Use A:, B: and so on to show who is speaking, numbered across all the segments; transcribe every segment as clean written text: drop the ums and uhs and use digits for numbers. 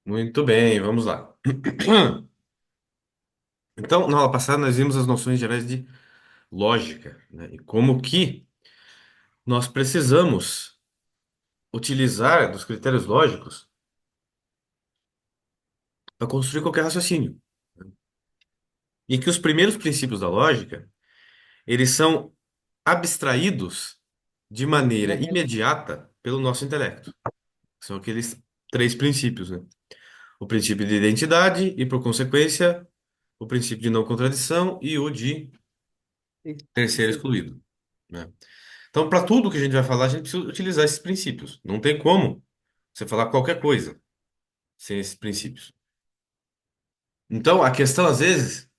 A: Muito bem, vamos lá. Então, na aula passada, nós vimos as noções gerais de lógica, né? E como que nós precisamos utilizar dos critérios lógicos para construir qualquer raciocínio. E que os primeiros princípios da lógica, eles são abstraídos de maneira imediata pelo nosso intelecto. São aqueles três princípios, né? O princípio de identidade e, por consequência, o princípio de não contradição e o de terceiro excluído, né? Então, para tudo que a gente vai falar, a gente precisa utilizar esses princípios. Não tem como você falar qualquer coisa sem esses princípios. Então, a questão, às vezes,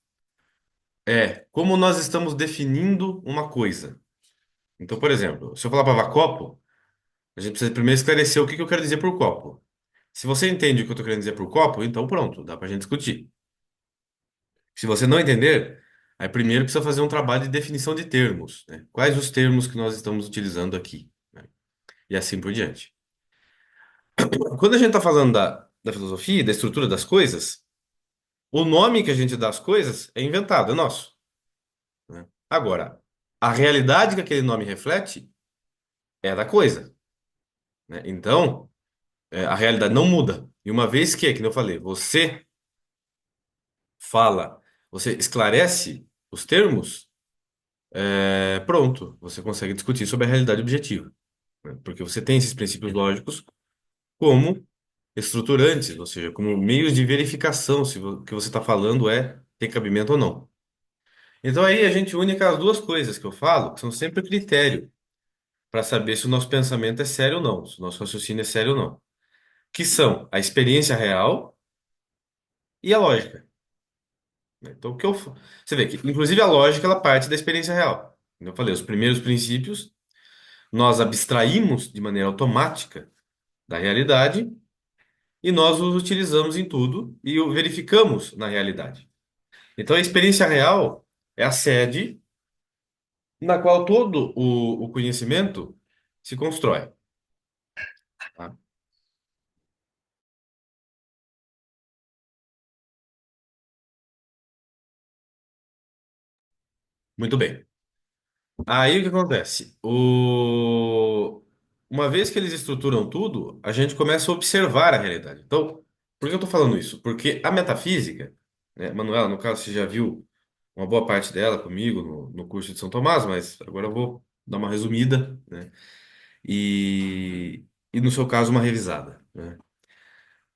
A: é como nós estamos definindo uma coisa. Então, por exemplo, se eu falar para copo, a gente precisa primeiro esclarecer o que que eu quero dizer por copo. Se você entende o que eu estou querendo dizer por copo, então pronto, dá para a gente discutir. Se você não entender, aí primeiro precisa fazer um trabalho de definição de termos, né? Quais os termos que nós estamos utilizando aqui, né? E assim por diante. Quando a gente está falando da filosofia, da estrutura das coisas, o nome que a gente dá às coisas é inventado, é nosso, né? Agora, a realidade que aquele nome reflete é da coisa, né? Então, a realidade não muda. E uma vez que, como eu falei, você fala, você esclarece os termos, pronto, você consegue discutir sobre a realidade objetiva, né? Porque você tem esses princípios lógicos como estruturantes, ou seja, como meios de verificação se o que você está falando tem cabimento ou não. Então aí a gente une aquelas duas coisas que eu falo, que são sempre critério para saber se o nosso pensamento é sério ou não, se o nosso raciocínio é sério ou não, que são a experiência real e a lógica, né? Então você vê que inclusive a lógica ela parte da experiência real. Como eu falei, os primeiros princípios nós abstraímos de maneira automática da realidade e nós os utilizamos em tudo e o verificamos na realidade. Então a experiência real é a sede na qual todo o conhecimento se constrói, tá? Muito bem. Aí o que acontece? Uma vez que eles estruturam tudo, a gente começa a observar a realidade. Então, por que eu estou falando isso? Porque a metafísica, né, Manuela, no caso, você já viu uma boa parte dela comigo no curso de São Tomás, mas agora eu vou dar uma resumida, né? E, e no seu caso, uma revisada, né?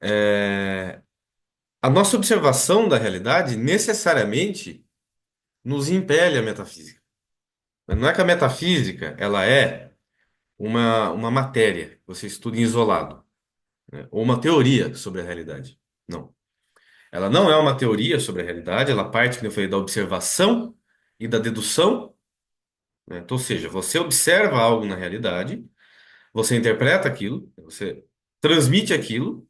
A: É, a nossa observação da realidade necessariamente nos impele à metafísica. Não é que a metafísica ela é uma matéria que você estuda em isolado, né? Ou uma teoria sobre a realidade. Não. Ela não é uma teoria sobre a realidade, ela parte, como eu falei, da observação e da dedução, né? Então, ou seja, você observa algo na realidade, você interpreta aquilo, você transmite aquilo,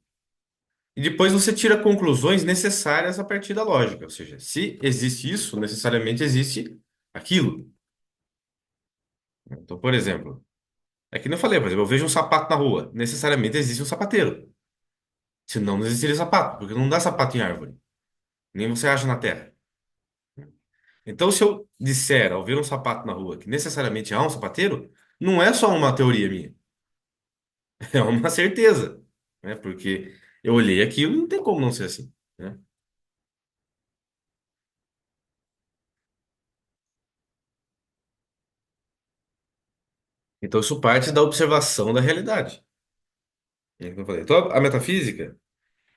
A: e depois você tira conclusões necessárias a partir da lógica. Ou seja, se existe isso, necessariamente existe aquilo. Então, por exemplo, é que nem eu falei, por exemplo, eu vejo um sapato na rua, necessariamente existe um sapateiro. Senão não existiria sapato, porque não dá sapato em árvore, nem você acha na terra. Então, se eu disser ao ver um sapato na rua que necessariamente há um sapateiro, não é só uma teoria minha, é uma certeza, né? Porque eu olhei aquilo e não tem como não ser assim, né? Então, isso parte da observação da realidade. É o que eu falei. Então, a metafísica,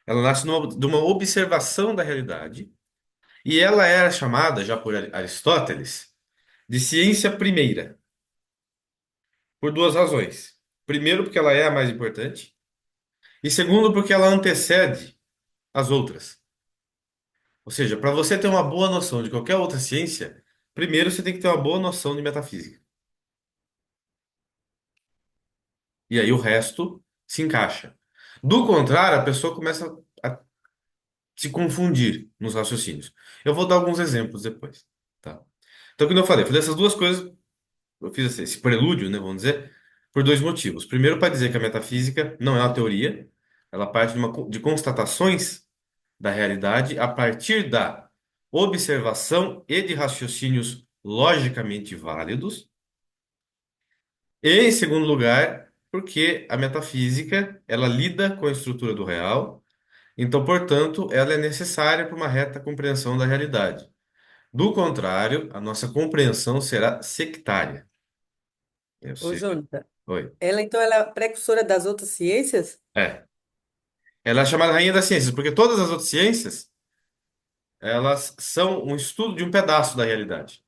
A: ela nasce de uma observação da realidade e ela era chamada, já por Aristóteles, de ciência primeira, por duas razões. Primeiro, porque ela é a mais importante, e segundo, porque ela antecede as outras. Ou seja, para você ter uma boa noção de qualquer outra ciência, primeiro você tem que ter uma boa noção de metafísica. E aí o resto se encaixa. Do contrário, a pessoa começa a se confundir nos raciocínios. Eu vou dar alguns exemplos depois, tá? Então, como eu falei essas duas coisas, eu fiz esse prelúdio, né, vamos dizer, por dois motivos. Primeiro, para dizer que a metafísica não é uma teoria, Ela parte de constatações da realidade a partir da observação e de raciocínios logicamente válidos. E, em segundo lugar, porque a metafísica, ela lida com a estrutura do real, então, portanto, ela é necessária para uma reta compreensão da realidade. Do contrário, a nossa compreensão será sectária. Ou
B: Ô,
A: seja,
B: Jônica,
A: oi.
B: ela é precursora das outras ciências?
A: É. Ela é chamada rainha das ciências, porque todas as outras ciências, elas são um estudo de um pedaço da realidade.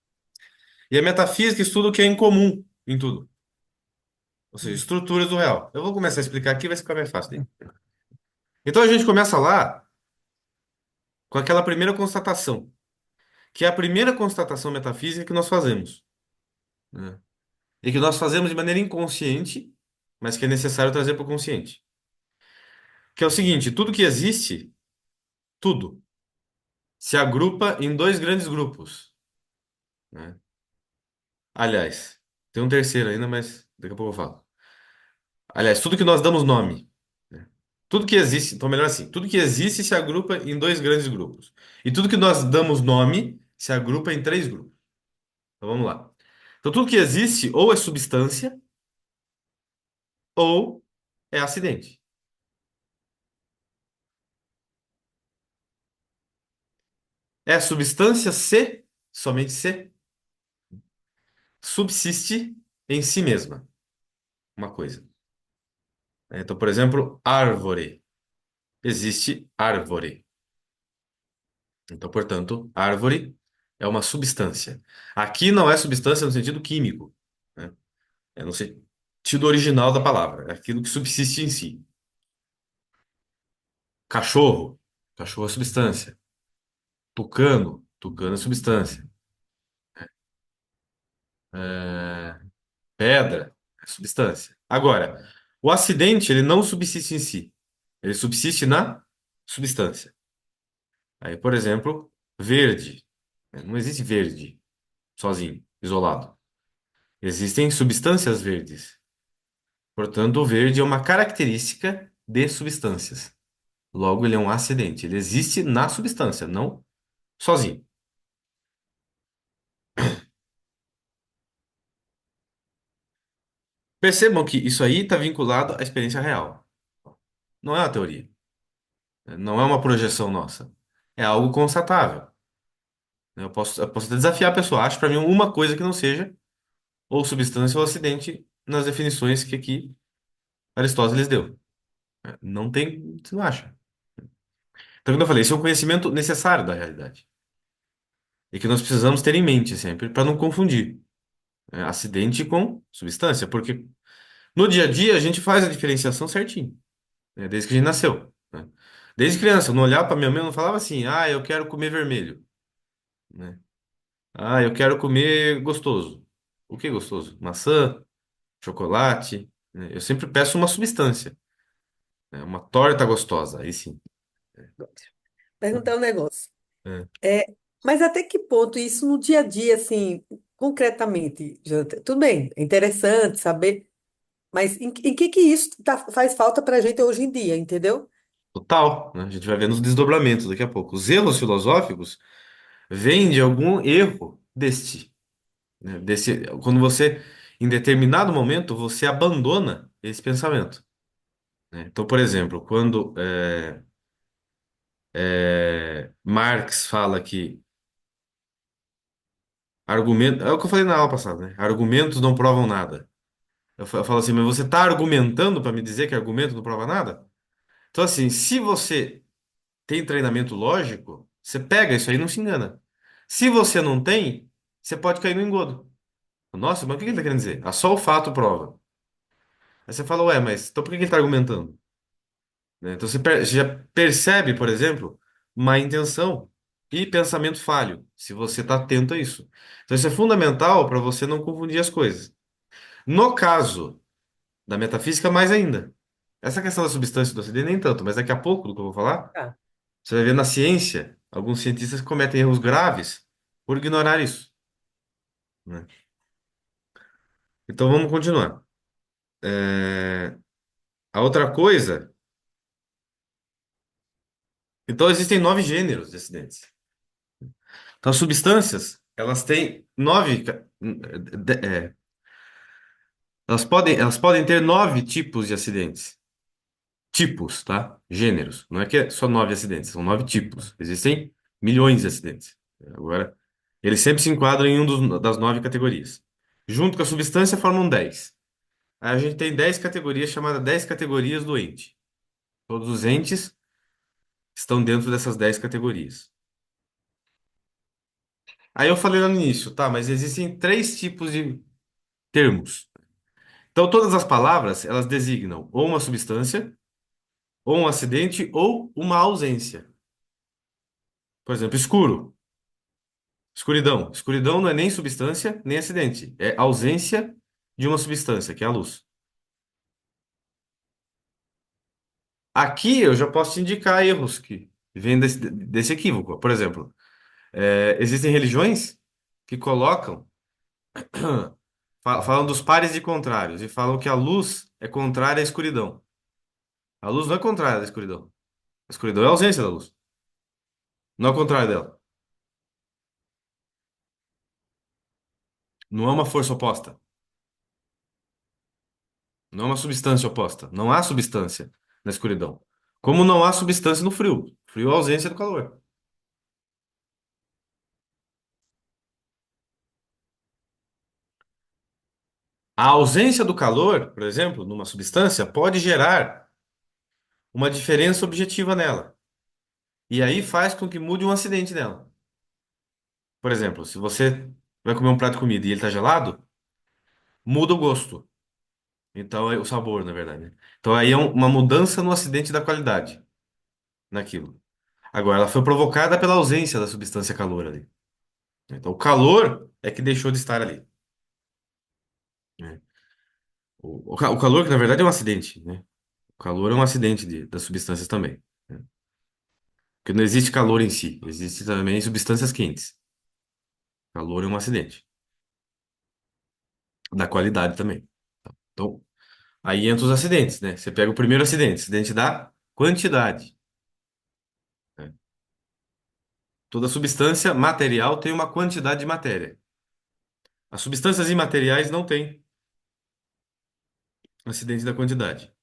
A: E a metafísica estuda o que é incomum em tudo, ou seja, estruturas do real. Eu vou começar a explicar aqui, vai ficar mais fácil daí. Então a gente começa lá com aquela primeira constatação, que é a primeira constatação metafísica que nós fazemos, né? E que nós fazemos de maneira inconsciente, mas que é necessário trazer para o consciente. Que é o seguinte: tudo que existe, tudo, se agrupa em dois grandes grupos, né? Aliás, tem um terceiro ainda, mas daqui a pouco eu falo. Aliás, tudo que nós damos nome, né? Tudo que existe, então melhor assim, tudo que existe se agrupa em dois grandes grupos. E tudo que nós damos nome se agrupa em três grupos. Então vamos lá. Então tudo que existe ou é substância ou é acidente. É substância se, somente se, subsiste em si mesma, uma coisa. Então, por exemplo, árvore. Existe árvore. Então, portanto, árvore é uma substância. Aqui não é substância no sentido químico, né? É no sentido original da palavra. É aquilo que subsiste em si. Cachorro. Cachorro é substância. Tucano. Tucano é substância. É, pedra é substância. Agora, o acidente, ele não subsiste em si. Ele subsiste na substância. Aí, por exemplo, verde. Não existe verde sozinho, isolado. Existem substâncias verdes. Portanto, o verde é uma característica de substâncias. Logo, ele é um acidente. Ele existe na substância, não sozinho. Percebam que isso aí está vinculado à experiência real. Não é uma teoria. Não é uma projeção nossa. É algo constatável. Eu posso até desafiar a pessoa. Ache para mim uma coisa que não seja ou substância ou acidente nas definições que aqui Aristóteles deu. Não tem, você não acha. Então, como eu falei, esse é um conhecimento necessário da realidade. E que nós precisamos ter em mente sempre, para não confundir, acidente com substância. Porque no dia a dia a gente faz a diferenciação certinho, né, desde que a gente nasceu, né? Desde criança, eu não olhava para minha mãe e não falava assim, ah, eu quero comer vermelho, né? Ah, eu quero comer gostoso. O que é gostoso? Maçã, chocolate, né? Eu sempre peço uma substância, né? Uma torta gostosa, aí sim.
B: Perguntar um negócio.
A: É.
B: É, mas até que ponto isso no dia a dia, assim, concretamente, Jonathan? Tudo bem, é interessante saber, mas em que isso faz falta para a gente hoje em dia, entendeu?
A: Total, né? A gente vai ver nos desdobramentos daqui a pouco. Os erros filosóficos vêm de algum erro né? Quando você, em determinado momento, você abandona esse pensamento, né? Então, por exemplo, quando Marx fala que argumento, é o que eu falei na aula passada, né? Argumentos não provam nada. Eu falo assim, mas você está argumentando para me dizer que argumento não prova nada? Então, assim, se você tem treinamento lógico, você pega isso aí e não se engana. Se você não tem, você pode cair no engodo. Nossa, mas o que ele está querendo dizer? Ah, só o fato prova. Aí você fala, ué, mas então por que ele está argumentando? Né? Então você já percebe, por exemplo, má intenção e pensamento falho, se você está atento a isso. Então isso é fundamental para você não confundir as coisas. No caso da metafísica, mais ainda. Essa questão da substância e do acidente, nem tanto, mas daqui a pouco do que eu vou falar,
B: Tá.
A: você vai ver na ciência, alguns cientistas cometem erros graves por ignorar isso, né? Então vamos continuar. A outra coisa. Então existem 9 gêneros de acidentes. Então, as substâncias, elas têm elas podem ter 9 tipos de acidentes. Tipos, tá? Gêneros. Não é que é só 9 acidentes, são 9 tipos. Existem milhões de acidentes. Agora, eles sempre se enquadram em das 9 categorias. Junto com a substância, formam 10. Aí a gente tem 10 categorias, chamadas 10 categorias do ente. Todos os entes estão dentro dessas 10 categorias. Aí eu falei lá no início, tá, mas existem 3 tipos de termos. Então, todas as palavras, elas designam ou uma substância, ou um acidente, ou uma ausência. Por exemplo, escuro, escuridão. Escuridão não é nem substância, nem acidente. É ausência de uma substância, que é a luz. Aqui eu já posso te indicar erros que vêm desse equívoco. Por exemplo, existem religiões que colocam, falam dos pares de contrários e falam que a luz é contrária à escuridão. A luz não é contrária à escuridão. A escuridão é a ausência da luz, não é o contrário dela. Não é uma força oposta, não é uma substância oposta. Não há substância na escuridão. Como não há substância no frio. Frio é a ausência do calor. A ausência do calor, por exemplo, numa substância, pode gerar uma diferença objetiva nela. E aí faz com que mude um acidente nela. Por exemplo, se você vai comer um prato de comida e ele está gelado, muda o gosto. Então, é o sabor, na verdade, né? Então, aí é uma mudança no acidente da qualidade naquilo. Agora, ela foi provocada pela ausência da substância calor ali. Então, o calor é que deixou de estar ali, né? O calor, que na verdade é um acidente, né? O calor é um acidente das substâncias também, né? Porque não existe calor em si, existe também substâncias quentes. Calor é um acidente. Da qualidade também. Então, aí entra os acidentes, né? Você pega o primeiro acidente, acidente da quantidade, né? Toda substância material tem uma quantidade de matéria. As substâncias imateriais não têm acidente da quantidade.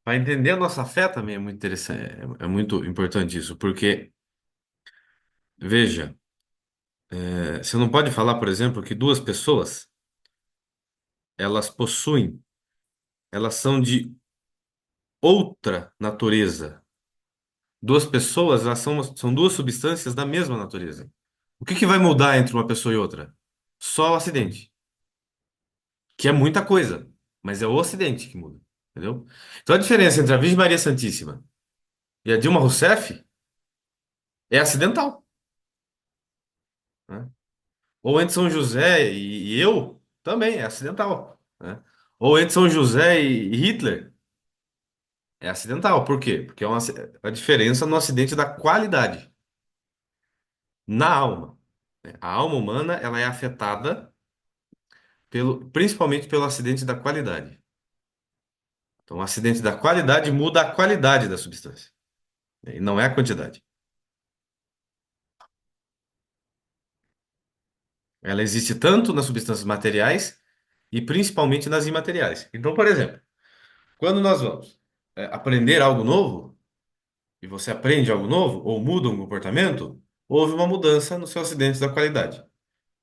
A: Para entender a nossa fé também é muito interessante, é muito importante isso, porque, veja, você não pode falar, por exemplo, que duas pessoas, elas possuem, elas são de outra natureza. Duas pessoas, elas são duas substâncias da mesma natureza. O que que vai mudar entre uma pessoa e outra? Só o acidente, que é muita coisa, mas é o acidente que muda, entendeu? Então a diferença entre a Virgem Maria Santíssima e a Dilma Rousseff é acidental, né? Ou entre São José e eu também é acidental, né? Ou entre São José e Hitler é acidental. Por quê? Porque é a diferença no acidente da qualidade na alma, né? A alma humana ela é afetada principalmente pelo acidente da qualidade. Então, o acidente da qualidade muda a qualidade da substância, né? E não é a quantidade. Ela existe tanto nas substâncias materiais e principalmente nas imateriais. Então, por exemplo, quando nós vamos aprender algo novo, e você aprende algo novo, ou muda um comportamento, houve uma mudança no seu acidente da qualidade.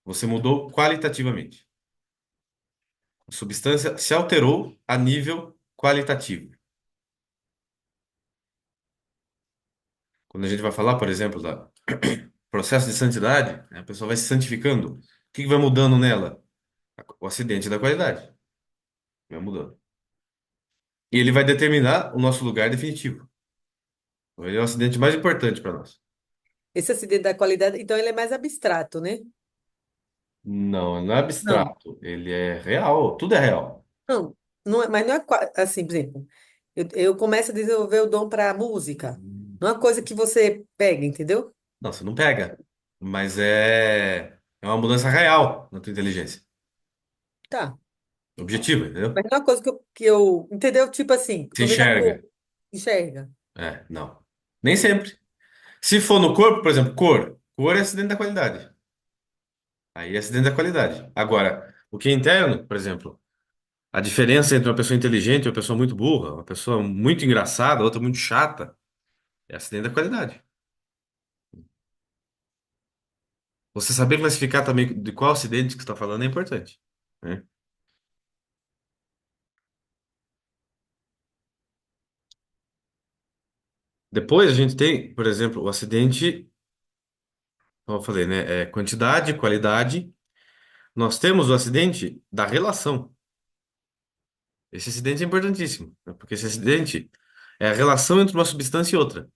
A: Você mudou qualitativamente. A substância se alterou a nível qualitativo. Quando a gente vai falar, por exemplo, da processo de santidade, né, a pessoa vai se santificando. O que que vai mudando nela? O acidente da qualidade. Vai mudando. E ele vai determinar o nosso lugar definitivo. Então, ele é o acidente mais importante para nós.
B: Esse acidente da qualidade, então ele é mais abstrato, né?
A: Não, não é
B: Não,
A: abstrato. Ele é real. Tudo é real.
B: não. Não é, mas não é assim, por exemplo, eu começo a desenvolver o dom para música. Não é uma coisa que você pega, entendeu?
A: Não, você não pega. Mas é uma mudança real na tua inteligência.
B: Tá.
A: Objetiva, entendeu?
B: Mas não é uma coisa que eu, entendeu? Tipo assim,
A: Você
B: tô vendo a cor,
A: enxerga.
B: enxerga.
A: É, não. Nem sempre. Se for no corpo, por exemplo, cor. Cor é acidente da qualidade. Aí é acidente da qualidade. Agora, o que é interno, por exemplo, a diferença entre uma pessoa inteligente e uma pessoa muito burra, uma pessoa muito engraçada, outra muito chata, é acidente da qualidade. Você saber classificar também de qual acidente que você está falando é importante, né? Depois a gente tem, por exemplo, o acidente, como eu falei, né? É quantidade, qualidade. Nós temos o acidente da relação. Esse acidente é importantíssimo, né? Porque esse acidente é a relação entre uma substância e outra.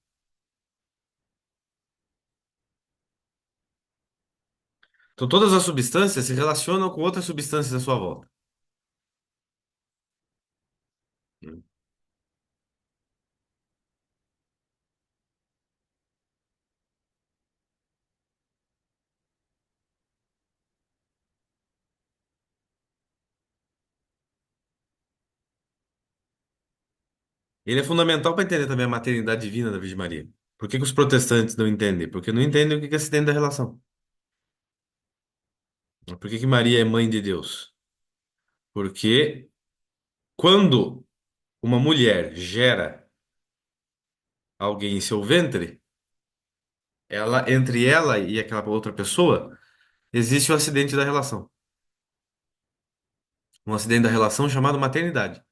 A: Então, todas as substâncias se relacionam com outras substâncias à sua volta. Ele é fundamental para entender também a maternidade divina da Virgem Maria. Por que que os protestantes não entendem? Porque não entendem o que que é acidente da relação. Por que que Maria é mãe de Deus? Porque quando uma mulher gera alguém em seu ventre, entre ela e aquela outra pessoa, existe o acidente da relação. Um acidente da relação chamado maternidade.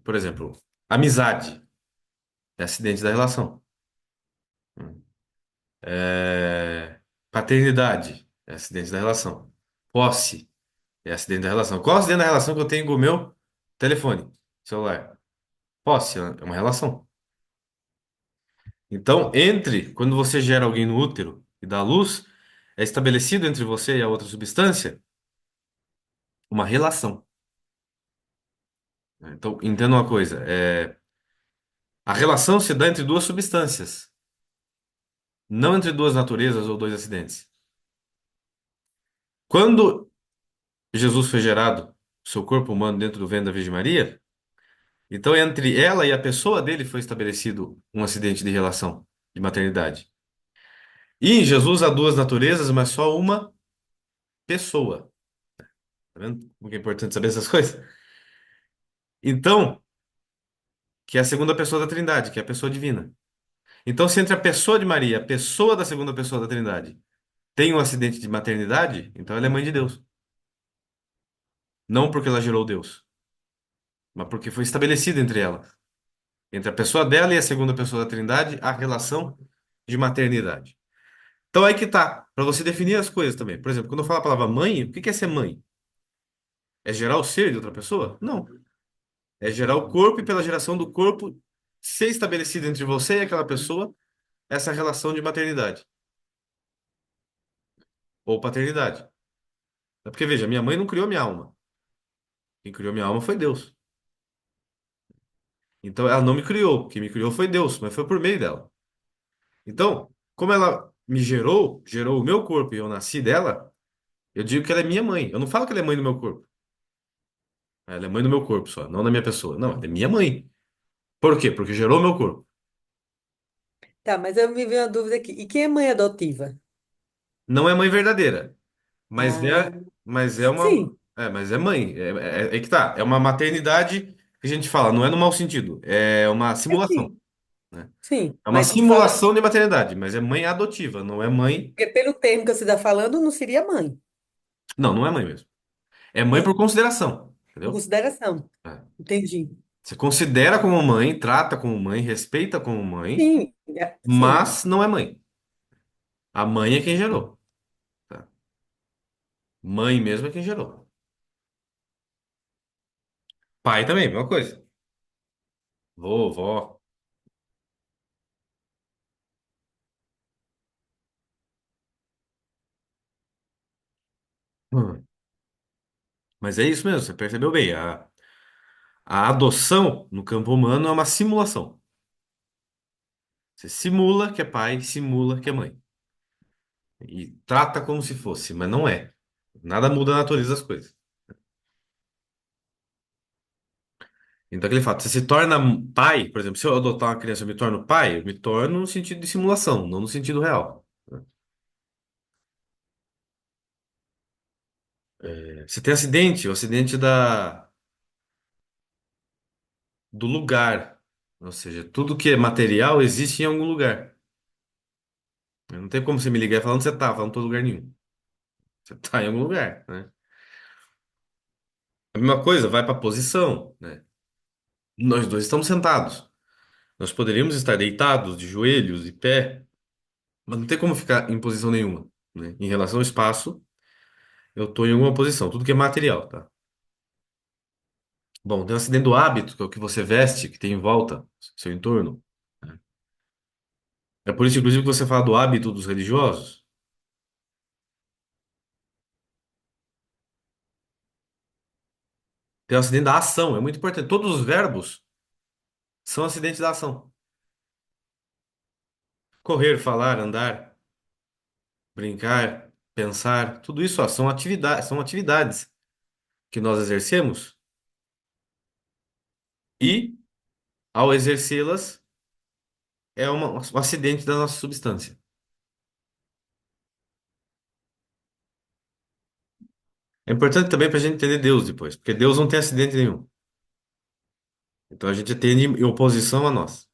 A: Por exemplo, amizade é acidente da relação. Paternidade é acidente da relação. Posse é acidente da relação. Qual é o acidente da relação que eu tenho com o meu telefone, celular? Posse é uma relação. Então, quando você gera alguém no útero e dá luz, é estabelecido entre você e a outra substância uma relação. Então, entenda uma coisa, a relação se dá entre duas substâncias, não entre duas naturezas ou dois acidentes. Quando Jesus foi gerado, seu corpo humano dentro do ventre da Virgem Maria, então entre ela e a pessoa dele foi estabelecido um acidente de relação, de maternidade. E em Jesus há duas naturezas, mas só uma pessoa. Tá vendo como que é importante saber essas coisas? Então, que é a segunda pessoa da Trindade, que é a pessoa divina. Então, se entre a pessoa de Maria, a pessoa da segunda pessoa da Trindade, tem um acidente de maternidade, então ela é mãe de Deus. Não porque ela gerou Deus, mas porque foi estabelecido entre elas. Entre a pessoa dela e a segunda pessoa da Trindade, a relação de maternidade. Então, aí que tá, para você definir as coisas também. Por exemplo, quando eu falo a palavra mãe, o que que é ser mãe? É gerar o ser de outra pessoa? Não. É gerar o corpo e pela geração do corpo ser estabelecido entre você e aquela pessoa essa relação de maternidade ou paternidade. É porque, veja, minha mãe não criou minha alma. Quem criou minha alma foi Deus. Então, ela não me criou. Quem me criou foi Deus, mas foi por meio dela. Então, como ela me gerou o meu corpo e eu nasci dela, eu digo que ela é minha mãe. Eu não falo que ela é mãe do meu corpo. Ela é mãe do meu corpo só, não da minha pessoa. Não, ela é minha mãe. Por quê? Porque gerou o meu corpo.
B: Tá, mas eu me veio uma dúvida aqui. E quem é mãe adotiva?
A: Não é mãe verdadeira. Mas
B: Ah,
A: mas é uma.
B: sim,
A: Mas é mãe. É que tá. É uma maternidade que a gente fala, não é no mau sentido. É uma simulação,
B: sim,
A: né?
B: sim.
A: É uma
B: Mas tu fala,
A: simulação de maternidade, mas é mãe adotiva, não é mãe.
B: porque pelo termo que você está falando, não seria mãe.
A: Não, não é mãe mesmo. É mãe por
B: É,
A: consideração,
B: por
A: entendeu?
B: consideração.
A: É.
B: Entendi.
A: Você considera como mãe, trata como mãe, respeita como mãe,
B: Sim, sim.
A: mas não é mãe. A mãe é quem gerou, tá? Mãe mesmo é quem gerou. Pai também, mesma coisa. Vovó. Hum. Mas é isso mesmo, você percebeu bem. A adoção no campo humano é uma simulação. Você simula que é pai, simula que é mãe. E trata como se fosse, mas não é. Nada muda a natureza das coisas. Então, aquele fato, você se torna pai, por exemplo, se eu adotar uma criança, eu me torno pai, eu me torno no sentido de simulação, não no sentido real. Você tem acidente, o acidente do lugar. Ou seja, tudo que é material existe em algum lugar. Não tem como você me ligar e falar onde você tá, falando não tô em lugar nenhum. Você tá em algum lugar, né? A mesma coisa, vai para posição, né? Nós dois estamos sentados. Nós poderíamos estar deitados, de joelhos, de pé, mas não tem como ficar em posição nenhuma, né? Em relação ao espaço, eu estou em alguma posição, tudo que é material, tá? Bom, tem o acidente do hábito, que é o que você veste, que tem em volta, seu entorno, né? É por isso, inclusive, que você fala do hábito dos religiosos. Tem o acidente da ação, é muito importante. Todos os verbos são acidentes da ação. Correr, falar, andar, brincar, pensar, tudo isso, ó, são atividades que nós exercemos e, ao exercê-las, é um acidente da nossa substância. É importante também para a gente entender Deus depois, porque Deus não tem acidente nenhum. Então a gente atende em oposição a nós.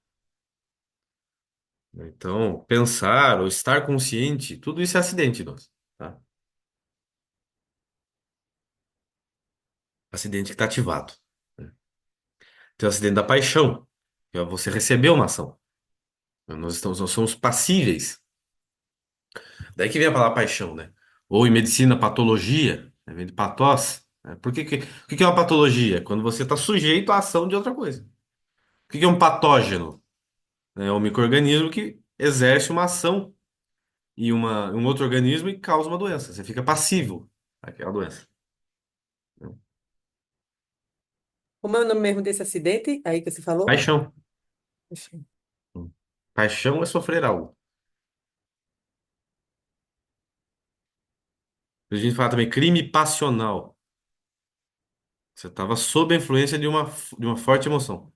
A: Então, pensar ou estar consciente, tudo isso é acidente nosso, tá? Acidente que está ativado, né? Tem o acidente da paixão, que é você receber uma ação. Nós somos passíveis. Daí que vem a palavra paixão, né? Ou em medicina, patologia, né? Vem de patós, né? O que que é uma patologia? Quando você está sujeito à ação de outra coisa. O que que é um patógeno? É um micro-organismo que exerce uma ação em um outro organismo e causa uma doença. Você fica passivo àquela doença, né?
B: Como é o nome mesmo desse acidente aí que você falou?
A: Paixão.
B: Oxi.
A: Paixão é sofrer algo. A gente fala também crime passional. Você estava sob a influência de uma forte emoção.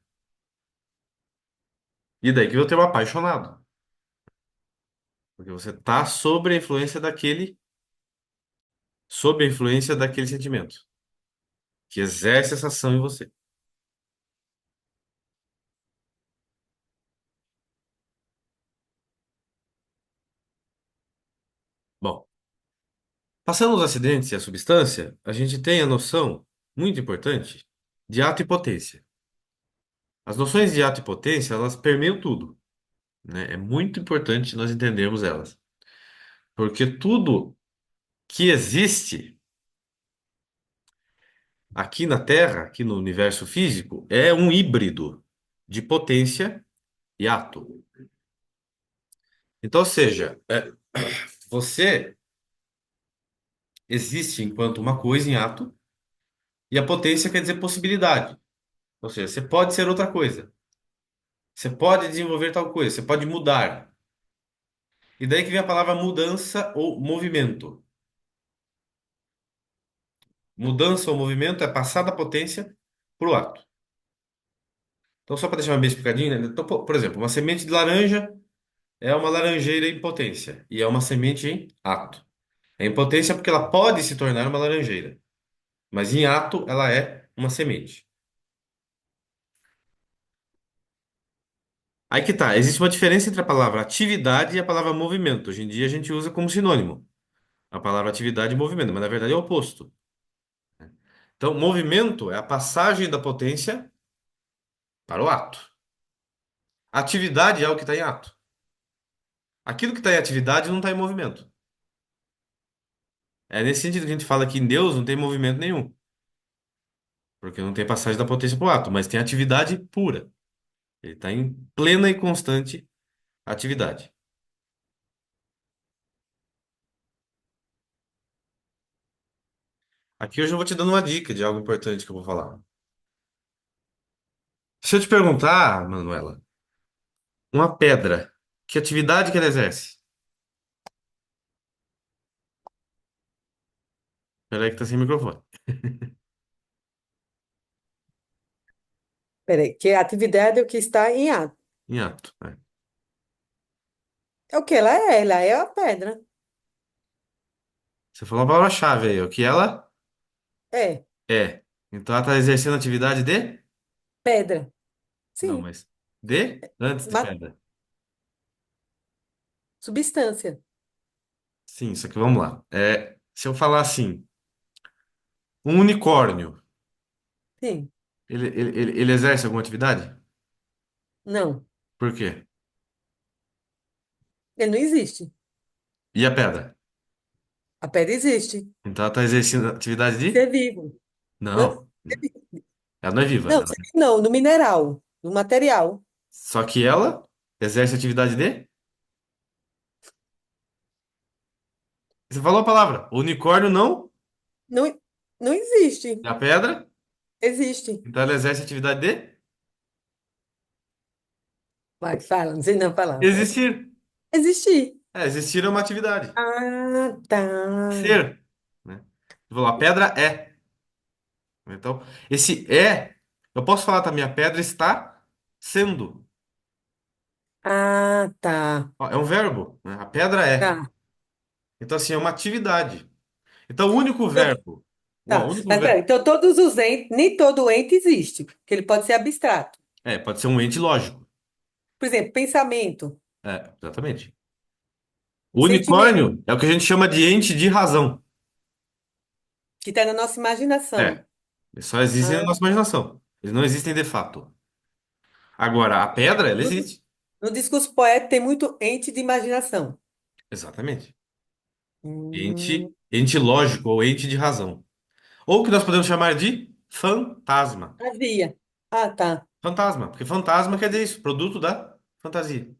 A: E daí que eu tenho apaixonado. Porque você está sob a influência daquele sentimento, que exerce essa ação em você. Bom, passando os acidentes e a substância, a gente tem a noção, muito importante, de ato e potência. As noções de ato e potência, elas permeiam tudo, né? É muito importante nós entendermos elas. Porque tudo que existe aqui na Terra, aqui no universo físico, é um híbrido de potência e ato. Então, ou seja, você existe enquanto uma coisa em ato, e a potência quer dizer possibilidade. Ou seja, você pode ser outra coisa. Você pode desenvolver tal coisa, você pode mudar. E daí que vem a palavra mudança ou movimento. Mudança ou movimento é passar da potência para o ato. Então, só para deixar bem explicadinho, né? Então, por exemplo, uma semente de laranja é uma laranjeira em potência e é uma semente em ato. É em potência porque ela pode se tornar uma laranjeira, mas em ato ela é uma semente. Aí que tá, existe uma diferença entre a palavra atividade e a palavra movimento. Hoje em dia a gente usa como sinônimo a palavra atividade e movimento, mas na verdade é o oposto. Então, movimento é a passagem da potência para o ato. Atividade é o que está em ato. Aquilo que está em atividade não está em movimento. É nesse sentido que a gente fala que em Deus não tem movimento nenhum, porque não tem passagem da potência para o ato, mas tem atividade pura. Ele está em plena e constante atividade. Aqui hoje eu vou te dando uma dica de algo importante que eu vou falar. Se eu te perguntar, Manuela, uma pedra, que atividade que ela exerce? Peraí que tá sem microfone.
B: Peraí, que a atividade é o que está em ato.
A: Em ato, né?
B: É o que ela é? Ela é a pedra.
A: Você falou uma palavra-chave aí, o que ela
B: É,
A: é. Então ela está exercendo atividade de?
B: pedra.
A: Não,
B: Sim,
A: mas de? Antes de
B: uma
A: pedra.
B: substância.
A: Sim, isso aqui vamos lá. Se eu falar assim, um unicórnio,
B: Sim,
A: ele exerce alguma atividade?
B: não.
A: Por quê?
B: Ele não existe.
A: E a pedra?
B: A pedra existe.
A: Então ela está exercendo atividade
B: Ser
A: de?
B: vivo. Hã?
A: Não, ela não é viva.
B: Não, ser vivo não, no mineral, no material.
A: Só que ela exerce atividade de? Você falou a palavra. O unicórnio não?
B: Não, não existe.
A: É a pedra?
B: Existe.
A: Então ela exerce atividade de?
B: Vai, fala, não sei não falar.
A: Existir.
B: Existir.
A: Existir é uma atividade.
B: Ah, tá.
A: Ser, né? Você falou, a pedra é. Então, esse é, eu posso falar também, a pedra está sendo.
B: Ah, tá.
A: Ó, é um verbo, né? A pedra é.
B: Tá.
A: Então, assim, é uma atividade. Então, o único
B: Então,
A: verbo, o
B: tá.
A: único
B: Mas peraí,
A: verbo,
B: então todos os entes, nem todo ente existe, que ele pode ser abstrato.
A: pode ser um ente lógico.
B: Por exemplo, pensamento,
A: Exatamente. O
B: sentimento,
A: unicórnio é o que a gente chama de ente de razão.
B: que está na nossa imaginação.
A: É, eles só existem na
B: Ah,
A: nossa imaginação. Eles não existem de fato. Agora, a pedra, ela
B: no,
A: existe.
B: no discurso poético tem muito ente de imaginação.
A: Exatamente.
B: Hum,
A: Ente lógico ou ente de razão. Ou que nós podemos chamar de fantasma.
B: havia. Ah, tá.
A: Fantasma, porque fantasma quer dizer isso, produto da fantasia.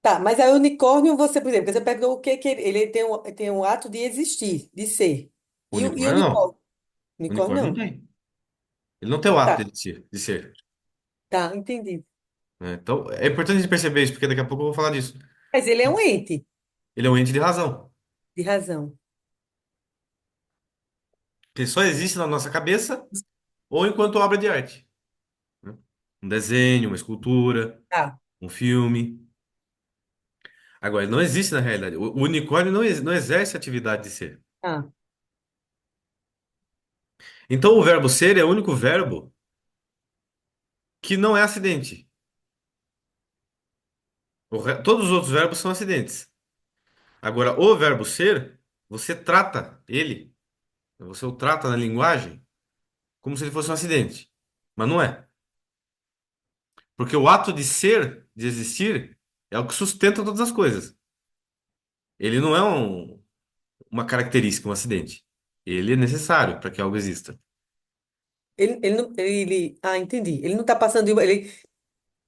B: Tá, mas aí o unicórnio, você, por exemplo, você perguntou o que que ele tem um ato de existir, de ser. E o
A: Unicórnio não.
B: unicórnio? Unicórnio
A: Unicórnio não
B: não.
A: tem. Ele não tem o ato
B: Tá,
A: de ser.
B: tá, entendi.
A: Né? Então, é importante a gente perceber isso, porque daqui a pouco eu vou falar disso.
B: Mas ele é um ente
A: Ele é um ente de razão.
B: de razão.
A: Ele só existe na nossa cabeça ou enquanto obra de arte. Né? Um desenho, uma escultura,
B: Tá,
A: um filme. Agora, ele não existe na realidade. O unicórnio não exerce a atividade de ser.
B: tá.
A: Então, o verbo ser é o único verbo que não é acidente. Todos os outros verbos são acidentes. Agora, o verbo ser, você trata ele, você o trata na linguagem como se ele fosse um acidente. Mas não é. Porque o ato de ser, de existir, é o que sustenta todas as coisas. Ele não é uma característica, um acidente. Ele é necessário para que algo exista.
B: Ele não, entendi. Ele não está passando de, ele,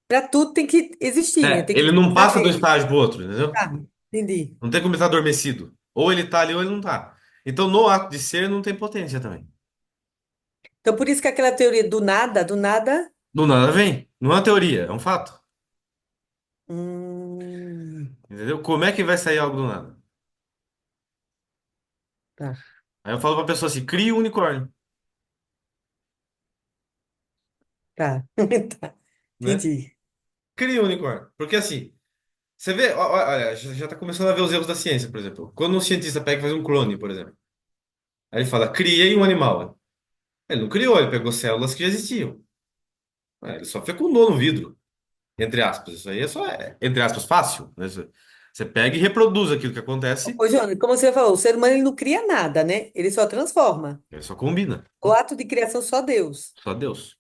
B: para tudo tem que existir, né? Tem que
A: Ele não
B: estar
A: passa de um
B: nele.
A: estágio para o outro, entendeu?
B: Tá, entendi.
A: Não tem como ele estar adormecido. Ou ele está ali ou ele não está. Então, no ato de ser, não tem potência também.
B: Então, por isso que aquela teoria do nada,
A: Do nada vem. Não é uma teoria, é um fato.
B: hum,
A: Entendeu? Como é que vai sair algo do nada?
B: tá,
A: Aí eu falo pra pessoa assim, cria um unicórnio,
B: tá, tá,
A: né?
B: entendi.
A: Cria um unicórnio. Porque assim, você vê, olha, já tá começando a ver os erros da ciência, por exemplo. Quando um cientista pega e faz um clone, por exemplo. Aí ele fala, criei um animal. Ele não criou, ele pegou células que já existiam. Ele só fecundou no vidro, entre aspas. Isso aí é só, entre aspas, fácil, né? Você pega e reproduz aquilo que acontece,
B: Ô, João, como você falou, o ser humano ele não cria nada, né? Ele só transforma.
A: ele só combina.
B: O ato de criação só Deus.
A: Só Deus.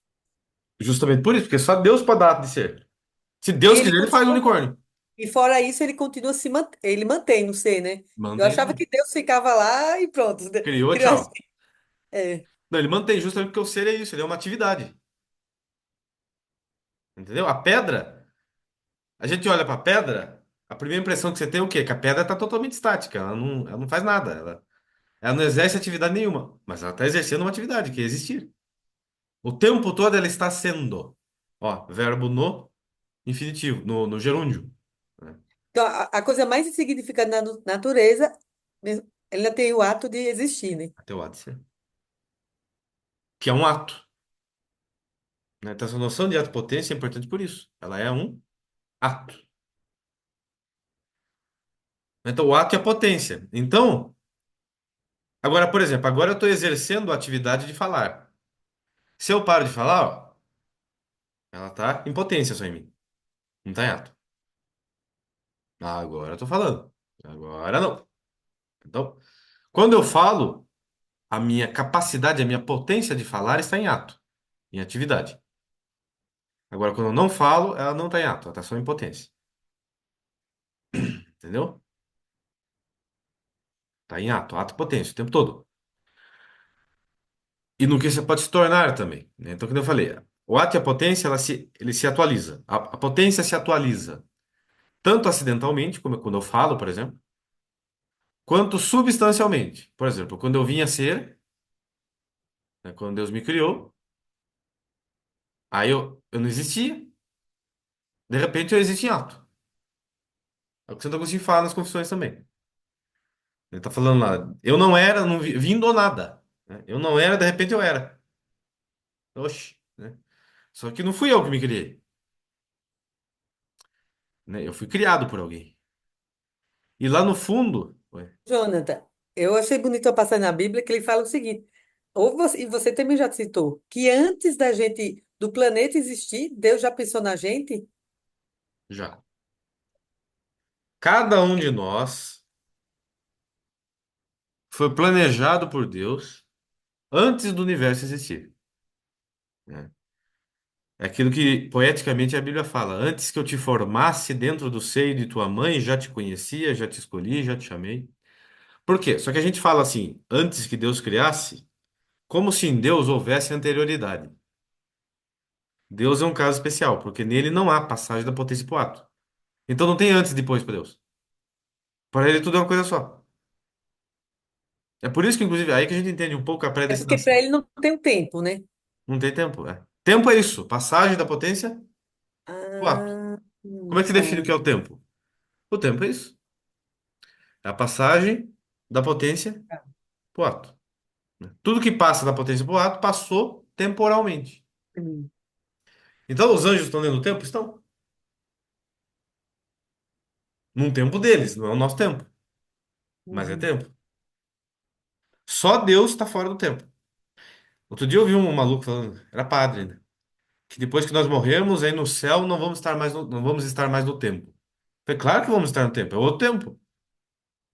A: Justamente por isso, porque só Deus pode dar ato de ser. Se
B: E
A: Deus
B: ele
A: quiser, ele faz um
B: continua,
A: unicórnio.
B: e fora isso, ele continua ele mantém no ser, né? Eu
A: Mantém,
B: achava que Deus ficava lá e pronto,
A: criou,
B: criou assim.
A: tchau.
B: É,
A: Não, ele mantém justamente porque o ser é isso, ele é uma atividade. Entendeu? A pedra, a gente olha para a pedra, a primeira impressão que você tem é o quê? Que a pedra está totalmente estática, ela não faz nada, ela não exerce atividade nenhuma, mas ela está exercendo uma atividade, que é existir. O tempo todo ela está sendo. Ó, verbo no infinitivo, no gerúndio, né?
B: Então, a coisa mais insignificante na natureza, ela tem o ato de existir, né?
A: Até o ato, que é um ato, né? Então, essa noção de ato-potência é importante por isso. Ela é um ato. Então, o ato é a potência. Então, agora, por exemplo, agora eu estou exercendo a atividade de falar. Se eu paro de falar, ó, ela está em potência só em mim. Não está em ato. Agora eu estou falando. Agora não. Então, quando eu falo, a minha capacidade, a minha potência de falar está em ato, em atividade. Agora, quando eu não falo, ela não está em ato, ela está só em potência. Entendeu? Está em ato, ato e potência o tempo todo. E no que você pode se tornar também, né? Então, como eu falei, o ato e a potência, ele se atualiza. A potência se atualiza tanto acidentalmente, como quando eu falo, por exemplo, quanto substancialmente. Por exemplo, quando eu vim a ser, né, quando Deus me criou, aí eu não existia, de repente eu existi em ato. É o que Santo Agostinho fala nas Confissões também. Ele está falando lá, eu não era, não vim do nada, né? Eu não era, de repente eu era. Oxi, né? Só que não fui eu que me criei, né? Eu fui criado por alguém. E lá no fundo, ué,
B: Jonathan, eu achei bonito a passagem na Bíblia que ele fala o seguinte, ou você, e você também já citou, que antes da gente, do planeta existir, Deus já pensou na gente?
A: já. Cada um de nós foi planejado por Deus antes do universo existir, né? É aquilo que poeticamente a Bíblia fala: antes que eu te formasse dentro do seio de tua mãe, já te conhecia, já te escolhi, já te chamei. Por quê? Só que a gente fala assim, antes que Deus criasse, como se em Deus houvesse anterioridade. Deus é um caso especial, porque nele não há passagem da potência para o ato. Então não tem antes e depois para Deus. Para ele tudo é uma coisa só. É por isso que, inclusive, aí que a gente entende um pouco a
B: É porque para
A: predestinação.
B: ele não tem o tempo, né?
A: Não tem tempo, é. Tempo é isso, passagem da potência para o ato.
B: Ah,
A: Como é que você define o
B: tá.
A: que é o tempo? O tempo é isso. É a passagem da potência para o ato. Tudo que passa da potência para o ato passou temporalmente.
B: Hum,
A: Então os anjos estão dentro do tempo? Estão. Num tempo deles, não é o nosso tempo, mas é
B: uhum.
A: tempo. Só Deus está fora do tempo. Outro dia eu vi um maluco falando, era padre ainda, que depois que nós morrermos, aí no céu não vamos estar mais não vamos estar mais no tempo. É claro que vamos estar no tempo, é outro tempo,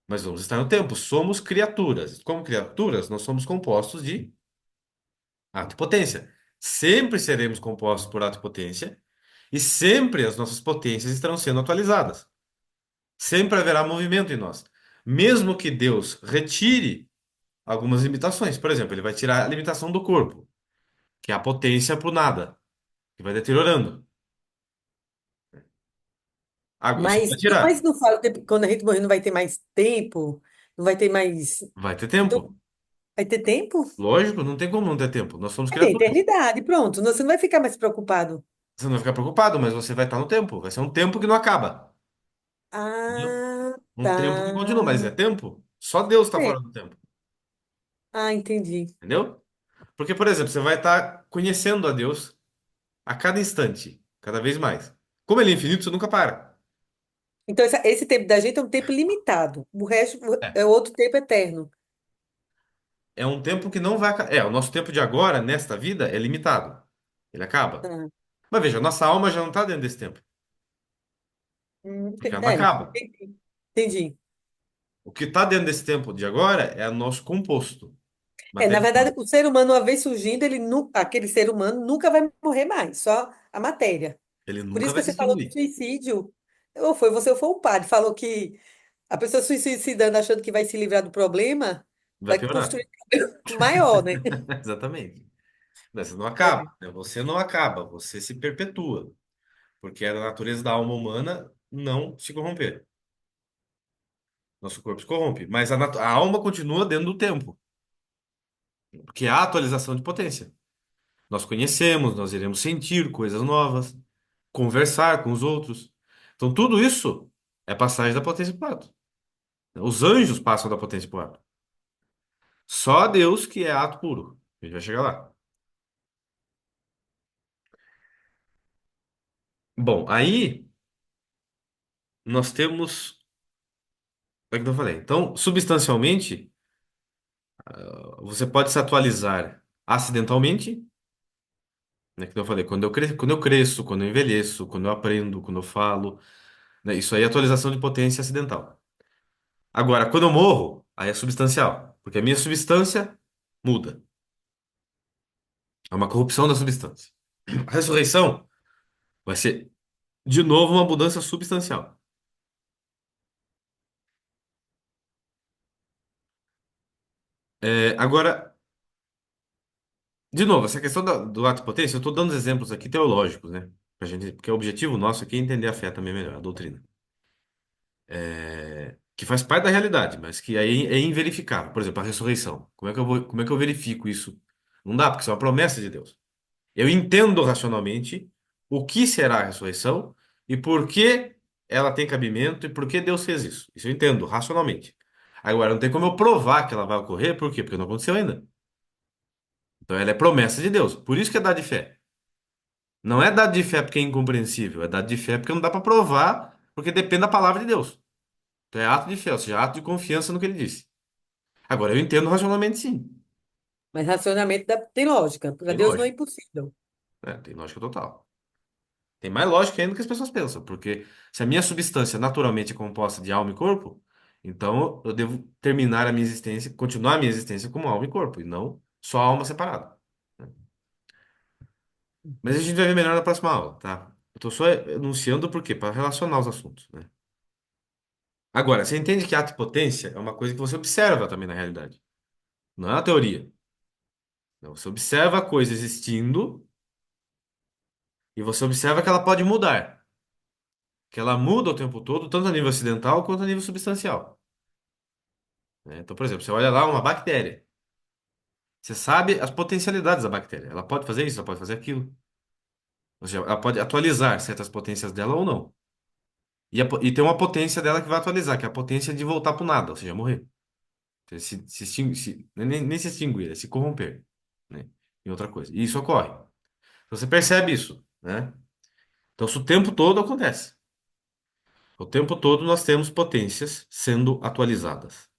A: mas vamos estar no tempo. Somos criaturas. Como criaturas, nós somos compostos de ato e potência. Sempre seremos compostos por ato e potência, e sempre as nossas potências estarão sendo atualizadas. Sempre haverá movimento em nós. Mesmo que Deus retire algumas limitações. Por exemplo, ele vai tirar a limitação do corpo, que é a potência para o nada, que vai deteriorando. Isso vai
B: Mas
A: tirar.
B: não fala, quando a gente morrer, não vai ter mais tempo, não vai ter mais.
A: Vai ter
B: Então,
A: tempo.
B: vai ter tempo?
A: Lógico, não tem como não ter tempo. Nós somos
B: Vai ter
A: criaturas.
B: eternidade, pronto. Você não vai ficar mais preocupado.
A: Você não vai ficar preocupado, mas você vai estar no tempo. Vai ser um tempo que não acaba. Entendeu?
B: Ah,
A: Um tempo que continua, mas é
B: tá.
A: tempo. Só Deus está
B: É.
A: fora do tempo.
B: Ah, entendi.
A: Entendeu? Porque, por exemplo, você vai estar conhecendo a Deus a cada instante, cada vez mais. Como ele é infinito, você nunca para.
B: Então, esse tempo da gente é um tempo limitado. O resto
A: É.
B: é outro tempo eterno.
A: É um tempo que não vai acabar. É, o nosso tempo de agora, nesta vida, é limitado. Ele acaba.
B: Ah,
A: Mas veja, a nossa alma já não está dentro desse tempo, porque ela não acaba.
B: entendi. Entendi.
A: O que está dentro desse tempo de agora é o nosso composto
B: É, na verdade,
A: material.
B: o ser humano, uma vez surgindo, aquele ser humano nunca vai morrer mais, só a matéria.
A: Ele
B: Por
A: nunca
B: isso que
A: vai se
B: você falou do
A: extinguir.
B: suicídio. Ou foi você ou foi o padre, falou que a pessoa se suicidando achando que vai se livrar do problema,
A: Vai
B: vai
A: piorar.
B: construir um problema maior, né?
A: Exatamente. Mas você não
B: É.
A: acaba, né? Você não acaba, você se perpetua. Porque é da natureza da alma humana. não se corromper. Nosso corpo se corrompe, mas a alma continua dentro do tempo, que é a atualização de potência. Nós conhecemos, nós iremos sentir coisas novas, conversar com os outros. Então, tudo isso é passagem da potência para o ato. Os anjos passam da potência para o ato. Só Deus que é ato puro. A gente vai chegar lá. Bom, aí nós temos. É o que eu falei. Então, substancialmente, você pode se atualizar acidentalmente, né? Que eu falei, quando eu cresço, quando eu envelheço, quando eu aprendo, quando eu falo, né? Isso aí é atualização de potência acidental. Agora, quando eu morro, aí é substancial, porque a minha substância muda. É uma corrupção da substância. A ressurreição vai ser, de novo, uma mudança substancial. Agora, de novo, essa questão do ato de potência, eu estou dando exemplos aqui teológicos, né? Pra gente, porque o objetivo nosso aqui é entender a fé também melhor, a doutrina. Que faz parte da realidade, mas que aí é inverificável. Por exemplo, a ressurreição. Como é que eu verifico isso? Não dá, porque isso é uma promessa de Deus. Eu entendo racionalmente o que será a ressurreição e por que ela tem cabimento e por que Deus fez isso. Isso eu entendo racionalmente. Agora, não tem como eu provar que ela vai ocorrer, por quê? Porque não aconteceu ainda. Então, ela é promessa de Deus. Por isso que é dado de fé. Não é dado de fé porque é incompreensível, é dado de fé porque não dá para provar, porque depende da palavra de Deus. Então, é ato de fé, ou seja, ato de confiança no que ele disse. Agora, eu entendo racionalmente, sim.
B: Mas racionamento tem lógica. Para
A: Tem
B: Deus não é
A: lógica.
B: impossível.
A: Tem lógica total. Tem mais lógica ainda do que as pessoas pensam, porque se a minha substância naturalmente é composta de alma e corpo, então eu devo terminar a minha existência, continuar a minha existência como alma e corpo, e não só alma separada. Né? Mas a gente vai ver melhor na próxima aula, tá? Eu tô só enunciando por quê? Para relacionar os assuntos, né? Agora, você entende que ato e potência é uma coisa que você observa também na realidade. Não é uma teoria. Não, você observa a coisa existindo e você observa que ela pode mudar. Que ela muda o tempo todo, tanto a nível acidental quanto a nível substancial. Né? Então, por exemplo, você olha lá uma bactéria. Você sabe as potencialidades da bactéria. Ela pode fazer isso, ela pode fazer aquilo. Ou seja, ela pode atualizar certas potências dela ou não. E tem uma potência dela que vai atualizar, que é a potência de voltar para o nada, ou seja, morrer. Nem se extinguir, é se corromper, né? Em outra coisa. E isso ocorre. Então, você percebe isso, né? Então, isso o tempo todo acontece. O tempo todo nós temos potências sendo atualizadas.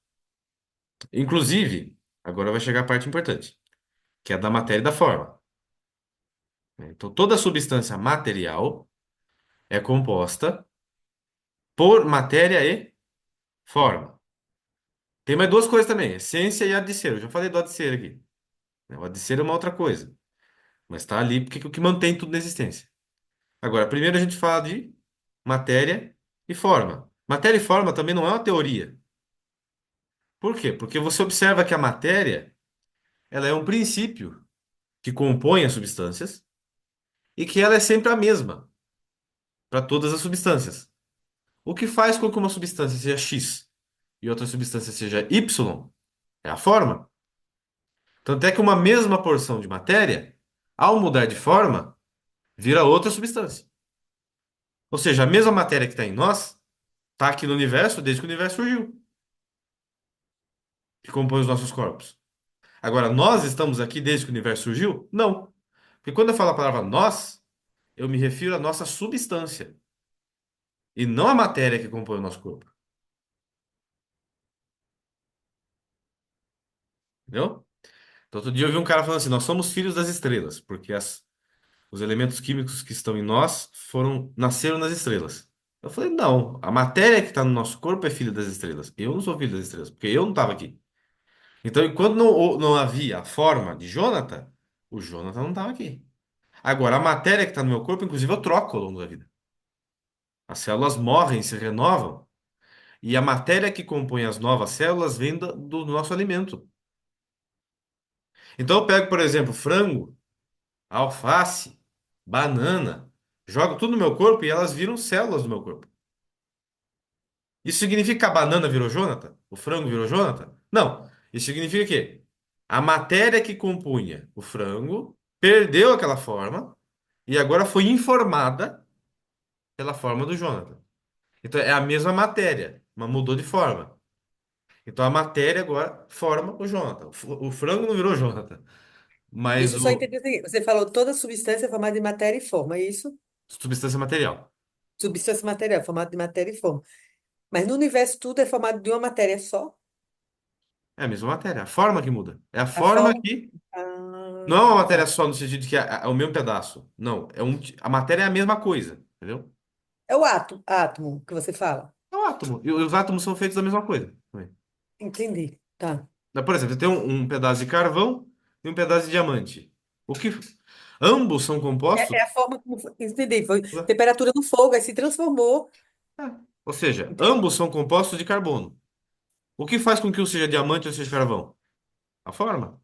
A: Inclusive, agora vai chegar a parte importante, que é da matéria e da forma. Né? Então, toda substância material é composta por matéria e forma. Tem mais duas coisas também, essência e addicer. Eu já falei do addicer aqui. Né? O addicer é uma outra coisa, mas está ali porque é o que mantém tudo na existência. Agora, primeiro a gente fala de matéria e forma. Matéria e forma também não é uma teoria. Por quê? Porque você observa que a matéria, ela é um princípio que compõe as substâncias e que ela é sempre a mesma para todas as substâncias. O que faz com que uma substância seja X e outra substância seja Y é a forma. Tanto é que uma mesma porção de matéria, ao mudar de forma, vira outra substância. Ou seja, a mesma matéria que está em nós está aqui no universo desde que o universo surgiu, que compõe os nossos corpos. Agora, nós estamos aqui desde que o universo surgiu? Não. Porque quando eu falo a palavra nós, eu me refiro à nossa substância e não à matéria que compõe o nosso corpo. Entendeu? Então, outro dia eu vi um cara falando assim: nós somos filhos das estrelas, porque os elementos químicos que estão em nós nasceram nas estrelas. Eu falei: não, a matéria que está no nosso corpo é filha das estrelas. Eu não sou filho das estrelas, porque eu não estava aqui. Então, enquanto não havia a forma de Jonathan, o Jonathan não estava aqui. Agora, a matéria que está no meu corpo, inclusive, eu troco ao longo da vida. As células morrem, se renovam, e a matéria que compõe as novas células vem do nosso alimento. Então, eu pego, por exemplo, frango, alface, banana, jogo tudo no meu corpo e elas viram células do meu corpo. Isso significa que a banana virou Jonathan? O frango virou Jonathan? Não. Isso significa que a matéria que compunha o frango perdeu aquela forma e agora foi informada pela forma do Jonathan. Então é a mesma matéria, mas mudou de forma. Então a matéria agora forma o Jonathan. O frango não virou Jonathan, mas
B: Deixa eu só
A: o
B: entender o seguinte. Você falou toda substância é formada de matéria e forma, é isso?
A: substância material.
B: Substância material, formada de matéria e forma. Mas no universo tudo é formado de uma matéria só?
A: É a mesma matéria, a forma que muda. É a
B: A
A: forma
B: forma.
A: que não é uma
B: Ah,
A: matéria
B: tá.
A: só no sentido de que é o mesmo pedaço. Não, a matéria é a mesma coisa, entendeu?
B: É o átomo que você fala.
A: É um átomo. E os átomos são feitos da mesma coisa também.
B: Entendi. Tá.
A: Por exemplo, tem um pedaço de carvão e um pedaço de diamante. O que ambos são compostos.
B: É a forma como. Entendi. Foi temperatura do fogo, aí se transformou.
A: Ou seja,
B: Entendi.
A: ambos são compostos de carbono. O que faz com que um seja diamante ou seja carvão? A forma.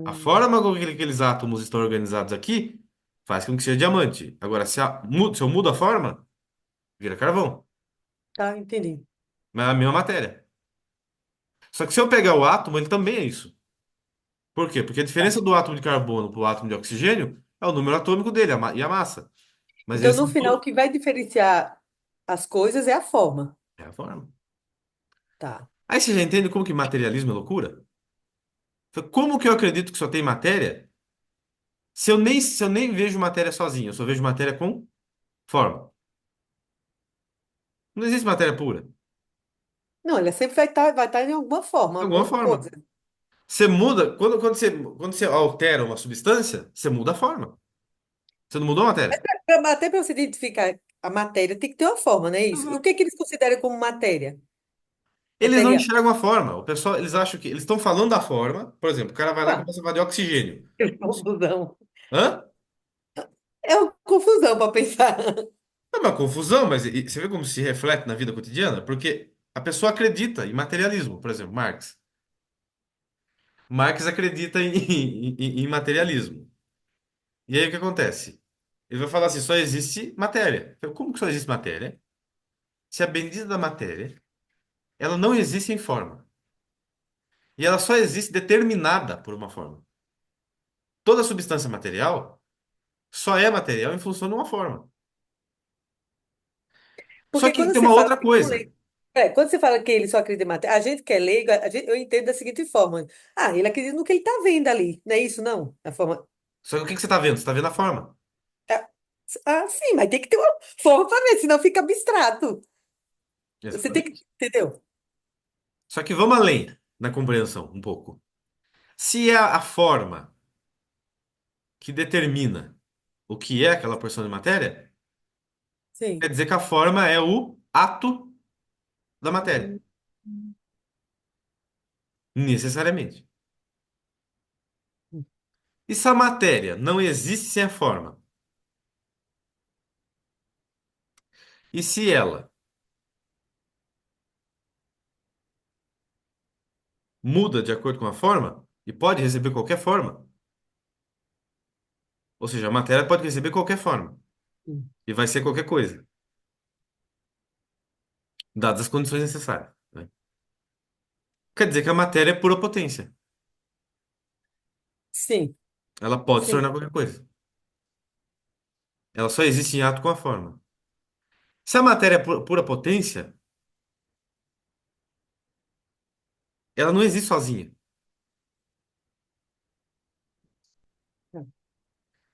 A: A
B: Hum,
A: forma com que aqueles átomos estão organizados aqui faz com que seja diamante. Agora, se eu mudo a forma, vira carvão.
B: tá, entendi.
A: Mas é a mesma matéria. Só que se eu pegar o átomo, ele também é isso. Por quê? Porque a
B: Tá.
A: diferença do átomo de carbono para o átomo de oxigênio é o número atômico dele e a massa. Mas
B: Então,
A: eles
B: no
A: são
B: final, o que vai diferenciar as coisas é a forma.
A: é a forma.
B: Tá.
A: Aí você já entende como que materialismo é loucura? Como que eu acredito que só tem matéria se eu nem vejo matéria sozinha, eu só vejo matéria com forma. Não existe matéria pura. De
B: Não, ela sempre vai estar em alguma forma,
A: alguma
B: alguma
A: forma.
B: coisa.
A: Você muda, quando você altera uma substância, você muda a forma. Você não mudou a matéria.
B: Até para você identificar a matéria, tem que ter uma forma, não é isso? E o
A: Exato.
B: que que eles consideram como matéria?
A: Eles não
B: Material.
A: enxergam a forma. O pessoal, eles acham que eles estão falando da forma. Por exemplo, o cara vai lá e
B: Ah,
A: começa a falar de oxigênio.
B: que confusão.
A: Hã?
B: É uma confusão para pensar.
A: É uma confusão, mas você vê como se reflete na vida cotidiana? Porque a pessoa acredita em materialismo, por exemplo, Marx. Marx acredita em materialismo. E aí o que acontece? Ele vai falar assim: só existe matéria. Como que só existe matéria? Se a bendita da matéria, ela não existe em forma. E ela só existe determinada por uma forma. Toda substância material só é material em função de uma forma. Só
B: Porque
A: que
B: quando
A: tem
B: você
A: uma
B: fala
A: outra
B: que não
A: coisa.
B: lê, quando você fala que ele só acredita em matéria, a gente que é leigo, eu entendo da seguinte forma. Ah, ele acredita no que ele está vendo ali. Não é isso, não? A forma.
A: Só que o que você está vendo? Você está vendo a forma.
B: É- Ah, sim, mas tem que ter uma forma para ver, senão fica abstrato. Você tem que.
A: Exatamente.
B: Entendeu?
A: Só que vamos além na compreensão um pouco. Se é a forma que determina o que é aquela porção de matéria, quer
B: Sim.
A: dizer que a forma é o ato da matéria.
B: Hum,
A: Necessariamente. E se a matéria não existe sem a forma? E se ela muda de acordo com a forma e pode receber qualquer forma? Ou seja, a matéria pode receber qualquer forma
B: hum.
A: e vai ser qualquer coisa, dadas as condições necessárias, né? Quer dizer que a matéria é pura potência.
B: Sim,
A: Ela pode se
B: sim.
A: tornar qualquer coisa. Ela só existe em ato com a forma. Se a matéria é pura potência, ela não existe sozinha.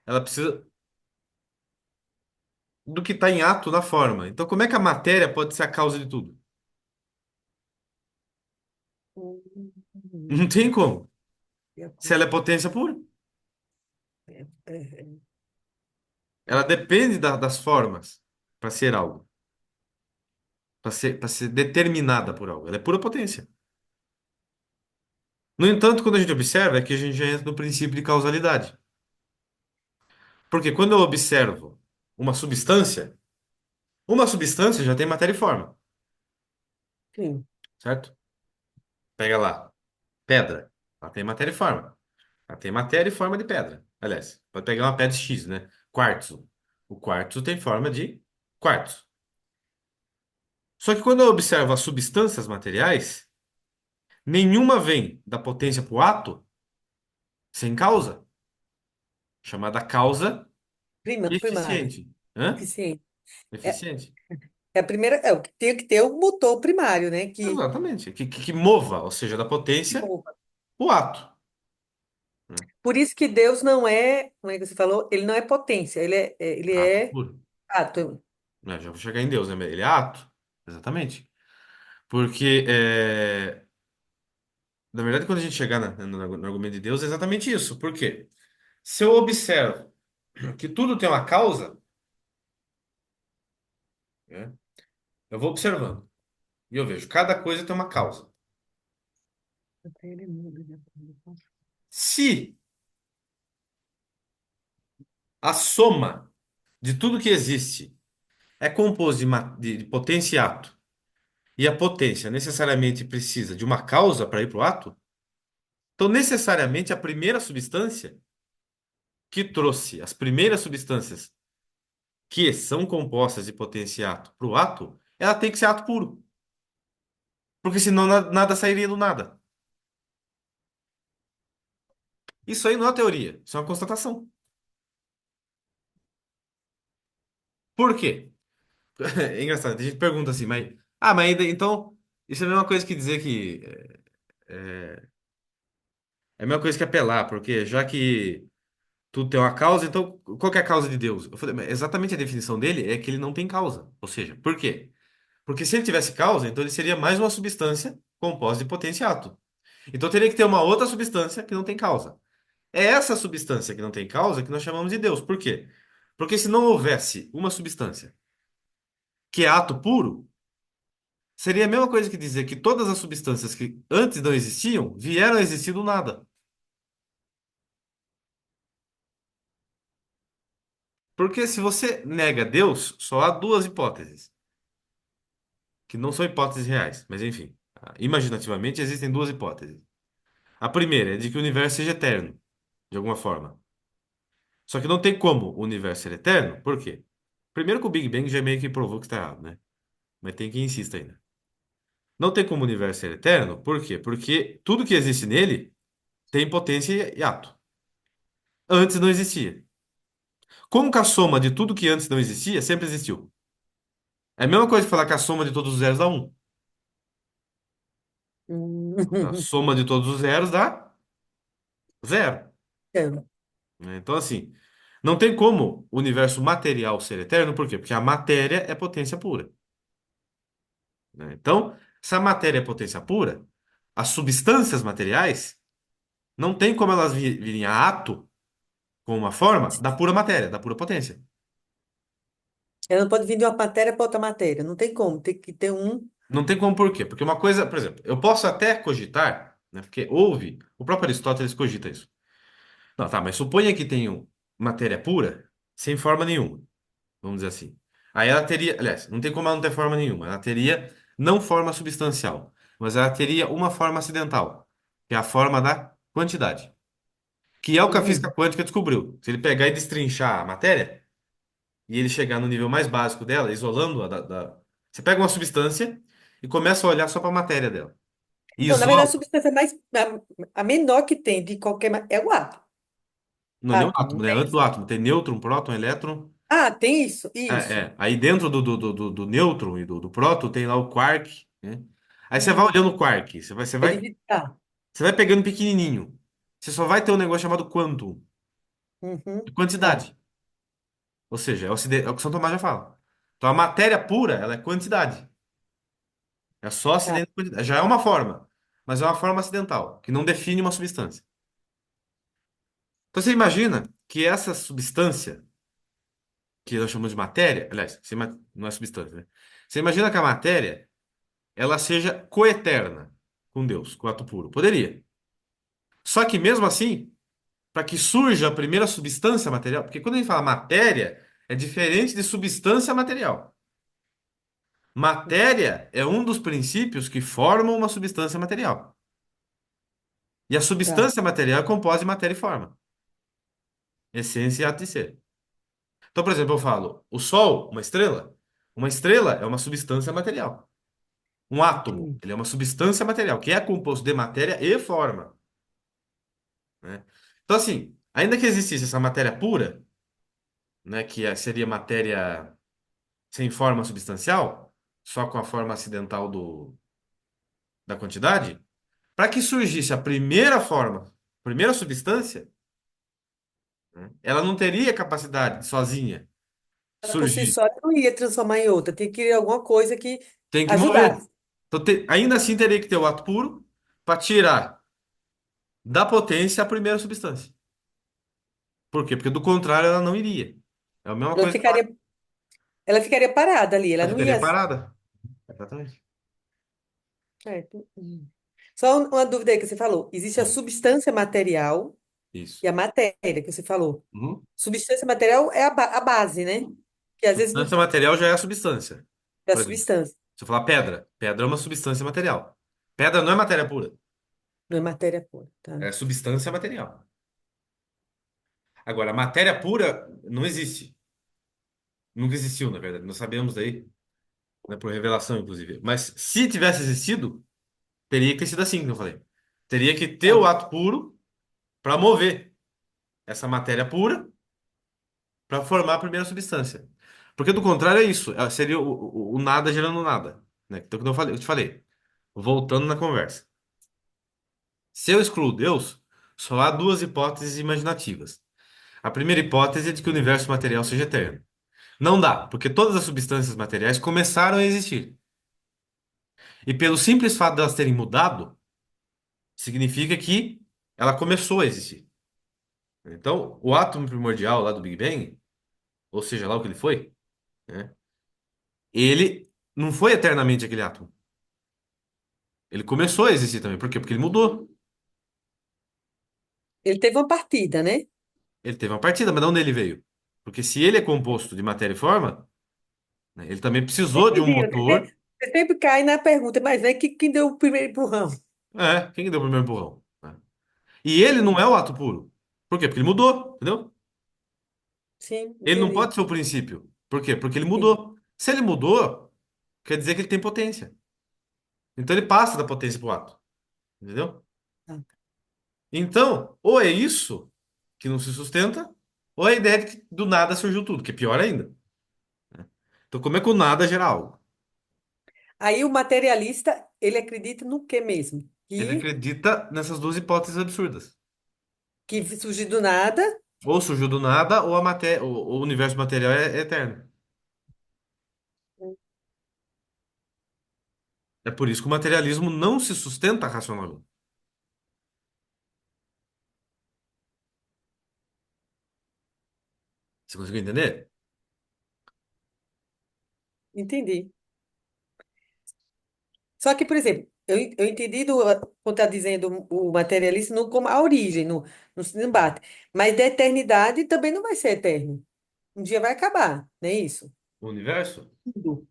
A: Ela precisa do que está em ato na forma. Então, como é que a matéria pode ser a causa de tudo? Não tem
B: Hum.
A: como. Se ela é potência pura, ela depende das formas para ser algo, para ser determinada por algo. Ela é pura potência. No entanto, quando a gente observa, é que a gente já entra no princípio de causalidade. Porque quando eu observo uma uma substância já tem matéria e forma,
B: Sim.
A: certo? Pega lá, pedra. Ela tem matéria e forma. Ela tem matéria e forma de pedra. Aliás, pode pegar uma pedra X, né? Quartzo. O quartzo tem forma de quartzo. Só que quando eu observo as substâncias materiais, nenhuma vem da potência para o ato sem causa, chamada causa
B: Primária,
A: eficiente. Hã?
B: eficiente. É,
A: Eficiente.
B: é a primeira, é o que tem que ter o motor primário, né?
A: Exatamente. Que mova, ou seja, da
B: Que
A: potência
B: mova.
A: o ato. Né?
B: Por isso que Deus não é, como é que você falou? Ele não é potência, ele
A: Ato
B: é
A: puro.
B: ato.
A: Já vou chegar em Deus, né? Ele é ato. Exatamente. Porque, na verdade, quando a gente chegar no argumento de Deus, é exatamente isso. Por quê? Se eu observo que tudo tem uma causa, né? Eu vou observando. E eu vejo, cada coisa tem uma causa. Se a soma de tudo que existe é composto de potência e ato, e a potência necessariamente precisa de uma causa para ir para o ato, então necessariamente a primeira substância que trouxe as primeiras substâncias que são compostas de potência e ato para o ato, ela tem que ser ato puro. Porque senão nada sairia do nada. Isso aí não é teoria, isso é uma constatação. Por quê? É engraçado, a gente pergunta assim, mas então, isso é a mesma coisa que dizer que. É a mesma coisa que apelar, porque já que tudo tem uma causa, então qual que é a causa de Deus? Eu falei, mas exatamente a definição dele é que ele não tem causa. Ou seja, por quê? Porque se ele tivesse causa, então ele seria mais uma substância composta de potência e átomo. Então teria que ter uma outra substância que não tem causa. É essa substância que não tem causa que nós chamamos de Deus. Por quê? Porque se não houvesse uma substância que é ato puro, seria a mesma coisa que dizer que todas as substâncias que antes não existiam vieram a existir do nada. Porque se você nega Deus, só há duas hipóteses, que não são hipóteses reais, mas enfim, imaginativamente existem duas hipóteses. A primeira é de que o universo seja eterno, de alguma forma. Só que não tem como o universo ser eterno, por quê? Primeiro que o Big Bang já meio que provou que está errado, né? Mas tem quem insista ainda. Não tem como o universo ser eterno, por quê? Porque tudo que existe nele tem potência e ato. Antes não existia. Como que a soma de tudo que antes não existia sempre existiu? É a mesma coisa que falar que a soma de todos os zeros dá um. A
B: Hum.
A: soma de todos os zeros dá zero.
B: Então,
A: Né? Então, assim, não tem como o universo material ser eterno, por quê? Porque a matéria é potência pura. Né? Então, se a matéria é potência pura, as substâncias materiais não tem como elas virem a ato com uma forma da pura matéria, da pura potência.
B: ela não pode vir de uma matéria para outra matéria. Não tem como. Tem que ter um.
A: Não tem como por quê? Porque uma coisa, por exemplo, eu posso até cogitar, né? Porque houve, o próprio Aristóteles cogita isso. Não, tá, mas suponha que tenha matéria pura sem forma nenhuma, vamos dizer assim. Aí ela teria, aliás, não tem como ela não ter forma nenhuma. Ela teria não forma substancial, mas ela teria uma forma acidental, que é a forma da quantidade, que é o que a física
B: Uhum.
A: quântica descobriu. Se ele pegar e destrinchar a matéria, e ele chegar no nível mais básico dela, isolando-a Você pega uma substância e começa a olhar só para a matéria dela. E
B: Então, na verdade, a
A: isola,
B: substância mais. A menor que tem de qualquer. É o átomo.
A: não é nem um
B: Átomo, não
A: átomo, né?
B: tem
A: Antes do
B: isso?
A: átomo, tem nêutron, próton, elétron.
B: Ah, tem isso? Isso.
A: Aí dentro do nêutron e do próton tem lá o quark, né? Aí você vai
B: Hum.
A: olhando o quark,
B: É dividir. Ah.
A: você vai pegando pequenininho. Você só vai ter um negócio chamado quantum,
B: Uhum.
A: de
B: Tá.
A: quantidade. Ou seja, é o que São Tomás já fala. Então a matéria pura, ela é quantidade. É só
B: Tá.
A: acidente de quantidade. Já é uma forma, mas é uma forma acidental, que não define uma substância. Então você imagina que essa substância, que nós chamamos de matéria, aliás, não é substância, né? Você imagina que a matéria, ela seja coeterna com Deus, com o ato puro. Poderia. Só que mesmo assim, para que surja a primeira substância material, porque quando a gente fala matéria, é diferente de substância material. Matéria é um dos princípios que formam uma substância material. E a
B: Tá.
A: substância material é composta de matéria e forma, essência e ato de ser. Então, por exemplo, eu falo, o Sol, uma estrela é uma substância material. Um átomo,
B: Hum.
A: ele é uma substância material, que é composto de matéria e forma, né? Então, assim, ainda que existisse essa matéria pura, né, seria matéria sem forma substancial, só com a forma acidental da quantidade, para que surgisse a primeira forma, a primeira substância, né, ela não teria capacidade sozinha
B: Ela por si
A: surgir.
B: só não ia transformar em outra, tem que ir alguma coisa que
A: Tem que mover.
B: ajudasse.
A: Então, ainda assim teria que ter o ato puro para tirar da potência a primeira substância. Por quê? Porque do contrário ela não iria. É a mesma
B: Ela
A: coisa que
B: ficaria, ela ficaria parada ali, ela
A: ela
B: não
A: ficaria
B: ia.
A: parada. Exatamente.
B: É, só uma dúvida aí que você falou. Existe a
A: Sim,
B: substância material
A: isso.
B: e a matéria que você falou.
A: Uhum.
B: Substância material é a base, né? Que às vezes não
A: Substância material já é a substância.
B: é a
A: Por exemplo,
B: substância,
A: se eu falar pedra, pedra é uma substância material. Pedra não é matéria pura,
B: não é matéria pura, tá?
A: é substância material. Agora, matéria pura não existe. Nunca existiu, na verdade. Nós sabemos daí, né, por revelação, inclusive. Mas se tivesse existido, teria que ter sido assim, que eu falei. Teria que ter o
B: Tá.
A: ato puro para mover essa matéria pura para formar a primeira substância. Porque do contrário é isso, seria o nada gerando nada, né? Então, como eu te falei, voltando na conversa. Se eu excluo Deus, só há duas hipóteses imaginativas. A primeira hipótese é de que o universo material seja eterno. Não dá, porque todas as substâncias materiais começaram a existir. E pelo simples fato de elas terem mudado, significa que ela começou a existir. Então, o átomo primordial lá do Big Bang, ou seja lá o que ele foi, né? Ele não foi eternamente aquele átomo. Ele começou a existir também. Por quê? Porque ele mudou.
B: Ele teve uma partida, né?
A: Ele teve uma partida, mas de onde ele veio? Porque se ele é composto de matéria e forma, né, ele também precisou de um
B: Entendi.
A: motor.
B: Você sempre cai na pergunta, mas né, quem deu o primeiro empurrão?
A: É, quem que deu o primeiro empurrão? Né? E ele não é
B: Entendi.
A: o ato puro. Por quê? Porque ele mudou, entendeu?
B: Sim,
A: Ele não
B: entendi.
A: pode ser o princípio. Por quê? Porque ele
B: Entendi.
A: mudou. Se ele mudou, quer dizer que ele tem potência. Então ele passa da potência para o ato. Entendeu?
B: Tá.
A: Então, ou é isso que não se sustenta, ou é a ideia de que do nada surgiu tudo, que é pior ainda. Então, como é que o nada gera algo?
B: Aí o materialista, ele acredita no quê mesmo?
A: Ele acredita nessas duas hipóteses absurdas.
B: Que surgiu do nada.
A: Ou surgiu do nada, ou o universo material é eterno. É por isso que o materialismo não se sustenta racionalmente. Você conseguiu entender?
B: Entendi. Só que, por exemplo, eu entendi quando está dizendo o materialista como a origem, no se embate. Mas da eternidade também não vai ser eterno. Um dia vai acabar, não é isso?
A: O universo?
B: Tudo.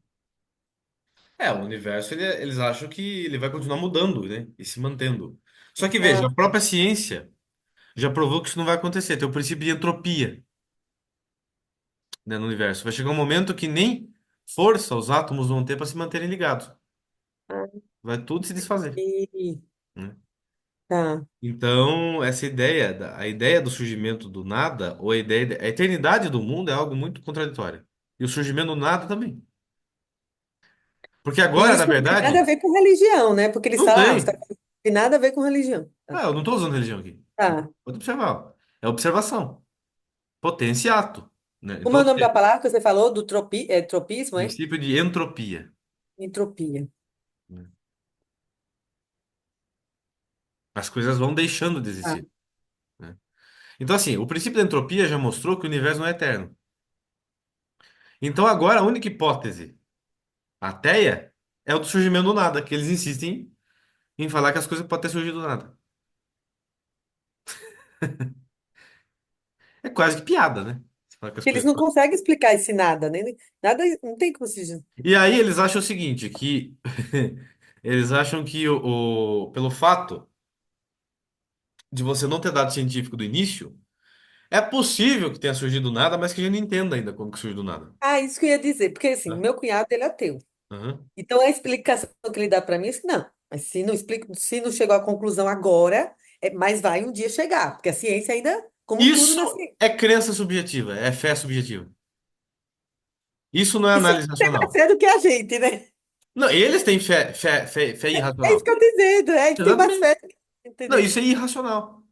A: É, o universo eles acham que ele vai continuar mudando, né? E se mantendo. Só que veja,
B: Ah,
A: a própria ciência já provou que isso não vai acontecer. Tem o princípio de entropia, né, no universo. Vai chegar um momento que nem força os átomos vão ter para se manterem ligados. Vai tudo se desfazer,
B: e,
A: né?
B: tá.
A: Então, essa ideia, a ideia do surgimento do nada, ou a ideia, a eternidade do mundo é algo muito contraditório. E o surgimento do nada também. Porque
B: E
A: agora, na
B: isso não tem nada a
A: verdade,
B: ver com religião, né? Porque eles
A: não
B: falam, você tá,
A: tem.
B: falando, não tem nada a ver com religião. Tá.
A: Ah, eu não estou usando religião aqui.
B: Tá.
A: Pode observar. É observação. Potência e ato, né?
B: Como
A: Então,
B: é o
A: ou
B: nome da
A: seja,
B: palavra que você falou? Do tropismo, é?
A: princípio de entropia,
B: Entropia.
A: né? As coisas vão deixando de
B: Tá.
A: existir, né? Então, assim, o princípio da entropia já mostrou que o universo não é eterno. Então, agora, a única hipótese ateia é o do surgimento do nada, que eles insistem em falar que as coisas podem ter surgido do nada. É quase que piada, né? Você fala que as
B: Eles
A: coisas
B: não
A: podem...
B: conseguem explicar esse nada, né? Nada, não tem como se dizer.
A: E aí eles acham o seguinte, que eles acham que pelo fato de você não ter dado científico do início, é possível que tenha surgido do nada, mas que a gente não entenda ainda como que surgiu do nada.
B: Ah, isso que eu ia dizer, porque assim,
A: Né?
B: meu cunhado, ele é ateu.
A: Aham.
B: Então a explicação que ele dá para mim é assim, não, mas se não explica, se não chegou à conclusão agora, mas vai um dia chegar, porque a ciência ainda, como tudo na
A: Isso
B: ciência,
A: é crença subjetiva, é fé subjetiva. Isso não é
B: isso
A: análise
B: é mais
A: racional.
B: sério do que a gente, né?
A: Não, eles têm fé
B: É isso
A: irracional.
B: que eu tô dizendo, é que tem mais
A: Exatamente.
B: fé,
A: Não,
B: entendeu?
A: isso é irracional.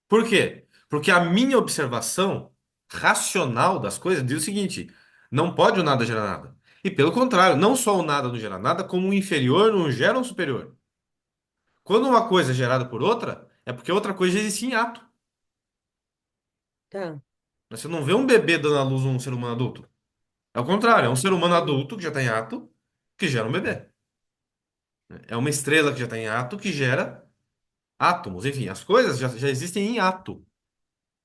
A: Por quê? Porque a minha observação racional das coisas diz o seguinte: não pode o nada gerar nada. E pelo contrário, não só o nada não gera nada, como o inferior não gera um superior. Quando uma coisa é gerada por outra, é porque outra coisa já existe em ato.
B: Tá.
A: Você não vê um bebê dando à luz a um ser humano adulto. É o contrário, é um
B: Ah,
A: ser humano adulto que já está em ato que gera um bebê. É uma estrela que já está em ato que gera átomos. Enfim, as coisas já existem em ato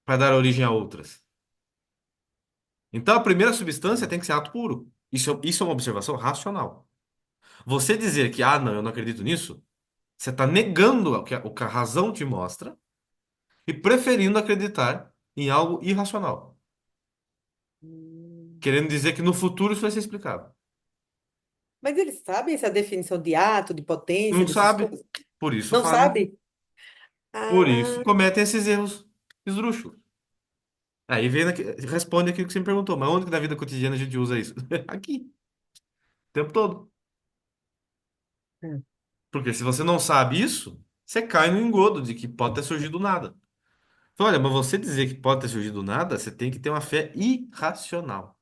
A: para dar origem a outras. Então a primeira substância tem que ser ato puro. Isso é uma observação racional. Você dizer que, ah, não, eu não acredito nisso, você está negando o que a razão te mostra e preferindo acreditar em algo irracional.
B: hum.
A: Querendo dizer que no futuro isso vai ser explicado.
B: Mas eles sabem essa definição de ato, de potência,
A: Não
B: dessas
A: sabe,
B: coisas?
A: por isso
B: Não
A: fazem,
B: sabe?
A: por isso
B: Ah,
A: cometem esses erros esdrúxulos. Aí responde aquilo que você me perguntou, mas onde que na vida cotidiana a gente usa isso? Aqui, o tempo todo.
B: hum,
A: Porque se você não sabe isso, você cai no engodo de que pode ter surgido do nada. Então, olha, mas você dizer que pode ter surgido do nada, você tem que ter uma fé irracional.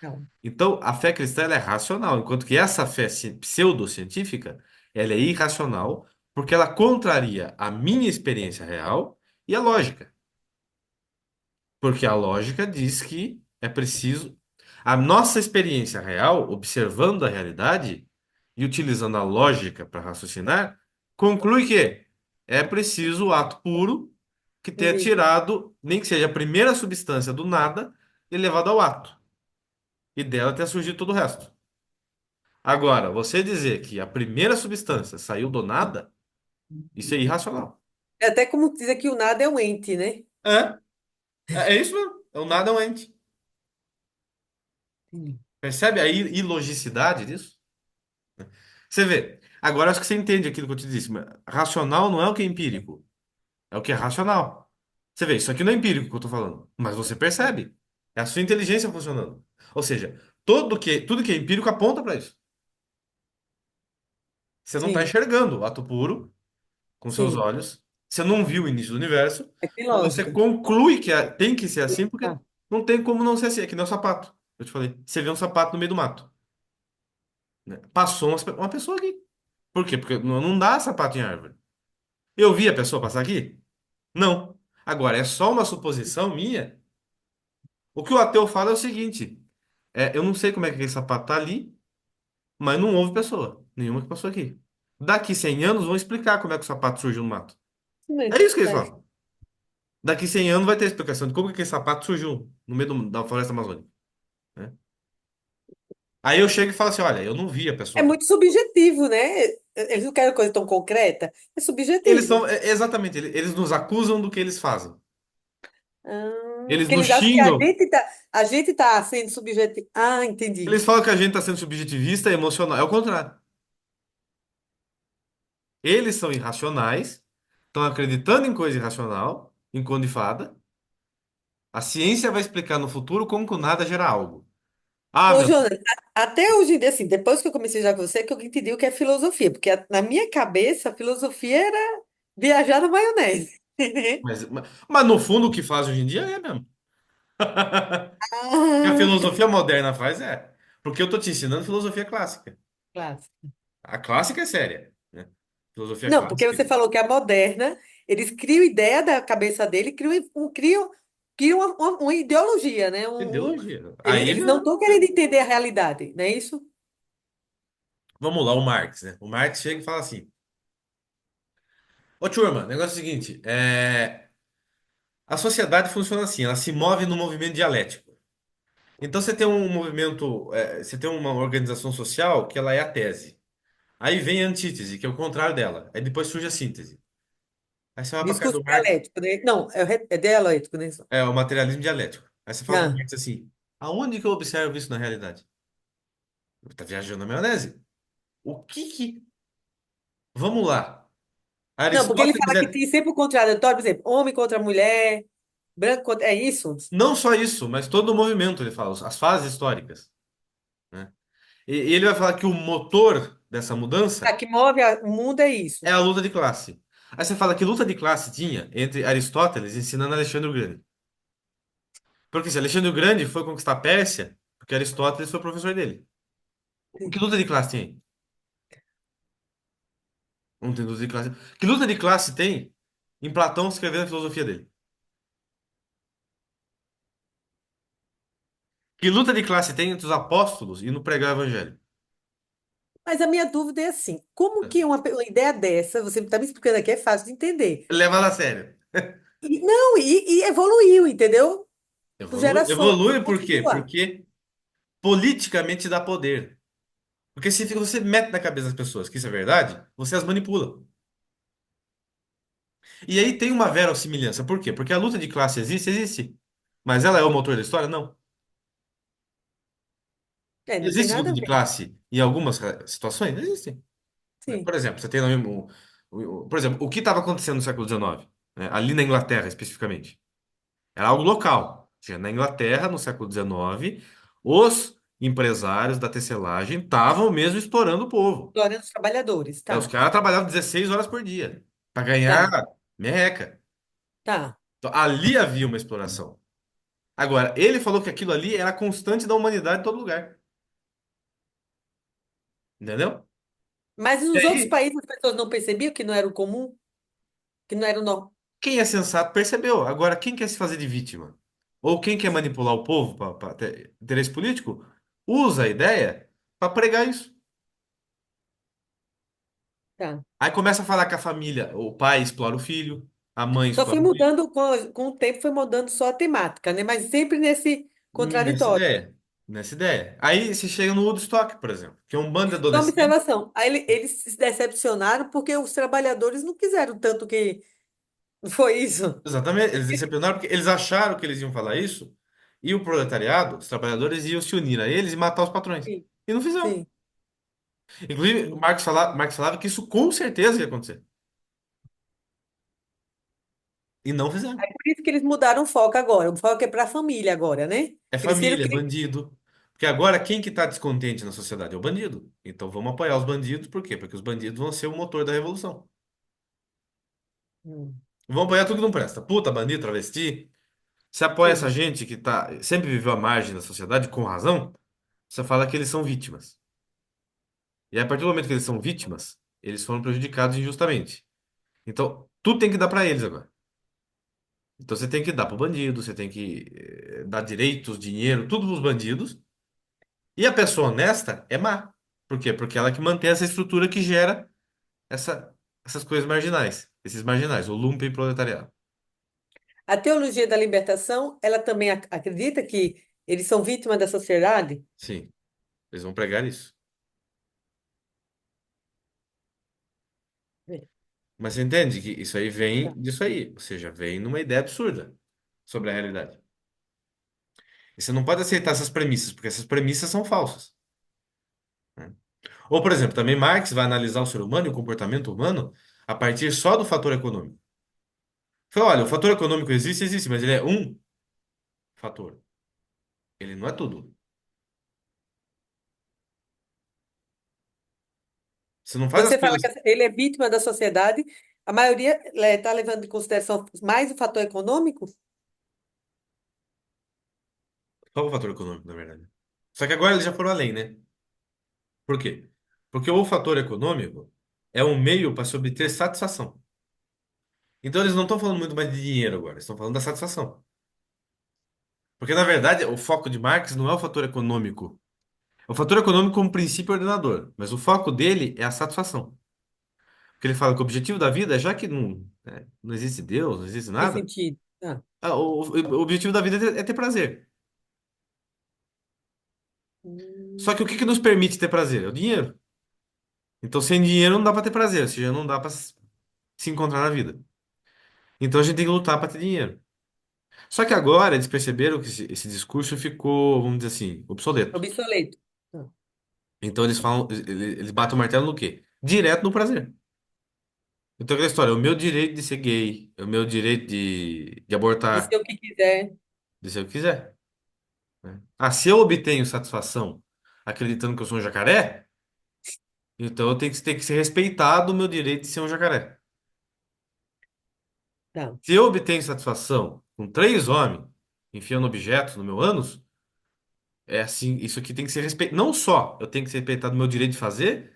B: não.
A: Então, a fé cristã ela é racional, enquanto que essa fé pseudocientífica, ela é irracional, porque ela contraria a minha experiência real e a lógica. Porque a lógica diz que é preciso. A nossa experiência real, observando a realidade e utilizando a lógica para raciocinar, conclui que é preciso o ato puro que tenha
B: Entendi.
A: tirado, nem que seja a primeira substância do nada, e levado ao ato. E dela tenha surgido todo o resto. Agora, você dizer que a primeira substância saiu do nada, isso é irracional.
B: É até como dizer que o nada é um ente, né?
A: É, é isso mesmo. É o nada é um ente.
B: Entendi.
A: Percebe a ilogicidade disso? Você vê. Agora acho que você entende aquilo que eu te disse. Mas racional não é o que é empírico, é o que é racional. Você vê, isso aqui não é empírico que eu tô falando, mas você percebe. É a sua inteligência funcionando. Ou seja, tudo que é empírico aponta para isso. Você não está
B: Sim,
A: enxergando o ato puro com seus
B: sim.
A: olhos. Você não viu o início do universo,
B: É tem
A: mas você
B: lógica.
A: conclui que tem que ser assim porque
B: Ah,
A: não tem como não ser assim. É que nem o sapato. Eu te falei, você vê um sapato no meio do mato, né? Passou uma pessoa aqui. Por quê? Porque não dá sapato em árvore. Eu vi a pessoa passar aqui? Não. Agora, é só uma suposição minha. O que o ateu fala é o seguinte: eu não sei como é que aquele sapato tá ali, mas não houve pessoa. Nenhuma que passou aqui. Daqui 100 anos vão explicar como é que o sapato surgiu no mato.
B: isso
A: É
B: mesmo.
A: isso que eles
B: É.
A: falam. Daqui 100 anos vai ter explicação de como que aquele sapato surgiu no meio da floresta amazônica, né? Aí eu chego e falo assim: olha, eu não vi a
B: É
A: pessoa.
B: muito subjetivo, né? Eles não querem coisa tão concreta. É
A: Eles são,
B: subjetivo.
A: exatamente, eles nos acusam do que eles fazem. Eles
B: Porque
A: nos
B: eles acham que
A: xingam.
B: a gente tá sendo subjetivo. Ah, entendi.
A: Eles falam que a gente está sendo subjetivista e emocional. É o contrário. Eles são irracionais, estão acreditando em coisa irracional, em conto de fada. A ciência vai explicar no futuro como que o nada gera algo. Ah,
B: Ô,
A: meu.
B: Jonas, até hoje em dia, assim, depois que eu comecei já com você, que eu entendi o que é filosofia. Porque na minha cabeça, a filosofia era viajar na maionese.
A: Mas no fundo o que faz hoje em dia é mesmo. O que a
B: Ah,
A: filosofia moderna faz é. Porque eu tô te ensinando filosofia clássica.
B: clássico.
A: A clássica é séria, né? Filosofia
B: Não, porque
A: clássica.
B: você falou que a moderna, eles criam ideia da cabeça dele, criam uma ideologia, né?
A: Ideologia.
B: Eles,
A: Aí
B: eles
A: já.
B: não estão querendo entender a realidade, não é isso?
A: Vamos lá, o Marx, né? O Marx chega e fala assim: ô turma, o negócio é o seguinte: a sociedade funciona assim, ela se move no movimento dialético. Então você tem um movimento, você tem uma organização social que ela é a tese. Aí vem a antítese, que é o contrário dela. Aí depois surge a síntese. Aí você vai para casa
B: Discurso
A: do Marx,
B: dialético, né? Não, é dialético, né?
A: é o materialismo dialético. Aí você fala para o
B: Ah,
A: Marx assim: aonde que eu observo isso na realidade? Tá viajando na maionese. O que que... Vamos lá.
B: Não, porque ele
A: Aristóteles
B: fala que
A: é...
B: tem sempre o contraditório, por exemplo, homem contra mulher, branco contra... É isso?
A: Não só isso, mas todo o movimento, ele fala, as fases históricas, né? E ele vai falar que o motor dessa
B: Tá,
A: mudança
B: que move o mundo é
A: é
B: isso.
A: a luta de classe. Aí você fala que luta de classe tinha entre Aristóteles ensinando Alexandre o Grande. Porque se Alexandre o Grande foi conquistar a Pérsia, porque Aristóteles foi professor dele. O que
B: Sim.
A: luta de classe tem? Não tem luta de classe. Que luta de classe tem em Platão escrevendo a filosofia dele? Que luta de classe tem entre os apóstolos e no pregar o evangelho?
B: Mas a minha dúvida é assim, como que uma ideia dessa, você está me explicando aqui, é fácil de entender.
A: Leva ela a sério.
B: Não, e evoluiu, entendeu? Por gerações,
A: Evolui por quê?
B: continua.
A: Porque politicamente dá poder. Porque se você mete na cabeça das pessoas que isso é verdade, você as manipula. E aí tem uma verossimilhança. Por quê? Porque a luta de classe existe, existe. Mas ela é o motor da história? Não.
B: É, não tem
A: Existe
B: nada
A: luta
B: a
A: de
B: ver.
A: classe em algumas situações? Existe. Né?
B: Sim,
A: Por exemplo, você tem no mesmo, por exemplo, o que estava acontecendo no século XIX, né? Ali na Inglaterra especificamente, era algo local. Tinha na Inglaterra, no século XIX, os empresários da tecelagem estavam mesmo explorando o povo.
B: glória dos trabalhadores,
A: Os
B: tá,
A: caras trabalhavam 16 horas por dia para ganhar
B: tá,
A: merreca.
B: tá.
A: Então, ali havia uma exploração. Agora, ele falou que aquilo ali era a constante da humanidade em todo lugar. Entendeu?
B: Mas
A: E
B: nos outros
A: aí,
B: países as pessoas não percebiam que não era o comum, que não era o normal.
A: quem é sensato percebeu. Agora, quem quer se fazer de vítima? Ou quem quer manipular o povo para ter interesse político, usa a ideia para pregar isso.
B: Tá.
A: Aí começa a falar que a família, o pai explora o filho, a mãe
B: Só foi
A: explora o filho.
B: mudando, com o tempo foi mudando só a temática, né? Mas sempre nesse
A: Nessa
B: contraditório.
A: ideia. Nessa ideia. Aí se chega no Woodstock, por exemplo, que é um bando de
B: Só
A: adolescentes.
B: observação. Aí eles se decepcionaram porque os trabalhadores não quiseram tanto que foi isso.
A: Exatamente, eles decepcionaram porque eles acharam que eles iam falar isso e o proletariado, os trabalhadores, iam se unir a eles e matar os patrões.
B: Sim,
A: E não fizeram.
B: sim.
A: Inclusive, o Marx falava que isso com certeza ia acontecer. E não fizeram.
B: É por isso que eles mudaram o foco agora. O foco é para a família agora, né?
A: É
B: Eles viram
A: família, é
B: que.
A: bandido. Porque agora quem que está descontente na sociedade é o bandido. Então vamos apoiar os bandidos, por quê? Porque os bandidos vão ser o motor da revolução.
B: Hum,
A: Vão apoiar tudo que não presta. Puta, bandido, travesti. Você apoia essa
B: sim.
A: gente que sempre viveu à margem da sociedade, com razão, você fala que eles são vítimas. E a partir do momento que eles são vítimas, eles foram prejudicados injustamente. Então, tudo tem que dar para eles agora. Então, você tem que dar para o bandido, você tem que dar direitos, dinheiro, tudo para os bandidos. E a pessoa honesta é má. Por quê? Porque ela que mantém essa estrutura que gera essas coisas marginais, esses marginais, o lumpenproletariado.
B: A teologia da libertação, ela também acredita que eles são vítimas da sociedade?
A: Sim, eles vão pregar isso.
B: É,
A: Mas você entende que isso aí vem
B: tá.
A: disso aí, ou seja, vem numa ideia absurda sobre a realidade. E você não pode aceitar essas premissas, porque essas premissas são falsas. Né? Ou, por exemplo, também Marx vai analisar o ser humano e o comportamento humano a partir só do fator econômico. Fala, olha, o fator econômico existe, existe, mas ele é um fator. Ele não é tudo. Você não faz as
B: Você fala
A: coisas.
B: que ele é vítima da sociedade, a maioria está levando em consideração mais o fator econômico?
A: Só o fator econômico, na verdade. Só que agora eles já foram além, né? Por quê? Porque o fator econômico é um meio para se obter satisfação. Então eles não estão falando muito mais de dinheiro agora, eles estão falando da satisfação. Porque, na verdade, o foco de Marx não é o fator econômico. É o fator econômico como princípio ordenador, mas o foco dele é a satisfação. Porque ele fala que o objetivo da vida, já que não existe Deus, não existe
B: Tem
A: nada,
B: sentido. Ah.
A: o objetivo da vida é ter prazer. Só que o que que nos
B: Hum.
A: permite ter prazer? É o dinheiro. Então, sem dinheiro não dá para ter prazer, ou seja, não dá para se encontrar na vida. Então, a gente tem que lutar para ter dinheiro. Só que agora eles perceberam que esse discurso ficou, vamos dizer assim, obsoleto.
B: Obsoleto. Ah.
A: Então eles falam, eles batem o martelo no quê? Direto no prazer. Então aquela história, o meu direito de ser gay, o meu direito de
B: De
A: abortar,
B: ser o que quiser.
A: de ser o que quiser, né? Ah, se eu obtenho satisfação acreditando que eu sou um jacaré, então eu tenho que ter que ser respeitado o meu direito de ser um jacaré.
B: Tá.
A: Se eu obtenho satisfação com três homens enfiando objetos no meu ânus, é assim, isso aqui tem que ser respeitado. Não só eu tenho que ser respeitado o meu direito de fazer,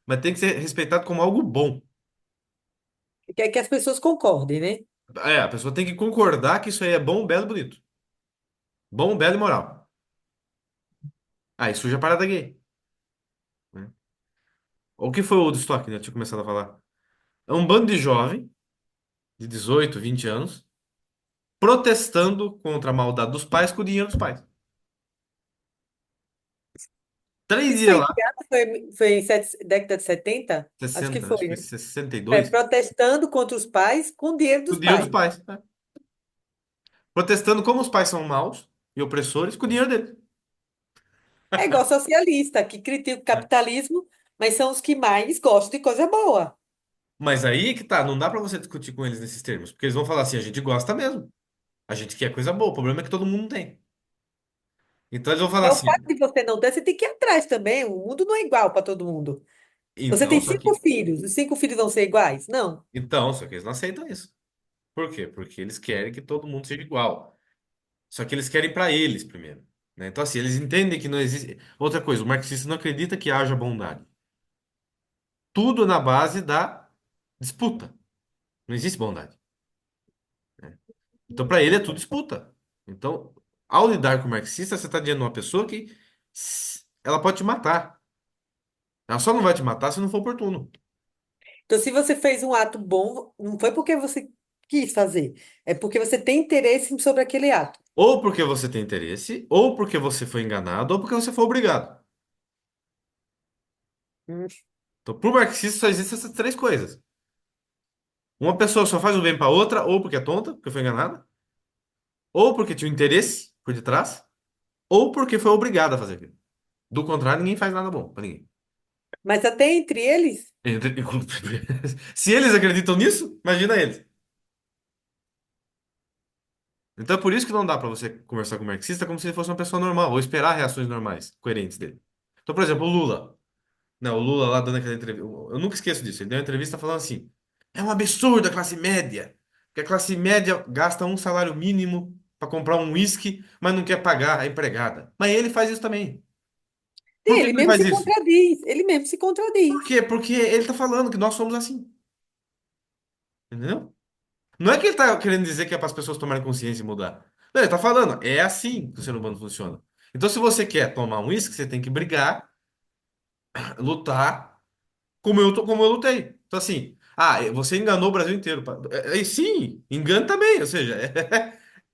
A: mas tem que ser respeitado como algo bom.
B: Quer que as pessoas concordem, né?
A: É, a pessoa tem que concordar que isso aí é bom, belo e bonito. Bom, belo e moral. Aí surge a parada gay, né? O que foi o Woodstock, né? Eu tinha começado a falar. É um bando de jovem, de 18, 20 anos, protestando contra a maldade dos pais com o dinheiro dos pais. 3 dias
B: Isso foi em
A: lá,
B: que ano? Foi em década de 70? Acho que
A: 60,
B: foi,
A: acho que foi
B: né?
A: 62,
B: Protestando contra os pais com o dinheiro
A: com
B: dos
A: o dinheiro dos
B: pais.
A: pais, né? Protestando como os pais são maus e opressores com o dinheiro deles.
B: É igual socialista, que critica o capitalismo, mas são os que mais gostam de coisa boa.
A: Mas aí que tá, não dá pra você discutir com eles nesses termos, porque eles vão falar assim, a gente gosta mesmo, a gente quer coisa boa, o problema é que todo mundo tem. Então eles vão falar
B: Mas o
A: assim,
B: fato de você não ter, você tem que ir atrás também. O mundo não é igual para todo mundo. Você
A: então,
B: tem
A: só
B: 5 filhos, os 5 filhos vão ser iguais? Não.
A: só que eles não aceitam isso. Por quê? Porque eles querem que todo mundo seja igual. Só que eles querem pra eles primeiro, né? Então assim, eles entendem que não existe. Outra coisa, o marxista não acredita que haja bondade. Tudo na base da disputa. Não existe bondade, né? Então pra ele é tudo disputa. Então, ao lidar com o marxista, você está diante de uma pessoa que ela pode te matar. Ela só não vai te matar se não for oportuno.
B: Então, se você fez um ato bom, não foi porque você quis fazer, é porque você tem interesse sobre aquele ato.
A: Ou porque você tem interesse, ou porque você foi enganado, ou porque você foi obrigado.
B: Hum.
A: Então, pro marxista só existem essas três coisas. Uma pessoa só faz o bem para outra, ou porque é tonta, porque foi enganada, ou porque tinha um interesse por detrás, ou porque foi obrigada a fazer aquilo. Do contrário, ninguém faz nada bom pra ninguém.
B: Mas até entre eles,
A: Se eles acreditam nisso, imagina eles. Então é por isso que não dá pra você conversar com o marxista como se ele fosse uma pessoa normal, ou esperar reações normais, coerentes dele. Então, por exemplo, o Lula. Não, o Lula lá dando aquela entrevista. Eu nunca esqueço disso. Ele deu uma entrevista falando assim: é um absurdo a classe média. Porque a classe média gasta um salário mínimo para comprar um uísque, mas não quer pagar a empregada. Mas ele faz isso também. Por que
B: ele
A: que ele
B: mesmo
A: faz
B: se
A: isso?
B: contradiz, ele mesmo se
A: Por
B: contradiz.
A: quê? Porque ele tá falando que nós somos assim. Entendeu? Não é que ele tá querendo dizer que é para as pessoas tomarem consciência e mudar. Não, ele tá falando, é assim que o ser humano funciona. Então, se você quer tomar um uísque, você tem que brigar, lutar como eu lutei. Então, assim, você enganou o Brasil inteiro. Sim, engano também. Ou seja,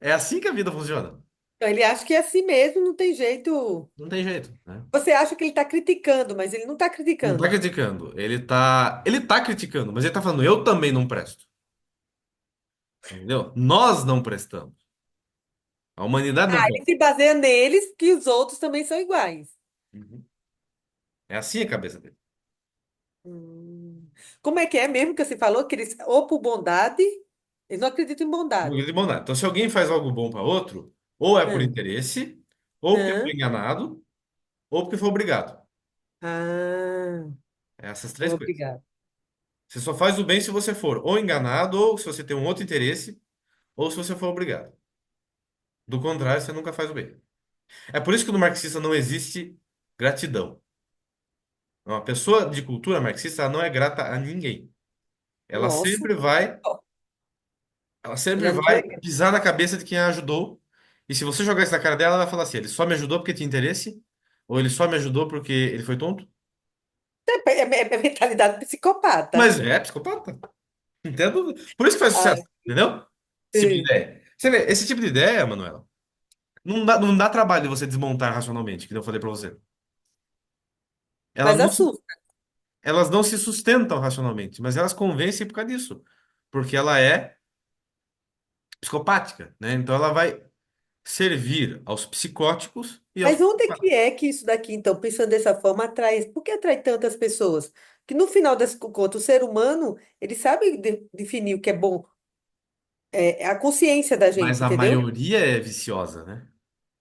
A: é assim que a vida funciona.
B: Então, ele acha que é assim mesmo, não tem jeito.
A: Não tem jeito, né?
B: Você acha que ele está criticando, mas ele não está
A: Não tá
B: criticando.
A: criticando. Ele tá criticando, mas ele tá falando, eu também não presto. Entendeu? Nós não prestamos. A humanidade não
B: Ah, ele
A: presta.
B: se baseia neles, que os outros também são iguais.
A: Uhum. É assim a cabeça dele.
B: Hum. Como é mesmo que você falou que eles, ou por bondade, eles não acreditam em
A: Não
B: bondade.
A: acredito em bondade. Então, se alguém faz algo bom para outro, ou é por
B: Hum.
A: interesse, ou porque foi
B: Hum.
A: enganado, ou porque foi obrigado.
B: Ah,
A: É essas três coisas.
B: obrigada.
A: Você só faz o bem se você for ou enganado, ou se você tem um outro interesse, ou se você for obrigado. Do contrário, você nunca faz o bem. É por isso que no marxista não existe gratidão. Uma pessoa de cultura marxista ela não é grata a ninguém. Ela
B: Nossa,
A: sempre vai,
B: ó,
A: ela sempre
B: ela não
A: vai
B: é.
A: pisar na cabeça de quem a ajudou. E se você jogar isso na cara dela, ela vai falar assim: ele só me ajudou porque tinha interesse, ou ele só me ajudou porque ele foi tonto.
B: É mentalidade psicopata.
A: Mas é psicopata. Não tem dúvida. Por isso que faz
B: Ah,
A: sucesso, entendeu? Esse tipo de
B: sim.
A: ideia. Você vê, esse tipo de ideia, Manuela, não dá trabalho de você desmontar racionalmente, que eu falei pra você. Elas
B: Mas
A: não se,
B: assusta.
A: elas não se sustentam racionalmente, mas elas convencem por causa disso. Porque ela é psicopática, né? Então ela vai. servir aos psicóticos e aos
B: Mas onde
A: psicopatas.
B: é que isso daqui, então, pensando dessa forma, atrai? Por que atrai tantas pessoas? Que no final das contas, o ser humano, ele sabe definir o que é bom, é a consciência da
A: Mas
B: gente,
A: a
B: entendeu?
A: maioria é viciosa, né?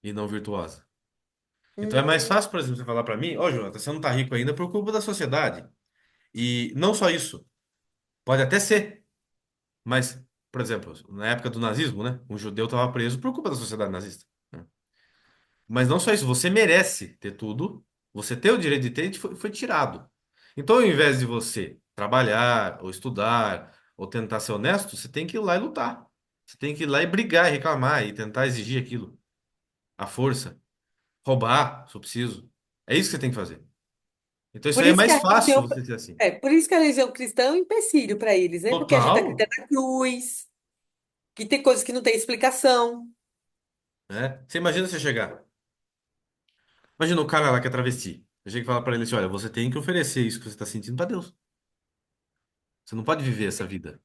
A: E não virtuosa. Então é mais
B: Hum,
A: fácil, por exemplo, você falar para mim, ó, Jonathan, você não tá rico ainda por culpa da sociedade. E não só isso, pode até ser, mas, por exemplo, na época do nazismo, né? Um judeu estava preso por culpa da sociedade nazista, né? Mas não só isso, você merece ter tudo, você tem o direito de ter e foi tirado. Então, ao invés de você trabalhar, ou estudar, ou tentar ser honesto, você tem que ir lá e lutar. Você tem que ir lá e brigar, e reclamar, e tentar exigir aquilo. À força. Roubar, se eu preciso. É isso que você tem que fazer. Então, isso
B: por
A: aí é
B: isso que
A: mais
B: a
A: fácil
B: religião,
A: você ser assim.
B: por isso que a religião cristã é um empecilho para eles, né? Porque a gente
A: Total,
B: acredita na cruz, que tem coisas que não tem explicação.
A: né? Você imagina você chegar. Imagina o cara lá que é travesti. Eu chego e falo pra ele assim: olha, você tem que oferecer isso que você está sentindo pra Deus. Você não pode viver essa vida.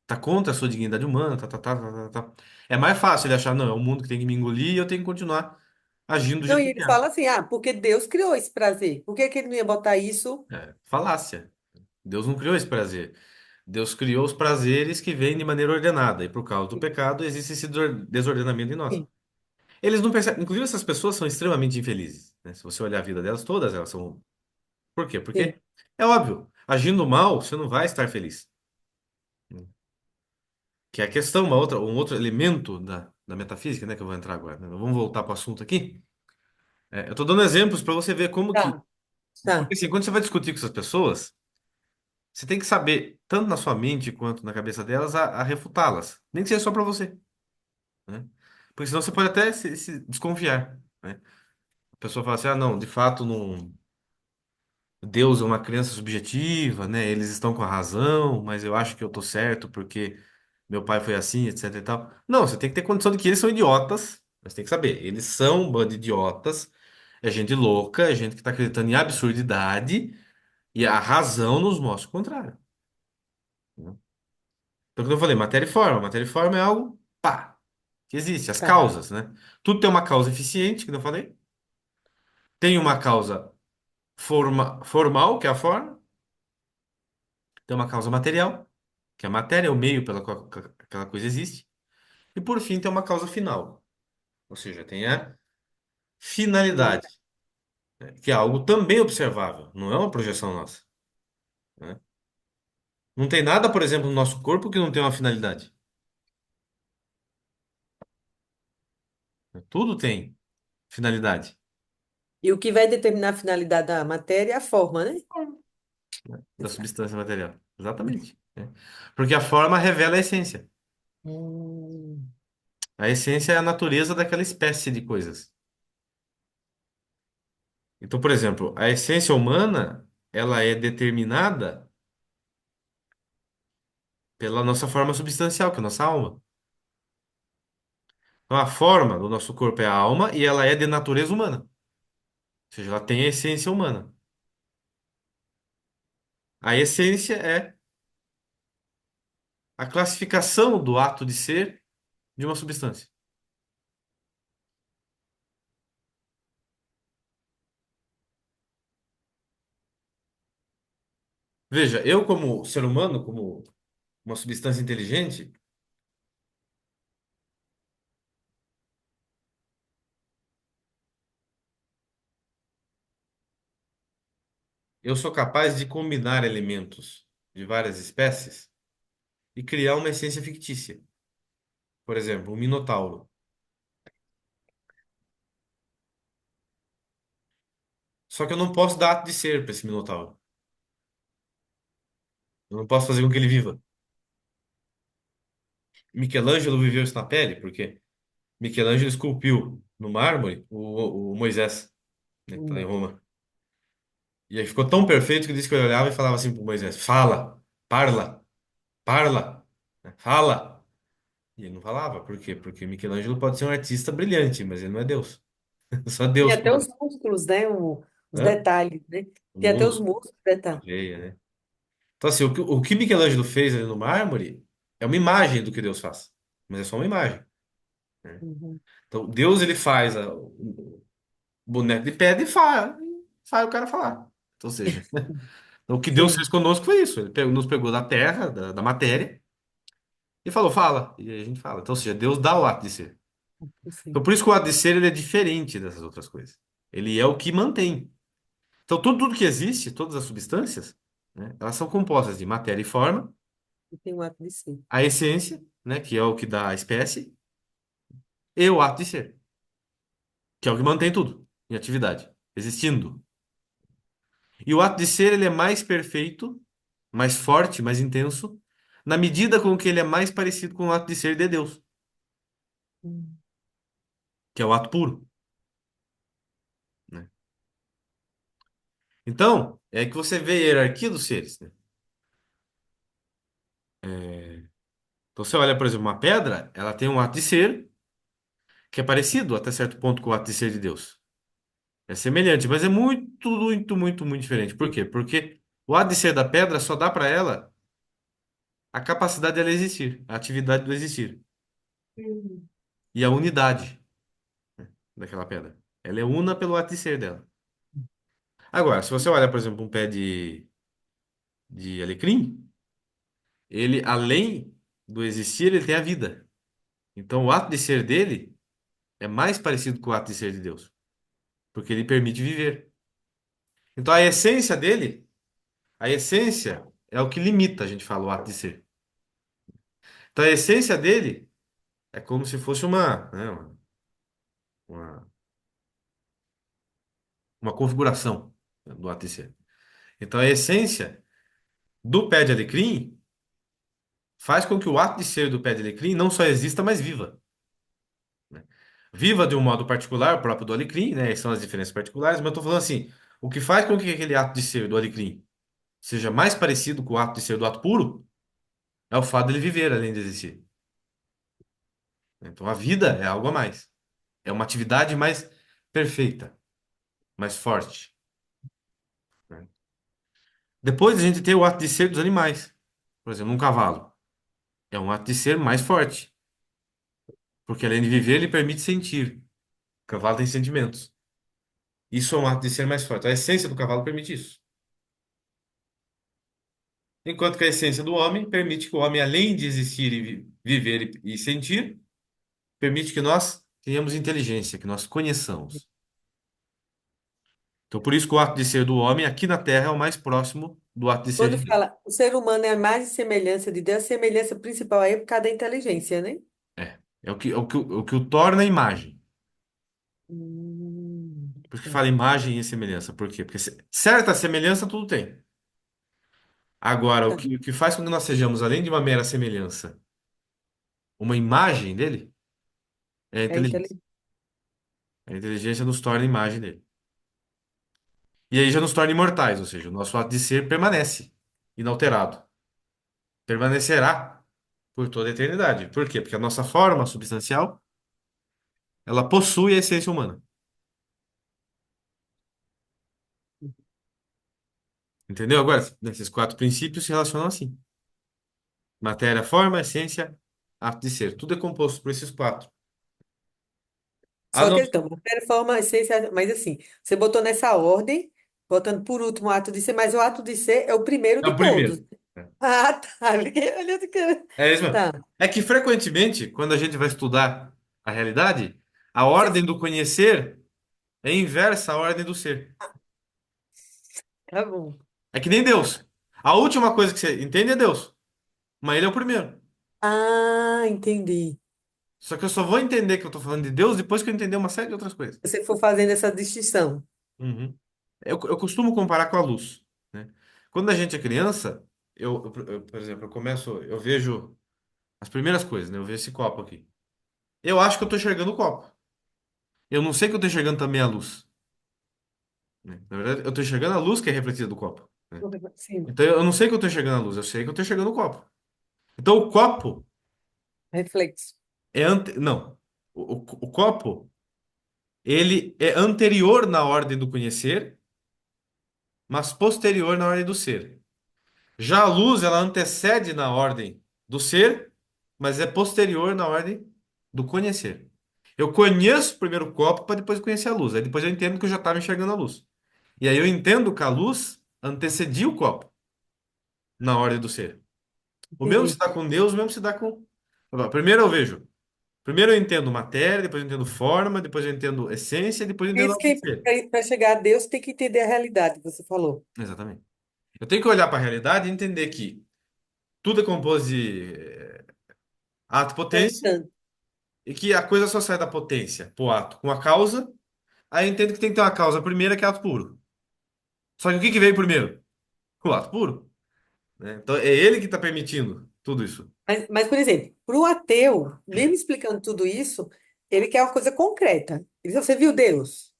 A: Tá contra a sua dignidade humana, tá. É mais fácil ele achar, não, é o mundo que tem que me engolir e eu tenho que continuar agindo do
B: Não,
A: jeito
B: e
A: que eu
B: eles
A: quero.
B: falam assim, porque Deus criou esse prazer. Por que que ele não ia botar isso?
A: É, falácia. Deus não criou esse prazer. Deus criou os prazeres que vêm de maneira ordenada. E por causa do pecado existe esse desordenamento em nós.
B: Sim,
A: Eles não percebem. Inclusive, essas pessoas são extremamente infelizes, né? Se você olhar a vida delas, todas elas são. Por quê?
B: sim,
A: Porque é óbvio, agindo mal, você não vai estar feliz. Que é a questão, um outro elemento da metafísica, né? Que eu vou entrar agora, né? Vamos voltar para o assunto aqui. É, eu estou dando exemplos para você ver como que.
B: tá,
A: Porque
B: tá.
A: assim, quando você vai discutir com essas pessoas, você tem que saber, tanto na sua mente quanto na cabeça delas, a refutá-las. Nem que seja só para você, né? Porque senão você pode até se desconfiar, né? A pessoa fala assim, ah, não, de fato, não. Deus é uma crença subjetiva, né? Eles estão com a razão, mas eu acho que eu tô certo porque meu pai foi assim, etc e tal. Não, você tem que ter condição de que eles são idiotas, mas tem que saber, eles são um bando de idiotas, é gente louca, é gente que tá acreditando em absurdidade e a razão nos mostra o contrário, né? Então, como eu falei, matéria e forma é algo, pá, que existe, as
B: Tá.
A: causas, né? Tudo tem uma causa eficiente, como eu falei, tem uma causa formal, que é a forma, tem uma causa material, que é a matéria, é o meio pela qual aquela coisa existe. E por fim, tem uma causa final. Ou seja, tem a finalidade, né, que é algo também observável, não é uma projeção nossa, né? Não tem nada, por exemplo, no nosso corpo que não tem uma finalidade, né? Tudo tem finalidade,
B: E o que vai determinar a finalidade da matéria é a forma, né?
A: né, da substância material. Exatamente, né? Porque a forma revela a essência.
B: Hum,
A: A essência é a natureza daquela espécie de coisas. Então, por exemplo, a essência humana, ela é determinada pela nossa forma substancial, que é a nossa alma. Então, a forma do nosso corpo é a alma e ela é de natureza humana. Ou seja, ela tem a essência humana. A essência é a classificação do ato de ser de uma substância. Veja, eu como ser humano, como uma substância inteligente, eu sou capaz de combinar elementos de várias espécies e criar uma essência fictícia. Por exemplo, um minotauro. Só que eu não posso dar ato de ser para esse minotauro. Eu não posso fazer com que ele viva. Michelangelo viveu isso na pele, porque Michelangelo esculpiu no mármore o Moisés, né, que está em
B: hum.
A: Roma. E aí ficou tão perfeito que disse que ele olhava e falava assim para Moisés: fala, parla, parla, né, fala. E ele não falava. Por quê? Porque Michelangelo pode ser um artista brilhante, mas ele não é Deus. Só
B: E
A: Deus
B: até os
A: pode.
B: músculos, né? Os
A: Hã?
B: detalhes, né?
A: O
B: Tem até os
A: músculo,
B: músculos,
A: a
B: detalhes.
A: veia, né? Então, assim, o que Michelangelo fez ali no mármore é uma imagem do que Deus faz. Mas é só uma imagem. né?
B: Uhum.
A: Então, Deus ele faz o boneco de pedra e faz o cara falar. Então, ou seja, então, o que Deus fez
B: Sim,
A: conosco foi isso. Ele nos pegou da terra, da matéria, e falou, fala. E aí a gente fala. Então, ou seja, Deus dá o ato de ser. Então,
B: sim.
A: por isso que o ato de ser ele é diferente dessas outras coisas. Ele é o que mantém. Então, tudo que existe, todas as substâncias, né, elas são compostas de matéria e forma,
B: E tem um ato de ser.
A: a essência, né, que é o que dá a espécie, e o ato de ser, que é o que mantém tudo em atividade, existindo. E o ato de ser, ele é mais perfeito, mais forte, mais intenso, na medida com que ele é mais parecido com o ato de ser de Deus,
B: Hum.
A: que é o ato puro, né? Então, é que você vê a hierarquia dos seres, né? Então, você olha, por exemplo, uma pedra, ela tem um ato de ser que é parecido até certo ponto com o ato de ser de Deus. É semelhante, mas é muito, muito, muito, muito diferente. Por quê? Porque o ato de ser da pedra só dá para ela a capacidade dela existir, a atividade do existir
B: Hum.
A: e a unidade daquela pedra. Ela é una pelo ato de ser dela. Agora, se você olha, por exemplo, um pé de alecrim, ele, além do existir, ele tem a vida. Então, o ato de ser dele é mais parecido com o ato de ser de Deus, porque ele permite viver. Então, a essência é o que limita, a gente fala, o ato de ser. Então, a essência dele é como se fosse uma, uma configuração, né, do ato de ser. Então, a essência do pé de alecrim faz com que o ato de ser do pé de alecrim não só exista, mas viva, né? Viva de um modo particular, próprio do alecrim, né? São as diferenças particulares, mas eu estou falando assim, o que faz com que aquele ato de ser do alecrim seja mais parecido com o ato de ser do ato puro é o fato dele viver além de existir. Então a vida é algo a mais. É uma atividade mais perfeita, mais forte, né? Depois a gente tem o ato de ser dos animais. Por exemplo, um cavalo. É um ato de ser mais forte, porque além de viver, ele permite sentir. O cavalo tem sentimentos. Isso é um ato de ser mais forte. A essência do cavalo permite isso. Enquanto que a essência do homem permite que o homem, além de existir e viver e sentir, permite que nós tenhamos inteligência, que nós conheçamos. Então, por isso que o ato de ser do homem aqui na Terra é o mais próximo do ato de ser
B: Quando
A: de Deus.
B: fala o ser humano é a imagem e semelhança de Deus, a semelhança principal aí é por causa da inteligência, né?
A: É o que o torna imagem. Por isso que
B: Tá.
A: fala imagem e semelhança. Por quê? Porque certa semelhança tudo tem. Agora, o
B: Tá.
A: que, o que faz com que nós sejamos, além de uma mera semelhança, uma imagem dele, é a
B: É
A: inteligência.
B: inteligência.
A: A inteligência nos torna a imagem dele. E aí já nos torna imortais, ou seja, o nosso ato de ser permanece inalterado. Permanecerá por toda a eternidade. Por quê? Porque a nossa forma substancial, ela possui a essência humana. Entendeu? Agora, esses quatro princípios se relacionam assim. Matéria, forma, essência, ato de ser. Tudo é composto por esses quatro. A
B: Só
A: não...
B: questão, matéria, forma, essência, mas assim, você botou nessa ordem, botando por último o ato de ser, mas o ato de ser é o primeiro
A: É
B: de
A: o
B: todos.
A: primeiro.
B: Ah, tá. Olha,
A: É isso mesmo.
B: tá.
A: É que frequentemente, quando a gente vai estudar a realidade, a
B: Você,
A: ordem do conhecer é inversa à ordem do ser.
B: tá bom.
A: É que nem Deus. A última coisa que você entende é Deus, mas ele é o primeiro.
B: Ah, entendi.
A: Só que eu só vou entender que eu estou falando de Deus depois que eu entender uma série de outras coisas.
B: Você for fazendo essa distinção.
A: Uhum. Eu costumo comparar com a luz, né? Quando a gente é criança, por exemplo, eu vejo as primeiras coisas, né? Eu vejo esse copo aqui. Eu acho que eu estou enxergando o copo. Eu não sei que eu estou enxergando também a luz, né? Na verdade, eu estou enxergando a luz que é refletida do copo, né?
B: Sim,
A: Então eu não sei que eu estou enxergando a luz, eu sei que eu estou enxergando o copo. Então o copo
B: reflexo.
A: não, o copo ele é anterior na ordem do conhecer, mas posterior na ordem do ser. Já a luz, ela antecede na ordem do ser, mas é posterior na ordem do conhecer. Eu conheço primeiro o copo para depois conhecer a luz. Aí depois eu entendo que eu já estava enxergando a luz. E aí eu entendo que a luz antecedia o copo na ordem do ser. O mesmo se
B: Entendi.
A: dá com Deus, o mesmo se dá com. Primeiro eu vejo. Primeiro eu entendo matéria, depois eu entendo forma, depois eu entendo essência, depois eu
B: Por
A: entendo
B: isso
A: ordem do
B: que
A: ser.
B: para chegar a Deus tem que entender a realidade, que você falou.
A: Exatamente. Eu tenho que olhar para a realidade e entender que tudo é composto de
B: É
A: ato-potência
B: instante.
A: e que a coisa só sai da potência pro ato com a causa. Aí eu entendo que tem que ter uma causa primeira que é ato puro. Só que o que que veio primeiro? O ato puro, né? Então é ele que está permitindo tudo isso.
B: Mas, por exemplo, para o ateu, mesmo explicando tudo isso, ele quer uma coisa concreta. Ele diz, você viu Deus?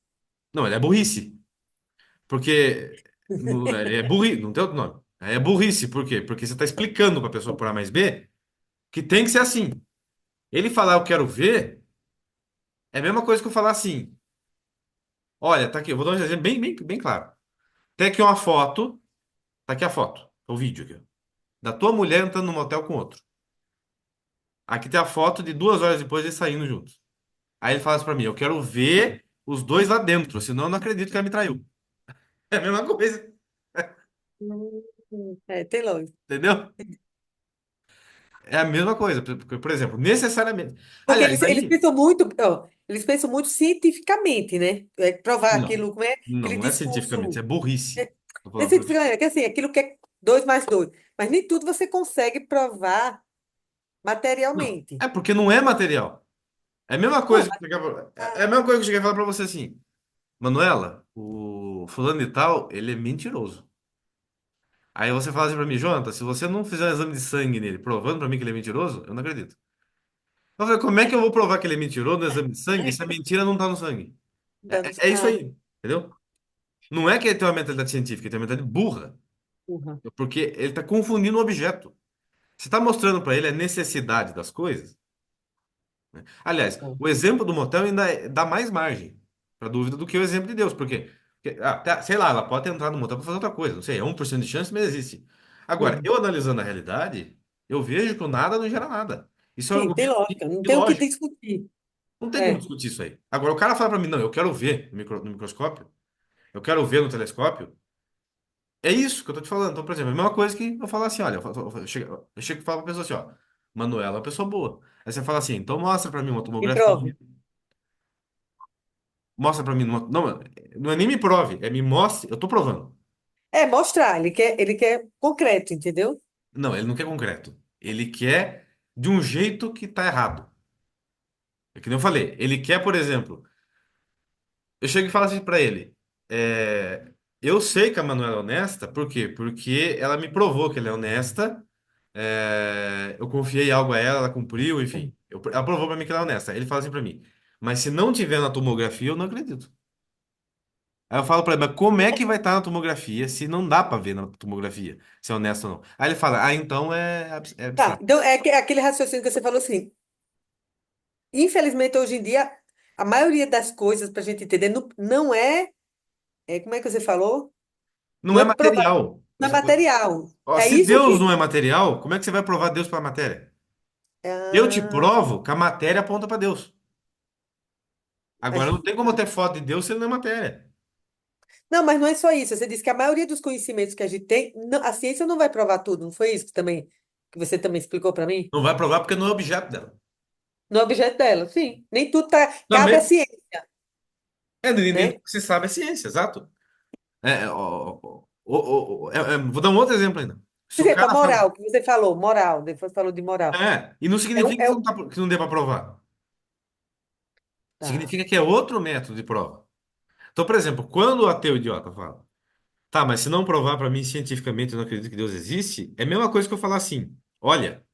A: Não, ele é burrice. Porque é burrice, não tem outro nome. É burrice, por quê? Porque você está explicando para a pessoa por A mais B que tem que ser assim. Ele falar eu quero ver é a mesma coisa que eu falar assim. Olha, tá aqui, eu vou dar um exemplo bem claro. Tem aqui uma foto, tá aqui a foto, o vídeo aqui, ó, da tua mulher entrando num motel com outro. Aqui tem a foto de 2 horas depois eles saindo juntos. Aí ele fala assim pra mim, eu quero ver os dois lá dentro, senão eu não acredito que ela me traiu. É a mesma coisa,
B: Tem lógica.
A: entendeu? É a mesma coisa. Por exemplo, necessariamente.
B: Porque
A: Aliás,
B: eles
A: aí.
B: pensam muito, ó, eles pensam muito cientificamente, né? É, provar
A: Não,
B: aquilo, como é
A: não,
B: aquele
A: não é cientificamente, isso é
B: discurso.
A: burrice.
B: É,
A: Tô
B: não é
A: falando pra você.
B: cientificamente, é que assim, aquilo que é 2 mais 2. Mas nem tudo você consegue provar
A: Não,
B: materialmente.
A: é porque não é material. É a mesma
B: Não,
A: coisa que eu é a
B: ah,
A: mesma coisa que eu cheguei a falar pra você assim, Manuela, o fulano de tal, ele é mentiroso. Aí você fala assim pra mim, Jonathan, se você não fizer um exame de sangue nele, provando pra mim que ele é mentiroso, eu não acredito. Eu falei, como é que eu vou provar que ele é mentiroso no exame de sangue se a mentira não tá no sangue? É isso
B: ah,
A: aí, entendeu? Não é que ele tem uma mentalidade científica, ele tem uma mentalidade burra,
B: porra.
A: porque ele está confundindo o objeto. Você está mostrando para ele a necessidade das coisas. Aliás, o exemplo do motel ainda dá mais margem para dúvida do que o exemplo de Deus, sei lá, ela pode entrar no motel para fazer outra coisa, não sei, é 1% de chance, mas existe. Agora,
B: Uhum.
A: eu analisando a realidade, eu vejo que o nada não gera nada. Isso é um
B: Sim, tem
A: argumento
B: lógica. Não
A: de
B: tem o que
A: lógica.
B: discutir.
A: Não tem como
B: É,
A: discutir isso aí. Agora, o cara fala para mim, não, eu quero ver no microscópio, eu quero ver no telescópio. É isso que eu tô te falando. Então, por exemplo, é a mesma coisa que eu falar assim, olha, eu chego e falo pra pessoa assim, ó, Manuela é uma pessoa boa. Aí você fala assim, então mostra pra mim uma
B: e prova.
A: tomografia. Mostra pra mim, não, não é nem me prove, é me mostre, eu tô provando.
B: É, mostrar. Ele quer concreto, entendeu?
A: Não, ele não quer concreto. Ele quer de um jeito que tá errado. É que nem eu falei, ele quer, por exemplo, eu chego e falo assim pra ele, eu sei que a Manuela é honesta, por quê? Porque ela me provou que ela é honesta. Eu confiei algo a ela, ela cumpriu, enfim. Ela provou pra mim que ela é honesta. Ele fala assim pra mim, mas se não tiver na tomografia, eu não acredito. Aí eu falo pra ele, mas como é que vai estar na tomografia se não dá pra ver na tomografia se é honesto ou não? Aí ele fala, então é
B: Tá,
A: abstrato.
B: então aquele raciocínio que você falou assim. Infelizmente, hoje em dia, a maioria das coisas para a gente entender não como é que você falou?
A: Não
B: Não
A: é
B: é
A: material.
B: não é material.
A: Ó,
B: É
A: se
B: isso
A: Deus
B: que.
A: não é material, como é que você vai provar Deus pela matéria? Eu te
B: Ah,
A: provo que a matéria aponta pra Deus. Agora
B: mas-
A: não tem como ter foto de Deus se ele não é matéria.
B: não, mas não é só isso. Você disse que a maioria dos conhecimentos que a gente tem, a ciência não vai provar tudo. Não foi isso que você também explicou para mim?
A: Não vai provar porque não é objeto dela.
B: No objeto dela, sim. Nem tudo cabe à
A: Também,
B: ciência,
A: nem
B: né?
A: tudo que se sabe é ciência, exato. Vou dar um outro exemplo ainda. Se
B: Por
A: o
B: exemplo, a
A: cara fala.
B: moral, que você falou, moral, depois falou de moral.
A: E não
B: É um,
A: significa
B: é
A: que
B: um,
A: que não dê para provar.
B: tá.
A: Significa que é outro método de prova. Então, por exemplo, quando o ateu idiota fala, tá, mas se não provar para mim cientificamente eu não acredito que Deus existe, é a mesma coisa que eu falar assim: olha,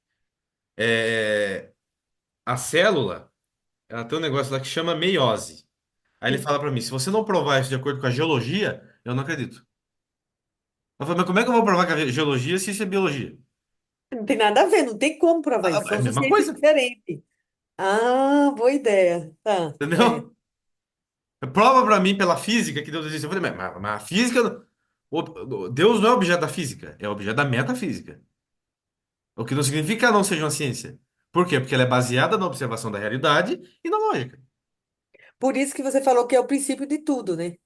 A: é, a célula, ela tem um negócio lá que chama meiose. Aí ele fala para mim: se você não provar isso de acordo com a geologia, eu não acredito. Eu falo, mas como é que eu vou provar que a geologia se isso é biologia?
B: Não tem nada a ver, não tem como provar isso.
A: É a
B: São
A: mesma
B: ciências
A: coisa,
B: diferentes. Ah, boa ideia. Tá,
A: entendeu? Prova pra mim pela física que Deus existe. Eu falei, mas a física. Deus não é objeto da física, é objeto da metafísica. O que não significa que ela não seja uma ciência. Por quê? Porque ela é baseada na observação da realidade e na lógica.
B: Por isso que você falou que é o princípio de tudo, né?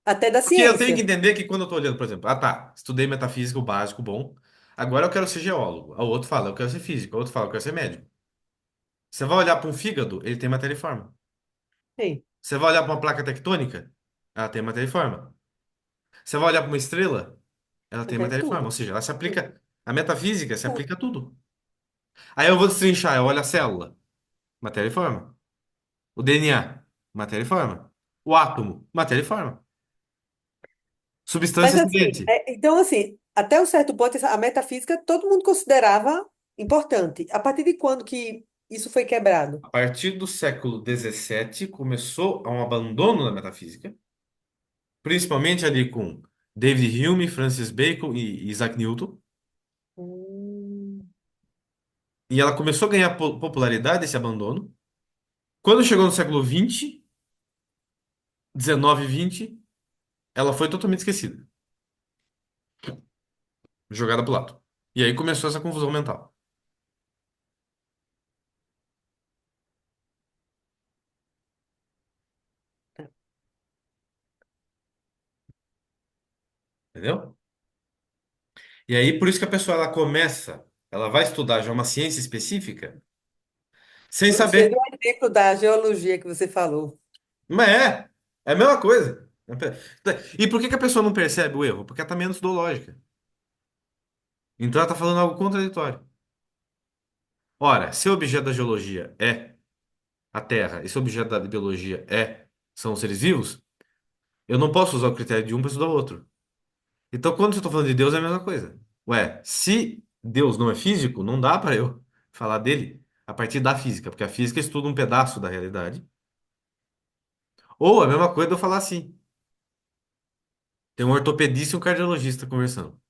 B: Até da
A: Porque eu tenho que
B: ciência.
A: entender que quando eu tô olhando, por exemplo, ah tá, estudei metafísica, o básico, bom, agora eu quero ser geólogo. O outro fala, eu quero ser físico. O outro fala, eu quero ser médico. Você vai olhar para um fígado, ele tem matéria e forma.
B: Sim,
A: Você vai olhar para uma placa tectônica, ela tem matéria e forma. Você vai olhar para uma estrela, ela tem
B: tem
A: matéria e forma. Ou
B: tudo.
A: seja, ela se
B: Tudo.
A: aplica, a metafísica se
B: Tudo.
A: aplica a tudo. Aí eu vou destrinchar, eu olho a célula, matéria e forma. O DNA, matéria e forma. O átomo, matéria e forma. Substância
B: Mas assim,
A: acidente.
B: então assim, até um certo ponto, a metafísica todo mundo considerava importante. A partir de quando que isso foi quebrado?
A: A partir do século XVII começou um abandono da metafísica, principalmente ali com David Hume, Francis Bacon e Isaac Newton.
B: Hum,
A: E ela começou a ganhar popularidade, esse abandono. Quando chegou no século XX, 19 e 20, ela foi totalmente esquecida, jogada pro lado. E aí começou essa confusão mental, entendeu? E aí por isso que a pessoa ela começa, ela vai estudar já uma ciência específica, sem
B: Você
A: saber.
B: deu o exemplo da geologia que você falou.
A: Mas é a mesma coisa. E por que que a pessoa não percebe o erro? Porque ela tá menos estudou lógica. Então ela tá falando algo contraditório. Ora, se o objeto da geologia é a Terra, e se o objeto da biologia são os seres vivos, eu não posso usar o critério de um para estudar o outro. Então, quando eu estou falando de Deus, é a mesma coisa. Ué, se Deus não é físico, não dá para eu falar dele a partir da física, porque a física estuda um pedaço da realidade. Ou a mesma coisa de eu falar assim: tem um ortopedista e um cardiologista conversando.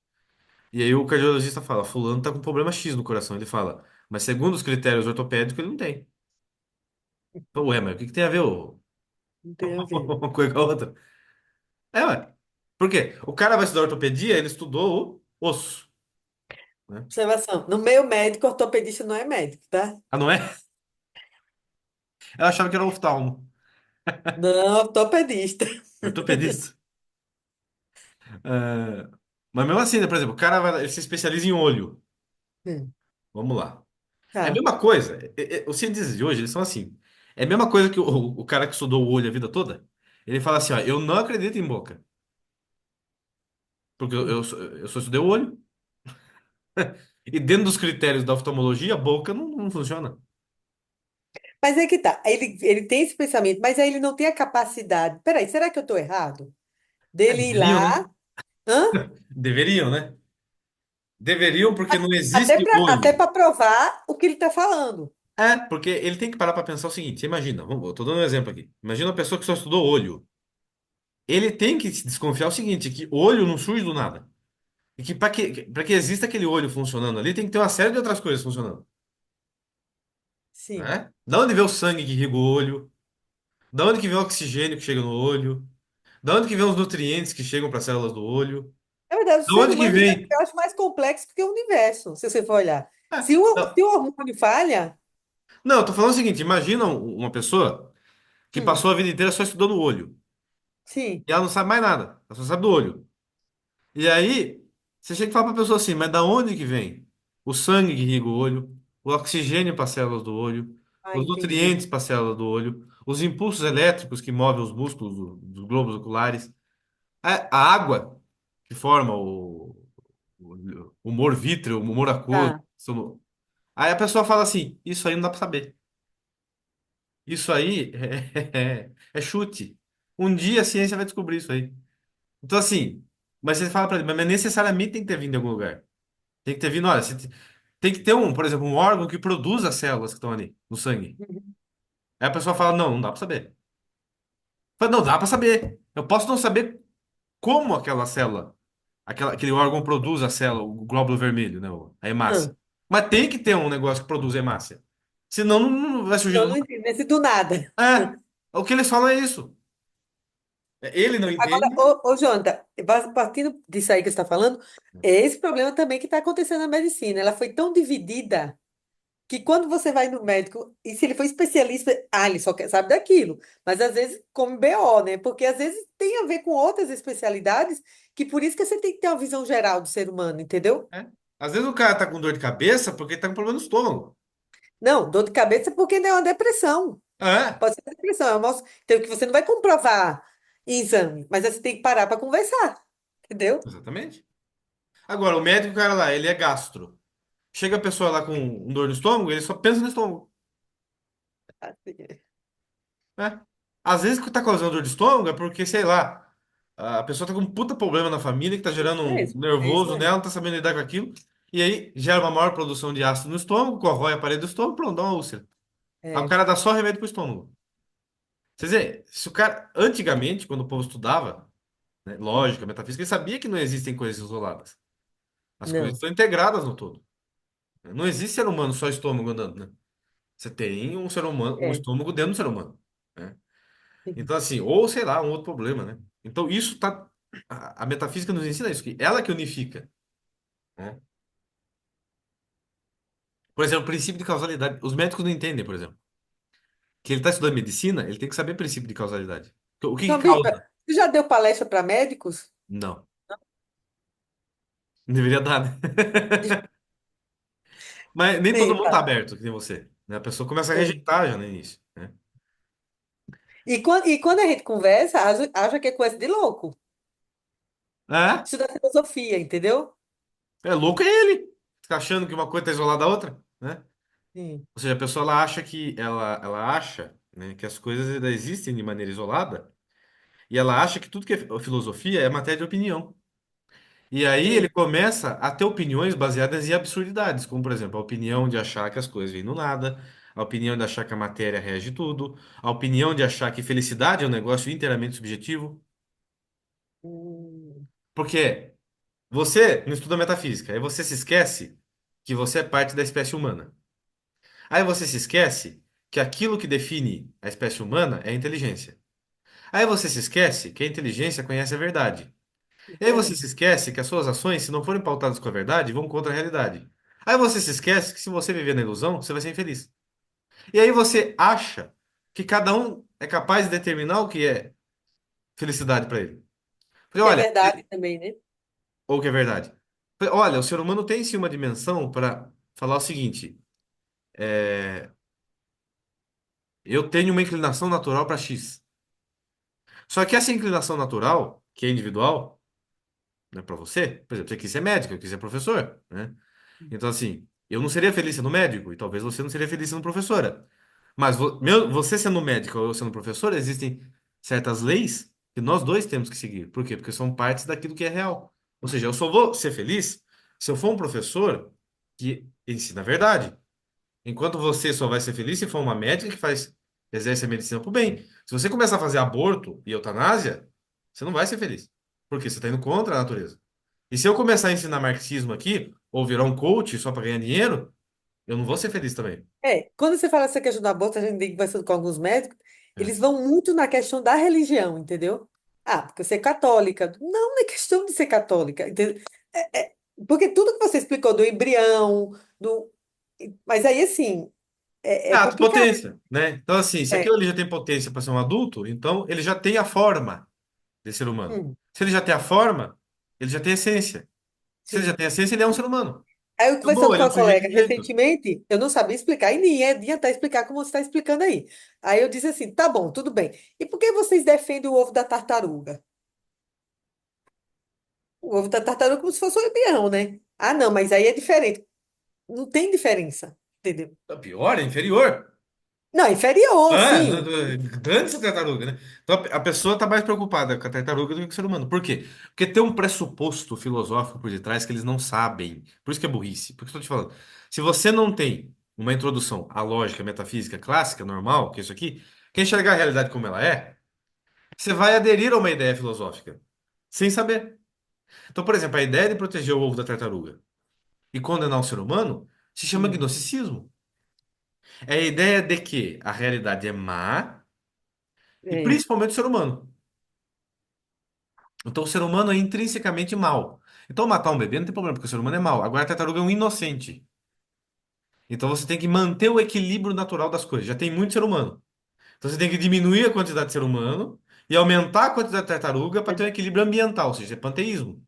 A: E aí o cardiologista fala: Fulano tá com problema X no coração. Ele fala, mas segundo os critérios ortopédicos, ele não tem. Então, ué, mas o que que tem a ver
B: Não tem a ver.
A: uma coisa com a outra? Ué. Por quê? O cara vai estudar ortopedia, ele estudou o osso, né?
B: Observação. No meio médico, ortopedista não é médico, tá?
A: Ah, não é? Eu achava que era oftalmo.
B: Não, ortopedista.
A: Ortopedista. É, mas mesmo assim, né? Por exemplo, o cara ele se especializa em olho.
B: Hum,
A: Vamos lá. É a
B: Tá.
A: mesma coisa. Os cientistas de hoje, eles são assim. É a mesma coisa que o cara que estudou o olho a vida toda. Ele fala assim, ó, eu não acredito em boca. Porque
B: Hum.
A: eu só estudei o olho. E dentro dos critérios da oftalmologia, a boca não funciona.
B: Mas é que tá. Ele tem esse pensamento, mas aí ele não tem a capacidade. Peraí, será que eu estou errado? Dele ir
A: Deveriam, né?
B: lá. Hã?
A: Deveriam, né? Deveriam porque não
B: Até
A: existe
B: até
A: olho.
B: para provar o que ele está falando.
A: É, porque ele tem que parar para pensar o seguinte, imagina, eu tô dando um exemplo aqui. Imagina uma pessoa que só estudou olho. Ele tem que se desconfiar o seguinte, que olho não surge do nada. E que para que exista aquele olho funcionando ali, tem que ter uma série de outras coisas funcionando,
B: Sim.
A: né? Da onde vem o sangue que irriga o olho? Da onde que vem o oxigênio que chega no olho? Da onde que vem os nutrientes que chegam para as células do olho?
B: Na verdade, o
A: Da
B: ser
A: onde que
B: humano
A: vem?
B: eu acho mais complexo do que o universo, se você for olhar.
A: É,
B: Se
A: não,
B: o hormônio falha,
A: não, eu tô falando o seguinte, imagina uma pessoa que
B: hum,
A: passou a vida inteira só estudando o olho.
B: sim.
A: E ela não sabe mais nada, ela só sabe do olho. E aí, você chega e fala para a pessoa assim, mas da onde que vem? O sangue que irriga o olho, o oxigênio para as células do olho,
B: Ah,
A: os
B: entendi.
A: nutrientes para as células do olho, os impulsos elétricos que movem os músculos dos globos oculares, a água que forma o humor vítreo, o humor aquoso.
B: Tá.
A: Aí a pessoa fala assim, isso aí não dá para saber. Isso aí é chute. Um dia a ciência vai descobrir isso aí. Então assim, mas você fala para ele, mas necessariamente tem que ter vindo de algum lugar. Tem que ter vindo, olha, tem que ter por exemplo, um órgão que produz as células que estão ali no sangue.
B: Uhum.
A: Aí a pessoa fala, não dá pra saber. Fala, não dá pra saber. Eu posso não saber como aquela célula, aquele órgão produz a célula, o glóbulo vermelho, né, a hemácia.
B: Ah,
A: Mas tem que ter um negócio que produz hemácia. Senão não vai surgir
B: eu
A: do
B: não
A: nada.
B: entendi, nesse do nada.
A: O que eles falam é isso. Ele não
B: Agora,
A: entende.
B: Jonathan, partindo disso aí que você está falando, é esse problema também que está acontecendo na medicina. Ela foi tão dividida, que quando você vai no médico, e se ele for especialista, ele só quer, sabe daquilo. Mas às vezes come BO, né? Porque às vezes tem a ver com outras especialidades, que por isso que você tem que ter uma visão geral do ser humano, entendeu?
A: Né? Às vezes o cara tá com dor de cabeça porque ele tá com problema no estômago.
B: Não, dor de cabeça é porque não é uma depressão.
A: É,
B: Pode ser depressão, é uma, então, que você não vai comprovar em exame, mas aí você tem que parar para conversar, entendeu?
A: exatamente. Agora, o médico, o cara lá, ele é gastro. Chega a pessoa lá com um dor no estômago, ele só pensa no estômago.
B: Assim, é.
A: Né? Às vezes que tá causando dor de estômago é porque, sei lá, a pessoa tá com um puta problema na família que tá
B: É
A: gerando
B: isso
A: um
B: mesmo, é isso
A: nervoso nela,
B: mesmo.
A: não tá sabendo lidar com aquilo. E aí gera uma maior produção de ácido no estômago, corrói a parede do estômago, pronto, dá uma úlcera. Aí o
B: É,
A: cara dá só remédio pro estômago. Quer dizer, se o cara, antigamente, quando o povo estudava, né, lógica, metafísica, ele sabia que não existem coisas isoladas. As coisas
B: não,
A: estão integradas no todo. Não existe ser humano só estômago andando, né? Você tem um ser humano, um
B: é,
A: estômago dentro do ser humano. Né?
B: sim.
A: Então, assim, ou sei lá, um outro problema, né? Então, isso tá. A metafísica nos ensina isso, que ela que unifica. Né? Por exemplo, o princípio de causalidade. Os médicos não entendem, por exemplo. Que ele está estudando medicina, ele tem que saber princípio de causalidade. O que que
B: Então,
A: causa?
B: Biba, você já deu palestra para médicos?
A: Não. Não deveria dar, né? Mas nem todo
B: Sim,
A: mundo tá
B: tá.
A: aberto, que nem você. Né? A pessoa começa a
B: Sim.
A: rejeitar já no início. Né?
B: E quando a gente conversa, acha que é coisa de louco.
A: É,
B: Isso da filosofia, entendeu?
A: é louco é ele. Fica achando que uma coisa está isolada da outra, né?
B: Sim.
A: Ou seja, a pessoa ela acha que ela acha, né, que as coisas ainda existem de maneira isolada e ela acha que tudo que é filosofia é matéria de opinião. E aí ele
B: Sim.
A: começa a ter opiniões baseadas em absurdidades, como por exemplo, a opinião de achar que as coisas vêm do nada, a opinião de achar que a matéria rege tudo, a opinião de achar que felicidade é um negócio inteiramente subjetivo.
B: Hum,
A: Porque você não estuda metafísica, aí você se esquece que você é parte da espécie humana. Aí você se esquece que aquilo que define a espécie humana é a inteligência. Aí você se esquece que a inteligência conhece a verdade. E aí você
B: verdade.
A: se esquece que as suas ações, se não forem pautadas com a verdade, vão contra a realidade. Aí você se esquece que se você viver na ilusão, você vai ser infeliz. E aí você acha que cada um é capaz de determinar o que é felicidade para ele. Falei,
B: Que é
A: olha,
B: verdade também, né?
A: ou o que é verdade. Falei, olha, o ser humano tem sim uma dimensão para falar o seguinte: eu tenho uma inclinação natural para X. Só que essa inclinação natural, que é individual, né, para você, por exemplo, você quis ser médico, eu quis ser professor, né? Então, assim, eu não seria feliz sendo médico e talvez você não seria feliz sendo professora. Mas você sendo médico ou eu sendo professor, existem certas leis que nós dois temos que seguir. Por quê? Porque são partes daquilo que é real. Ou seja, eu só vou ser feliz se eu for um professor que ensina a verdade. Enquanto você só vai ser feliz se for uma médica que exerce a medicina pro bem. Se você começar a fazer aborto e eutanásia, você não vai ser feliz. Porque você está indo contra a natureza. E se eu começar a ensinar marxismo aqui, ou virar um coach só para ganhar dinheiro, eu não vou ser feliz também.
B: Quando você fala essa questão da aborto, a gente tem conversando com alguns médicos,
A: É.
B: eles vão muito na questão da religião, entendeu? Ah, porque você é católica. Não, não é questão de ser católica, entendeu? Porque tudo que você explicou do embrião, do... Mas aí, assim,
A: É
B: é
A: ato
B: complicado.
A: potência, né? Então, assim, se aquilo
B: É,
A: ali já tem potência para ser um adulto, então ele já tem a forma de ser humano.
B: hum,
A: Se ele já tem a forma, ele já tem a essência. Se ele já
B: sim.
A: tem a essência, ele é um ser humano.
B: Aí eu
A: Acabou,
B: conversando
A: ele
B: com
A: é um
B: uma
A: sujeito
B: colega
A: de direito.
B: recentemente, eu não sabia explicar, e nem ia adiantar explicar como você está explicando aí. Aí eu disse assim, tá bom, tudo bem. E por que vocês defendem o ovo da tartaruga? O ovo da tartaruga é como se fosse um embrião, né? Ah, não, mas aí é diferente. Não tem diferença, entendeu?
A: É pior, é inferior.
B: Não, inferior,
A: Ah,
B: sim.
A: antes da tartaruga, né? Então a pessoa está mais preocupada com a tartaruga do que com o ser humano. Por quê? Porque tem um pressuposto filosófico por detrás que eles não sabem. Por isso que é burrice. Por isso que eu estou te falando. Se você não tem uma introdução à lógica metafísica clássica, normal, que é isso aqui, quer enxergar a realidade como ela é, você vai aderir a uma ideia filosófica, sem saber. Então, por exemplo, a ideia de proteger o ovo da tartaruga e condenar o ser humano se chama
B: Hum,
A: gnosticismo. É a ideia de que a realidade é má e
B: é,
A: principalmente o ser humano. Então, o ser humano é intrinsecamente mau. Então, matar um bebê não tem problema, porque o ser humano é mau. Agora, a tartaruga é um inocente. Então você tem que manter o equilíbrio natural das coisas. Já tem muito ser humano. Então você tem que diminuir a quantidade de ser humano e aumentar a quantidade de tartaruga para ter um equilíbrio ambiental, ou seja, é panteísmo.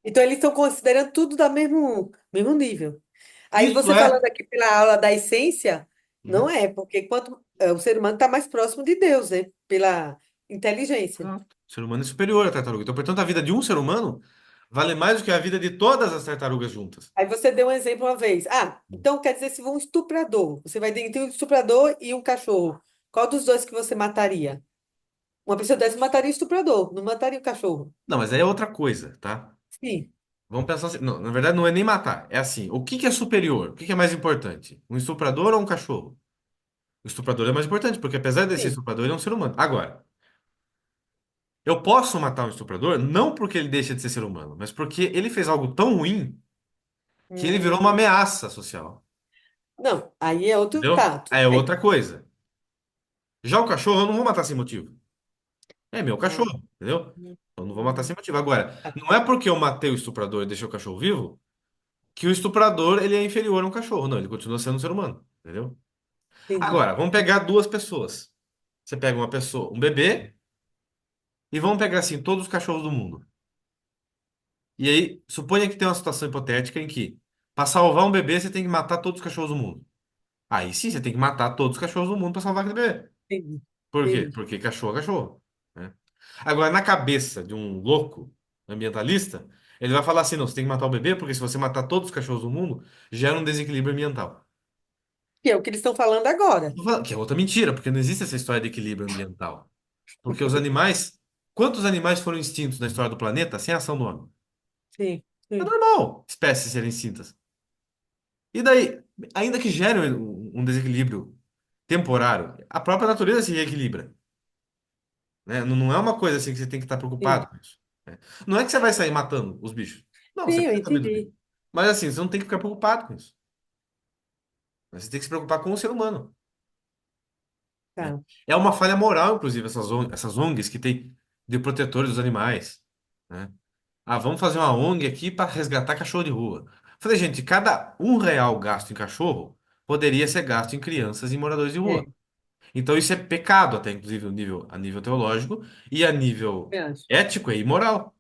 B: Então, eles estão considerando tudo da mesmo nível. Aí,
A: Isso
B: você
A: é.
B: falando aqui pela aula da essência, não
A: Uhum.
B: é, porque o ser humano está mais próximo de Deus, né? Pela inteligência.
A: Exato. O ser humano é superior à tartaruga. Então, portanto, a vida de um ser humano vale mais do que a vida de todas as tartarugas juntas.
B: Aí você deu um exemplo uma vez. Ah, então quer dizer, se for um estuprador, você vai ter um estuprador e um cachorro. Qual dos dois que você mataria? Uma pessoa dessa mataria o estuprador, não mataria o cachorro.
A: Não, mas aí é outra coisa, tá?
B: Sim,
A: Vamos pensar assim. Não, na verdade, não é nem matar. É assim: o que que é superior? O que que é mais importante? Um estuprador ou um cachorro? O estuprador é mais importante, porque apesar de ser
B: sim.
A: estuprador, ele é um ser humano. Agora, eu posso matar um estuprador não porque ele deixa de ser ser humano, mas porque ele fez algo tão ruim que ele virou uma
B: Hum,
A: ameaça social.
B: não, aí é outro.
A: Entendeu?
B: Tá, tudo
A: É
B: bem.
A: outra coisa. Já o cachorro, eu não vou matar sem motivo. É meu
B: Ah,
A: cachorro, entendeu? Eu não vou matar
B: hum,
A: sem motivo. Agora,
B: tá,
A: não é porque eu matei o estuprador e deixei o cachorro vivo que o estuprador ele é inferior a um cachorro. Não, ele continua sendo um ser humano, entendeu?
B: entendi.
A: Agora, vamos pegar duas pessoas. Você pega uma pessoa, um bebê, e vamos pegar assim todos os cachorros do mundo. E aí, suponha que tem uma situação hipotética em que, para salvar um bebê, você tem que matar todos os cachorros do mundo. Aí sim, você tem que matar todos os cachorros do mundo para salvar aquele bebê.
B: Entendi.
A: Por quê?
B: Entendi.
A: Porque cachorro é cachorro, né? Agora, na cabeça de um louco ambientalista, ele vai falar assim: não, você tem que matar o bebê, porque se você matar todos os cachorros do mundo, gera um desequilíbrio ambiental.
B: Que é o que eles estão falando agora.
A: Que é outra mentira, porque não existe essa história de equilíbrio ambiental. Porque os animais. Quantos animais foram extintos na história do planeta sem a ação do homem?
B: Sim,
A: É
B: sim,
A: normal espécies serem extintas. E daí, ainda que gere um desequilíbrio temporário, a própria natureza se reequilibra, né? Não é uma coisa assim que você tem que estar preocupado
B: sim.
A: com isso, né? Não é que você vai sair matando os bichos. Não, você
B: Sim, eu
A: precisa também dos bichos.
B: entendi.
A: Mas assim, você não tem que ficar preocupado com isso, né? Você tem que se preocupar com o ser humano, né?
B: Tá.
A: É uma falha moral, inclusive, essas ONGs que tem de protetores dos animais, né? Ah, vamos fazer uma ONG aqui para resgatar cachorro de rua. Falei, gente, cada R$ 1 gasto em cachorro poderia ser gasto em crianças e moradores de
B: É,
A: rua. Então isso é pecado, até inclusive a nível teológico e a nível
B: eu acho.
A: ético e imoral.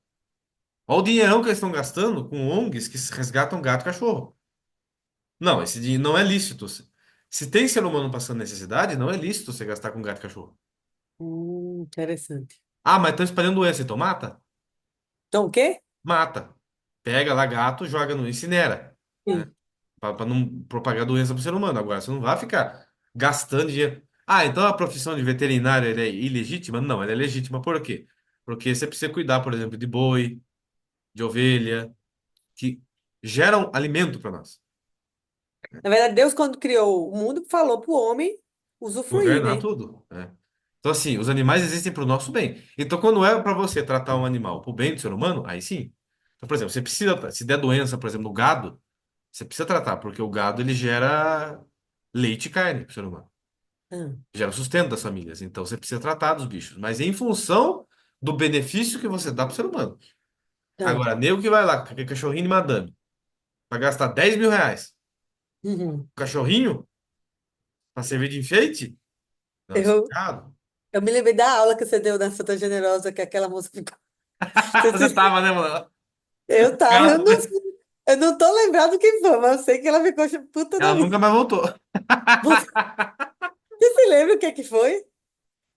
A: Olha o dinheirão que eles estão gastando com ONGs que resgatam gato e cachorro. Não, esse dinheiro não é lícito. Se tem ser humano passando necessidade, não é lícito você gastar com gato e cachorro.
B: Interessante.
A: Ah, mas estão espalhando doença, então mata?
B: Então, o quê?
A: Mata. Pega lá gato, joga no incinera, né?
B: Sim.
A: Para não propagar doença para o ser humano. Agora, você não vai ficar gastando dinheiro. Ah, então a profissão de veterinário ela é ilegítima? Não, ela é legítima por quê? Porque você precisa cuidar, por exemplo, de boi, de ovelha, que geram alimento para nós.
B: Na verdade, Deus, quando criou o mundo, falou para o homem usufruir,
A: Governar
B: né?
A: tudo, né? Então, assim, os animais existem para o nosso bem. Então, quando é para você tratar um animal para o bem do ser humano, aí sim. Então, por exemplo, você precisa, se der doença, por exemplo, no gado, você precisa tratar, porque o gado ele gera leite e carne para o ser humano.
B: Ah,
A: Gera sustento das famílias. Então você precisa tratar dos bichos, mas em função do benefício que você dá para o ser humano.
B: tá.
A: Agora, nego que vai lá com aquele cachorrinho de madame para gastar R$ 10.000,
B: Uhum.
A: cachorrinho para servir de enfeite, não, isso
B: Eu,
A: é errado.
B: eu me lembrei da aula que você deu na Santa Generosa, que aquela moça ficou.
A: Você tava, né, mano?
B: Eu tava,
A: Ela,
B: eu não tô lembrado quem foi, mas eu sei que ela ficou puta da
A: ela
B: vida.
A: nunca mais voltou.
B: Você você se lembra o que é que foi?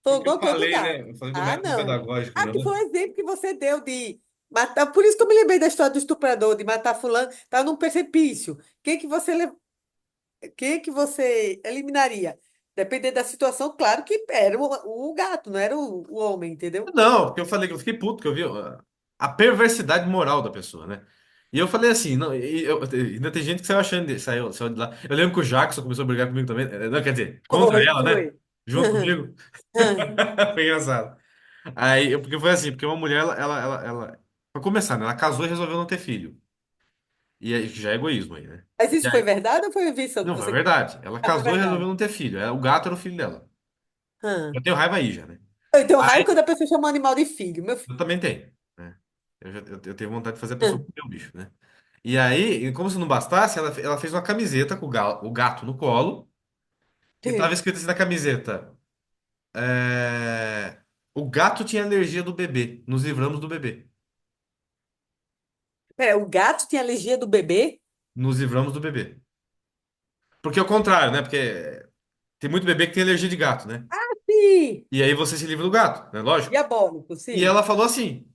B: Foi
A: Porque eu
B: alguma coisa do
A: falei, né?
B: gato.
A: Eu falei do
B: Ah,
A: método
B: não.
A: pedagógico,
B: Ah,
A: né?
B: que foi o exemplo que você deu de matar. Por isso que eu me lembrei da história do estuprador, de matar fulano, tá num precipício. Quem que você eliminaria? Dependendo da situação, claro que era o gato, não era o homem, entendeu?
A: Não, porque eu falei que eu fiquei puto, que eu vi a perversidade moral da pessoa, né? E eu falei assim, não, ainda tem gente que saiu achando, saiu de lá. Eu lembro que o Jackson começou a brigar comigo também, não, quer dizer, contra
B: Foi,
A: ela, né?
B: foi.
A: Junto comigo. Foi engraçado. Aí, porque foi assim, porque uma mulher, pra começar, né? Ela casou e resolveu não ter filho. E aí, já é egoísmo aí, né?
B: Mas
A: E
B: isso foi
A: aí,
B: verdade ou foi invenção que
A: não, foi
B: você...
A: verdade. Ela
B: Ah, foi
A: casou e resolveu
B: verdade.
A: não ter filho. O gato era o filho dela.
B: Ah.
A: Eu tenho raiva aí já, né?
B: Eu tenho raiva quando a pessoa chama um animal de filho. Meu filho.
A: Eu também tenho, né? Eu tenho vontade de fazer a pessoa
B: Ah,
A: comer o bicho, né? E aí, e como se não bastasse, ela fez uma camiseta com o gato no colo e tava
B: Sim.
A: escrito assim na camiseta: o gato tinha alergia do bebê, nos livramos do bebê.
B: Pera, o gato tinha alergia do bebê?
A: Nos livramos do bebê. Porque é o contrário, né? Porque tem muito bebê que tem alergia de gato, né?
B: Sim.
A: E aí você se livra do gato, né? Lógico.
B: Diabólico,
A: E
B: sim.
A: ela falou assim: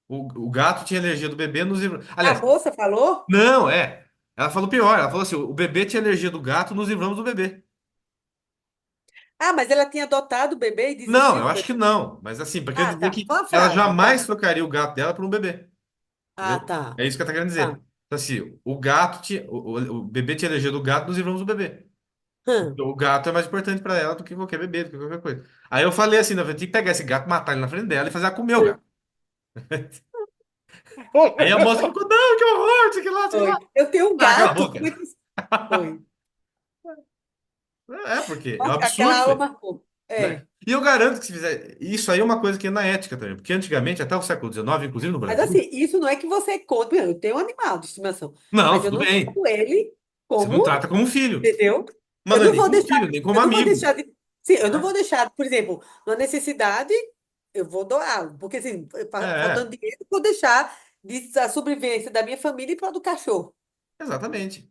A: o gato tinha alergia do bebê, nos livramos.
B: A
A: Aliás,
B: moça falou?
A: não, é. Ela falou pior, ela falou assim: o bebê tinha alergia do gato, nos livramos do bebê.
B: Ah, mas ela tinha adotado o bebê e
A: Não,
B: desistiu
A: eu
B: do
A: acho que
B: bebê.
A: não. Mas assim, porque eu
B: Ah,
A: dizer
B: tá. Foi
A: que
B: uma
A: ela
B: frase,
A: jamais
B: tá.
A: trocaria o gato dela por um bebê.
B: Ah,
A: Entendeu?
B: tá.
A: É isso que ela tá querendo
B: Tá.
A: dizer. Então, assim, o gato tinha, o bebê tinha alergia do gato, nos livramos do bebê.
B: Hum.
A: O gato é mais importante pra ela do que qualquer bebê, do que qualquer coisa. Aí eu falei assim, né, eu tinha que pegar esse gato, matar ele na frente dela e fazer ela comer o gato. Aí a moça ficou, não, que horror, sei que lá, sei que lá.
B: Foi. Eu tenho um
A: Ah, cala a
B: gato.
A: boca.
B: Como é que... Foi.
A: É, porque é um
B: Aquela
A: absurdo isso
B: aula
A: aí,
B: marcou.
A: né?
B: É.
A: E eu garanto que se fizer. Isso aí é uma coisa que é na ética também. Porque antigamente, até o século XIX, inclusive no
B: Mas assim,
A: Brasil.
B: isso não é que você conta. Eu tenho um animal de estimação,
A: Não,
B: mas eu
A: tudo
B: não
A: bem.
B: trato ele
A: Você não
B: como,
A: trata como filho.
B: entendeu?
A: Mas
B: Eu
A: não é
B: não
A: nem
B: vou
A: como
B: deixar,
A: filho, nem como
B: eu não vou deixar
A: amigo.
B: de. Sim, eu não vou
A: Né?
B: deixar, por exemplo, numa necessidade, eu vou doar. Porque assim,
A: É,
B: faltando dinheiro, eu vou deixar a sobrevivência da minha família e para do cachorro.
A: exatamente.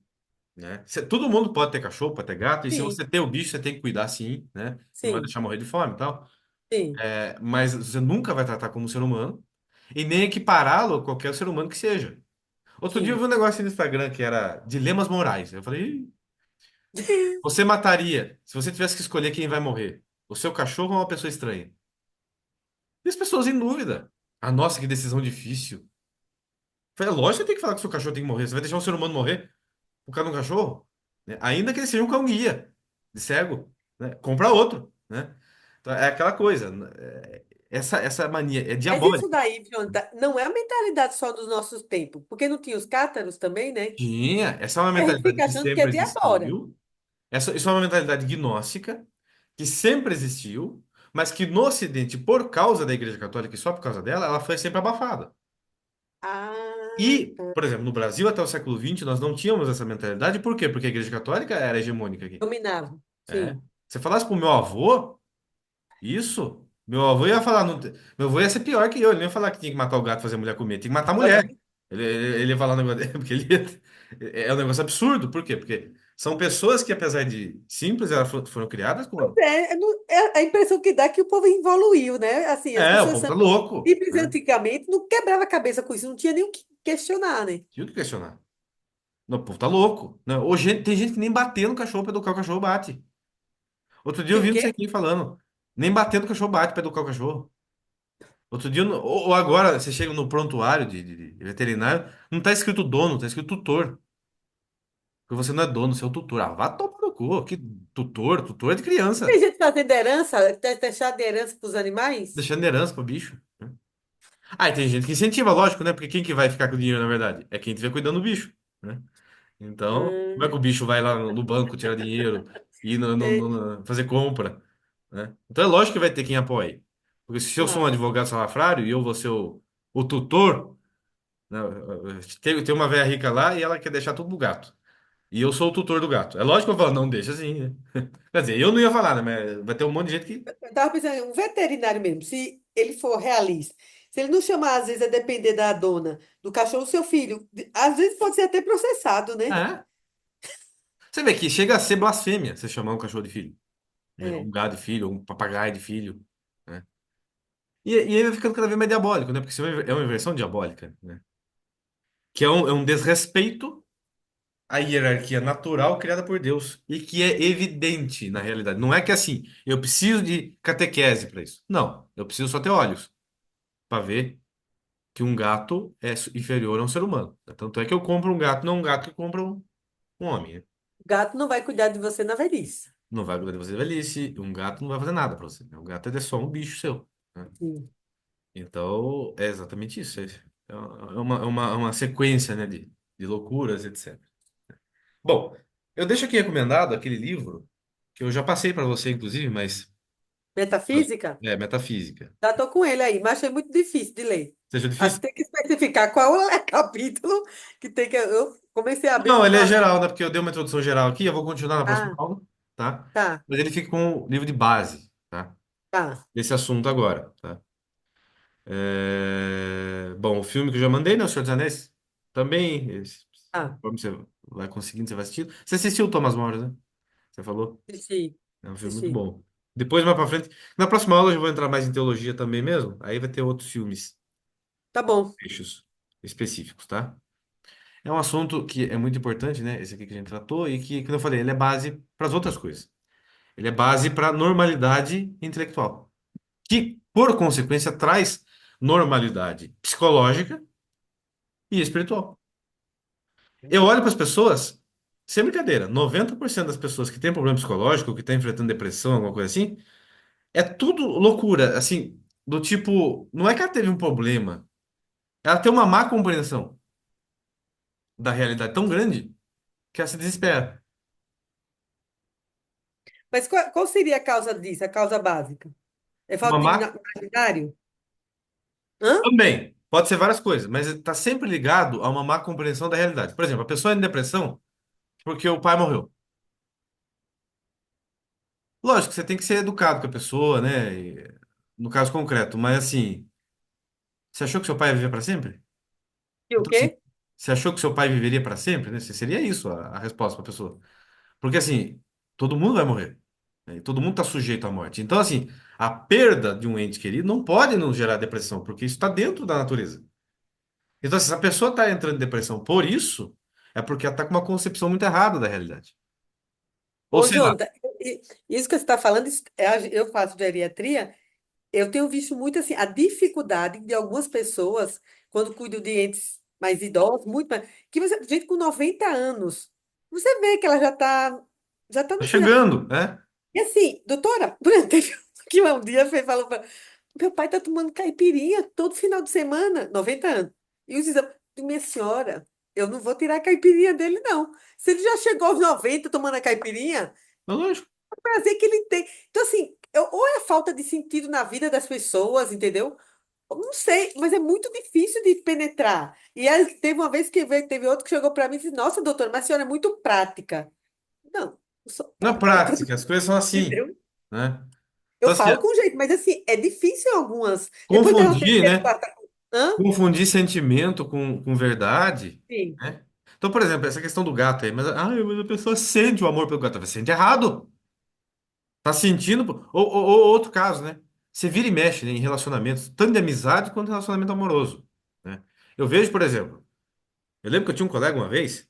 A: Né? Todo mundo pode ter cachorro, pode ter gato, e se
B: Sim,
A: você tem o bicho, você tem que cuidar sim, né? Não vai
B: sim,
A: deixar morrer de fome e tal.
B: sim,
A: Mas você nunca vai tratar como um ser humano e nem equipará-lo a qualquer ser humano que seja. Outro dia eu vi
B: sim.
A: um negócio no Instagram que era dilemas morais. Eu falei, "Ih, você mataria, se você tivesse que escolher quem vai morrer, o seu cachorro ou uma pessoa estranha?" E as pessoas em dúvida. Ah, nossa, que decisão difícil. Eu falei, é lógico que você tem que falar que o seu cachorro tem que morrer. Você vai deixar um ser humano morrer por causa de um cachorro? Né? Ainda que ele seja um cão-guia, de cego, né? Compra outro, né? Então, é aquela coisa. Né? Essa mania é
B: Mas isso
A: diabólica.
B: daí, Jonathan, não é a mentalidade só dos nossos tempos, porque não tinha os cátaros também, né?
A: Tinha. Essa é uma
B: E a gente
A: mentalidade
B: fica
A: que
B: achando que é
A: sempre
B: de agora.
A: existiu. Isso é uma mentalidade gnóstica que sempre existiu, mas que no Ocidente, por causa da Igreja Católica e só por causa dela, ela foi sempre abafada.
B: Ah,
A: E,
B: tá.
A: por exemplo, no Brasil até o século XX nós não tínhamos essa mentalidade. Por quê? Porque a Igreja Católica era hegemônica aqui.
B: Dominava.
A: É.
B: Sim.
A: Se falasse pro meu avô isso, meu avô ia falar, não, meu avô ia ser pior que eu, ele não ia falar que tinha que matar o gato e fazer a mulher comer, tinha que matar a mulher.
B: Aham.
A: Ele ia falar um negócio dele, porque é um negócio absurdo. Por quê? Porque são pessoas que, apesar de simples, elas foram criadas com.
B: É a impressão que dá é que o povo evoluiu, né? Assim, as
A: É, o
B: pessoas
A: povo tá
B: são
A: louco,
B: simples
A: né?
B: antigamente, não quebrava a cabeça com isso, não tinha nem o que questionar, né?
A: Tinha o que questionar. Não, o povo tá louco. Não, hoje tem gente que nem bater no cachorro pra educar o cachorro bate. Outro dia eu
B: Tinha o
A: vi não
B: quê?
A: sei quem falando. Nem bater no cachorro bate pra educar o cachorro. Outro dia, ou agora, você chega no prontuário de veterinário, não tá escrito dono, tá escrito tutor. Porque você não é dono, você é o tutor. Ah, vá tomar no cu. Que tutor? Tutor é de
B: Tem
A: criança.
B: gente fazendo herança, deixar de herança para os animais?
A: Deixando herança pro bicho. Né? Ah, e tem gente que incentiva, lógico, né? Porque quem que vai ficar com o dinheiro, na verdade? É quem estiver cuidando do bicho. Né? Então, como é que o
B: Hum,
A: bicho vai lá no banco tirar dinheiro e
B: entendi.
A: fazer compra? Né? Então é lógico que vai ter quem apoie. Porque se eu sou um
B: Tá.
A: advogado salafrário e eu vou ser o tutor, né? Tem uma velha rica lá e ela quer deixar tudo do gato. E eu sou o tutor do gato. É lógico que eu falo, não, deixa assim, né? Quer dizer, eu não ia falar, né? Mas vai ter um monte de gente que.
B: Eu estava pensando, um veterinário mesmo, se ele for realista, se ele não chamar, às vezes, a depender da dona, do cachorro, seu filho, às vezes pode ser até processado, né?
A: É. Você vê que chega a ser blasfêmia você chamar um cachorro de filho, né? Um
B: É.
A: gado de filho, um papagaio de filho, né? E aí vai ficando cada vez mais diabólico, né? Porque isso é uma inversão diabólica, né? Que é um desrespeito à hierarquia natural criada por Deus e que é evidente na realidade. Não é que assim, eu preciso de catequese para isso. Não, eu preciso só ter olhos para ver que um gato é inferior a um ser humano. Tanto é que eu compro um gato, não um gato que compra um homem, né?
B: O gato não vai cuidar de você na velhice.
A: Não vai cuidar de você na velhice, um gato não vai fazer nada pra você, né? Um gato é só um bicho seu, né?
B: Sim.
A: Então, é exatamente isso. É uma sequência, né, de loucuras, etc. Bom, eu deixo aqui recomendado aquele livro que eu já passei para você, inclusive, mas
B: Metafísica?
A: É, metafísica.
B: Já tô com ele aí, mas achei muito difícil de ler.
A: Você achou
B: Acho que
A: difícil?
B: tem que especificar qual é o capítulo que tem que. Eu comecei a abrir
A: Não,
B: com
A: ele é
B: uma.
A: geral, né? Porque eu dei uma introdução geral aqui, eu vou continuar na próxima
B: Ah,
A: aula, tá?
B: tá,
A: Mas ele fica com o livro de base, tá?
B: tá,
A: Desse assunto agora, tá? Bom, o filme que eu já mandei, né? O Senhor dos Anéis. Também,
B: tá.
A: conforme você vai conseguindo, você vai assistindo. Você assistiu o Thomas More, né? Você falou?
B: Assisti,
A: É um filme muito
B: assisti.
A: bom. Depois, mais pra frente. Na próxima aula eu já vou entrar mais em teologia também mesmo. Aí vai ter outros filmes,
B: Tá bom.
A: fechos específicos, tá? É um assunto que é muito importante, né? Esse aqui que a gente tratou e que, como eu falei, ele é base para as outras coisas. Ele é base para normalidade intelectual, que, por consequência, traz normalidade psicológica e espiritual. Eu olho para as pessoas, sem brincadeira, 90% das pessoas que têm problema psicológico, que estão enfrentando depressão, alguma coisa assim, é tudo loucura, assim, do tipo, não é que ela teve um problema, ela tem uma má compreensão da realidade tão grande que ela se desespera.
B: Mas qual seria a causa disso, a causa básica? É
A: Uma
B: falta de
A: má
B: imaginário? Hã?
A: também, pode ser várias coisas, mas está sempre ligado a uma má compreensão da realidade. Por exemplo, a pessoa é em depressão porque o pai morreu. Lógico, você tem que ser educado com a pessoa, né? No caso concreto, mas assim, você achou que seu pai ia viver para sempre?
B: E o
A: Então,
B: quê?
A: assim, você achou que seu pai viveria para sempre, né? Seria isso a resposta para a pessoa. Porque, assim, todo mundo vai morrer, né? E todo mundo está sujeito à morte. Então, assim, a perda de um ente querido não pode nos gerar depressão, porque isso está dentro da natureza. Então, assim, se a pessoa está entrando em depressão por isso, é porque ela está com uma concepção muito errada da realidade. Ou
B: Ô,
A: sei lá,
B: Jonathan, isso que você está falando, eu faço geriatria, eu tenho visto muito assim, a dificuldade de algumas pessoas, quando cuidam de entes mais idosos, muito mais, que você, gente com 90 anos, você vê que ela já tá
A: tá
B: no final.
A: chegando, né?
B: E assim, doutora, por exemplo, teve um que um dia falou para meu pai tá tomando caipirinha todo final de semana, 90 anos. E os exames, minha senhora, eu não vou tirar a caipirinha dele, não. Se ele já chegou aos 90 tomando a caipirinha,
A: Mas lógico.
B: é o prazer que ele tem. Então, assim, ou é a falta de sentido na vida das pessoas, entendeu? Eu não sei, mas é muito difícil de penetrar. E aí, teve uma vez que veio, teve outro que chegou para mim e disse: Nossa, doutora, mas a senhora é muito prática. Não, eu sou
A: Na
B: prática,
A: prática, as coisas são assim,
B: entendeu?
A: né?
B: Eu
A: Então, assim,
B: falo com jeito, mas assim, é difícil em algumas. Depois dela ter
A: confundir,
B: feito
A: né?
B: quarta. Hã?
A: Confundir sentimento com verdade,
B: Sim,
A: né? Então, por exemplo, essa questão do gato aí, mas a pessoa sente o amor pelo gato, você sente errado. Tá sentindo, pô. Ou outro caso, né? Você vira e mexe, né, em relacionamentos, tanto de amizade quanto de relacionamento amoroso, né? Eu vejo, por exemplo, eu lembro que eu tinha um colega uma vez,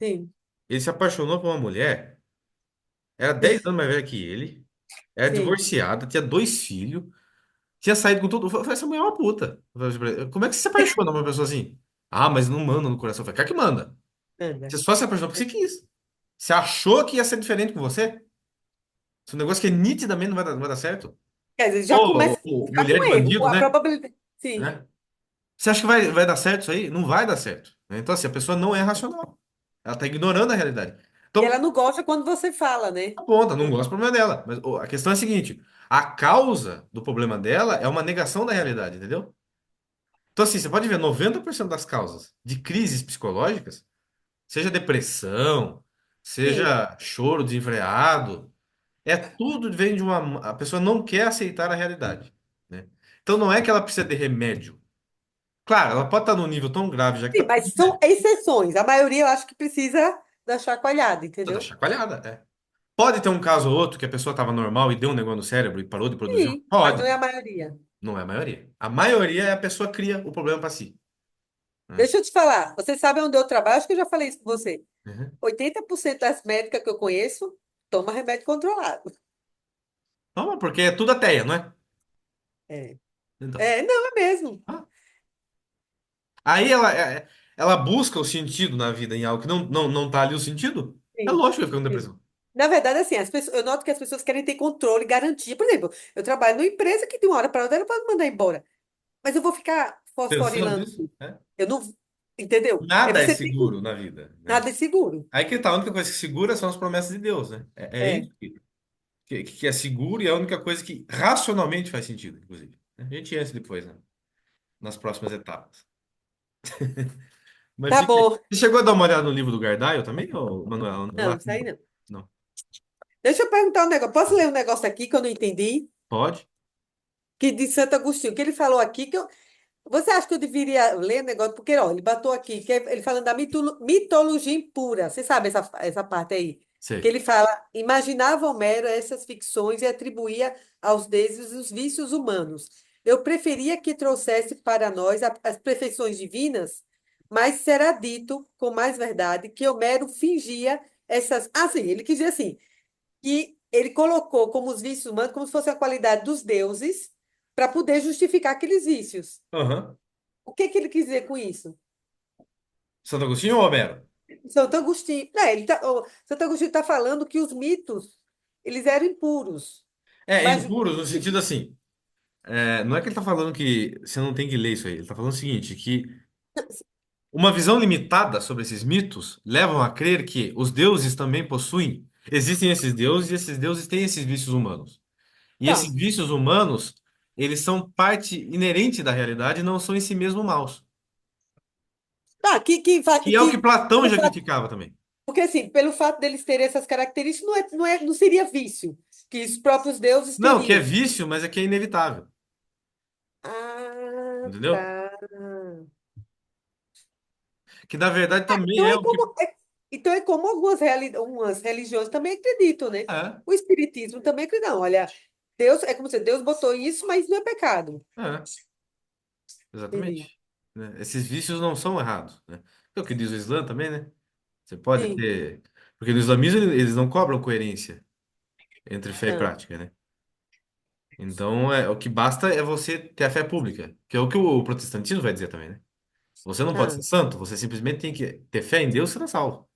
B: sim,
A: ele se apaixonou por uma mulher, era 10 anos mais velha que ele, era
B: sim.
A: divorciada, tinha dois filhos, tinha saído com tudo. Eu falei, essa mulher é uma puta. Eu falei assim pra ele, como é que você se apaixona por uma pessoa assim? Ah, mas não manda no coração. Eu falei, cara que manda.
B: Anda.
A: Você só se apaixonou porque você quis. Você achou que ia ser diferente com você? Esse é um negócio que nitidamente não vai dar certo.
B: Quer dizer, já
A: Ou,
B: começa
A: ou
B: já
A: mulher
B: com
A: de
B: erro.
A: bandido,
B: A
A: né?
B: probabilidade. Sim.
A: Né? Você acha que vai dar certo isso aí? Não vai dar certo, né? Então, assim, a pessoa não é racional. Ela está ignorando a realidade.
B: E ela
A: Então,
B: não gosta quando você fala, né?
A: aponta, não gosta do problema dela. Mas ô, a questão é a seguinte: a causa do problema dela é uma negação da realidade, entendeu? Então, assim, você pode ver 90% das causas de crises psicológicas, seja depressão,
B: Sim.
A: seja choro desenfreado, é tudo vem de uma. A pessoa não quer aceitar a realidade, né? Então, não é que ela precisa de remédio. Claro, ela pode estar num nível tão grave já que
B: Sim,
A: está
B: mas são exceções. A maioria eu acho que precisa da chacoalhada,
A: toda
B: entendeu?
A: chacoalhada, é. Pode ter um caso ou outro que a pessoa estava normal e deu um negócio no cérebro e parou de produzir?
B: Sim, mas não
A: Pode.
B: é a maioria.
A: Não é a maioria. A maioria é a pessoa cria o problema para si, né?
B: Deixa eu te falar. Você sabe onde eu trabalho? Acho que eu já falei isso com você.
A: Uhum.
B: 80% das médicas que eu conheço toma remédio controlado.
A: Toma, porque é tudo ateia, não é?
B: É.
A: Então.
B: É, não, é mesmo.
A: Ah. Aí ela busca o sentido na vida em algo que não tá ali o sentido. É
B: Sim.
A: lógico que vai ficar com
B: Sim.
A: depressão.
B: Na verdade, assim, eu noto que as pessoas querem ter controle, garantia. Por exemplo, eu trabalho numa empresa que de uma hora para outra ela pode me mandar embora. Mas eu vou ficar
A: Pensando
B: fosforilando.
A: nisso, né?
B: Eu não. Entendeu? Aí
A: Nada é
B: você tem
A: seguro na vida, né?
B: nada de seguro.
A: Aí que tá, a única coisa que segura são as promessas de Deus, né? É
B: É.
A: isso. que é seguro e é a única coisa que racionalmente faz sentido, inclusive. A gente entra depois, né? Nas próximas etapas. Mas
B: Tá
A: fica aí.
B: bom.
A: Você chegou a dar uma olhada no livro do Gardaio também, ou Manuel?
B: Não, isso aí não.
A: Não.
B: Deixa eu perguntar um negócio. Posso ler um negócio aqui que eu não entendi?
A: Pode?
B: Que de Santo Agostinho, que ele falou aqui que eu. Você acha que eu deveria ler o negócio? Porque, ó, ele botou aqui, ele falando da mitologia impura. Você sabe essa parte aí? Que
A: Sei.
B: ele fala, imaginava Homero essas ficções e atribuía aos deuses os vícios humanos. Eu preferia que trouxesse para nós as perfeições divinas, mas será dito com mais verdade que Homero fingia essas. Ah, sim, ele quis dizer assim, que ele colocou como os vícios humanos como se fosse a qualidade dos deuses para poder justificar aqueles vícios.
A: Aham.
B: O que que ele quis dizer com isso?
A: Santo Agostinho ou Homero?
B: Santo Agostinho, o Santo Agostinho está falando que os mitos, eles eram impuros.
A: É,
B: Mas,
A: impuros no sentido assim. Não é que ele tá falando que você não tem que ler isso aí. Ele tá falando o seguinte, que uma visão limitada sobre esses mitos levam a crer que os deuses também possuem. Existem esses deuses e esses deuses têm esses vícios humanos. E esses
B: tá,
A: vícios humanos, eles são parte inerente da realidade e não são em si mesmo maus.
B: tá,
A: Que é o que Platão
B: pelo
A: já
B: fato,
A: criticava também.
B: porque assim, pelo fato deles terem essas características, não seria vício, que os próprios deuses
A: Não, que é
B: teriam.
A: vício, mas é que é inevitável.
B: Ah,
A: Entendeu?
B: tá.
A: Que na verdade também
B: Então
A: é
B: é
A: o que.
B: então é como umas religiões também acreditam, né?
A: É,
B: O espiritismo também acredita. Não, olha, Deus, é como se Deus botou isso, mas não é pecado.
A: é,
B: Entendi.
A: exatamente. Né? Esses vícios não são errados, né? É o que diz o Islã também, né? Você pode
B: Sim.
A: ter. Porque no islamismo eles não cobram coerência entre fé e
B: Ah,
A: prática, né? Então, o que basta é você ter a fé pública, que é o que o protestantismo vai dizer também, né? Você não pode ser
B: ah,
A: santo, você simplesmente tem que ter fé em Deus e será salvo.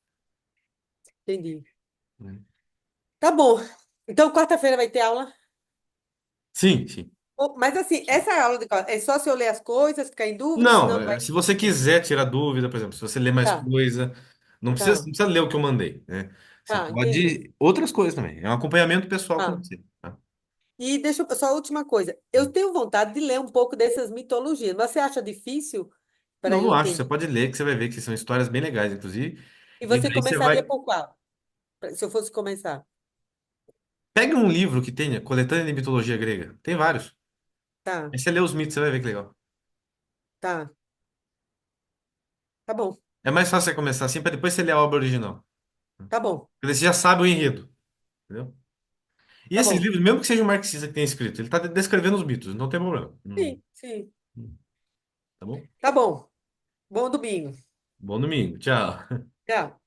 B: entendi.
A: Né?
B: Tá bom. Então, quarta-feira vai ter aula.
A: Sim, sim.
B: Mas assim, essa aula de quarta, é só se eu ler as coisas, ficar em dúvida,
A: Não,
B: senão não vai.
A: se você quiser tirar dúvida, por exemplo, se você ler mais
B: Tá,
A: coisa, não
B: tá,
A: precisa ler o que eu mandei, né? Você
B: tá, entendi.
A: pode outras coisas também. É um acompanhamento pessoal com
B: Tá.
A: você. Tá?
B: E deixa eu, só a última coisa. Eu tenho vontade de ler um pouco dessas mitologias, mas você acha difícil para
A: Não,
B: eu
A: não acho. Você
B: entender?
A: pode ler, que você vai ver que são histórias bem legais, inclusive.
B: E
A: E
B: você
A: daí você
B: começaria
A: vai.
B: por qual? Se eu fosse começar.
A: Pega um livro que tenha coletânea de mitologia grega. Tem vários.
B: Tá,
A: Aí você lê os mitos, você vai ver que legal.
B: tá, tá bom,
A: É mais fácil você começar assim, para depois você ler a obra original.
B: tá bom,
A: Porque você já sabe o enredo, entendeu? E
B: tá
A: esses
B: bom.
A: livros, mesmo que seja um marxista que tenha escrito, ele está descrevendo os mitos, não tem problema.
B: Sim, sim.
A: Tá bom?
B: Tá bom. Bom domingo.
A: Bom domingo. Tchau.
B: Tchau.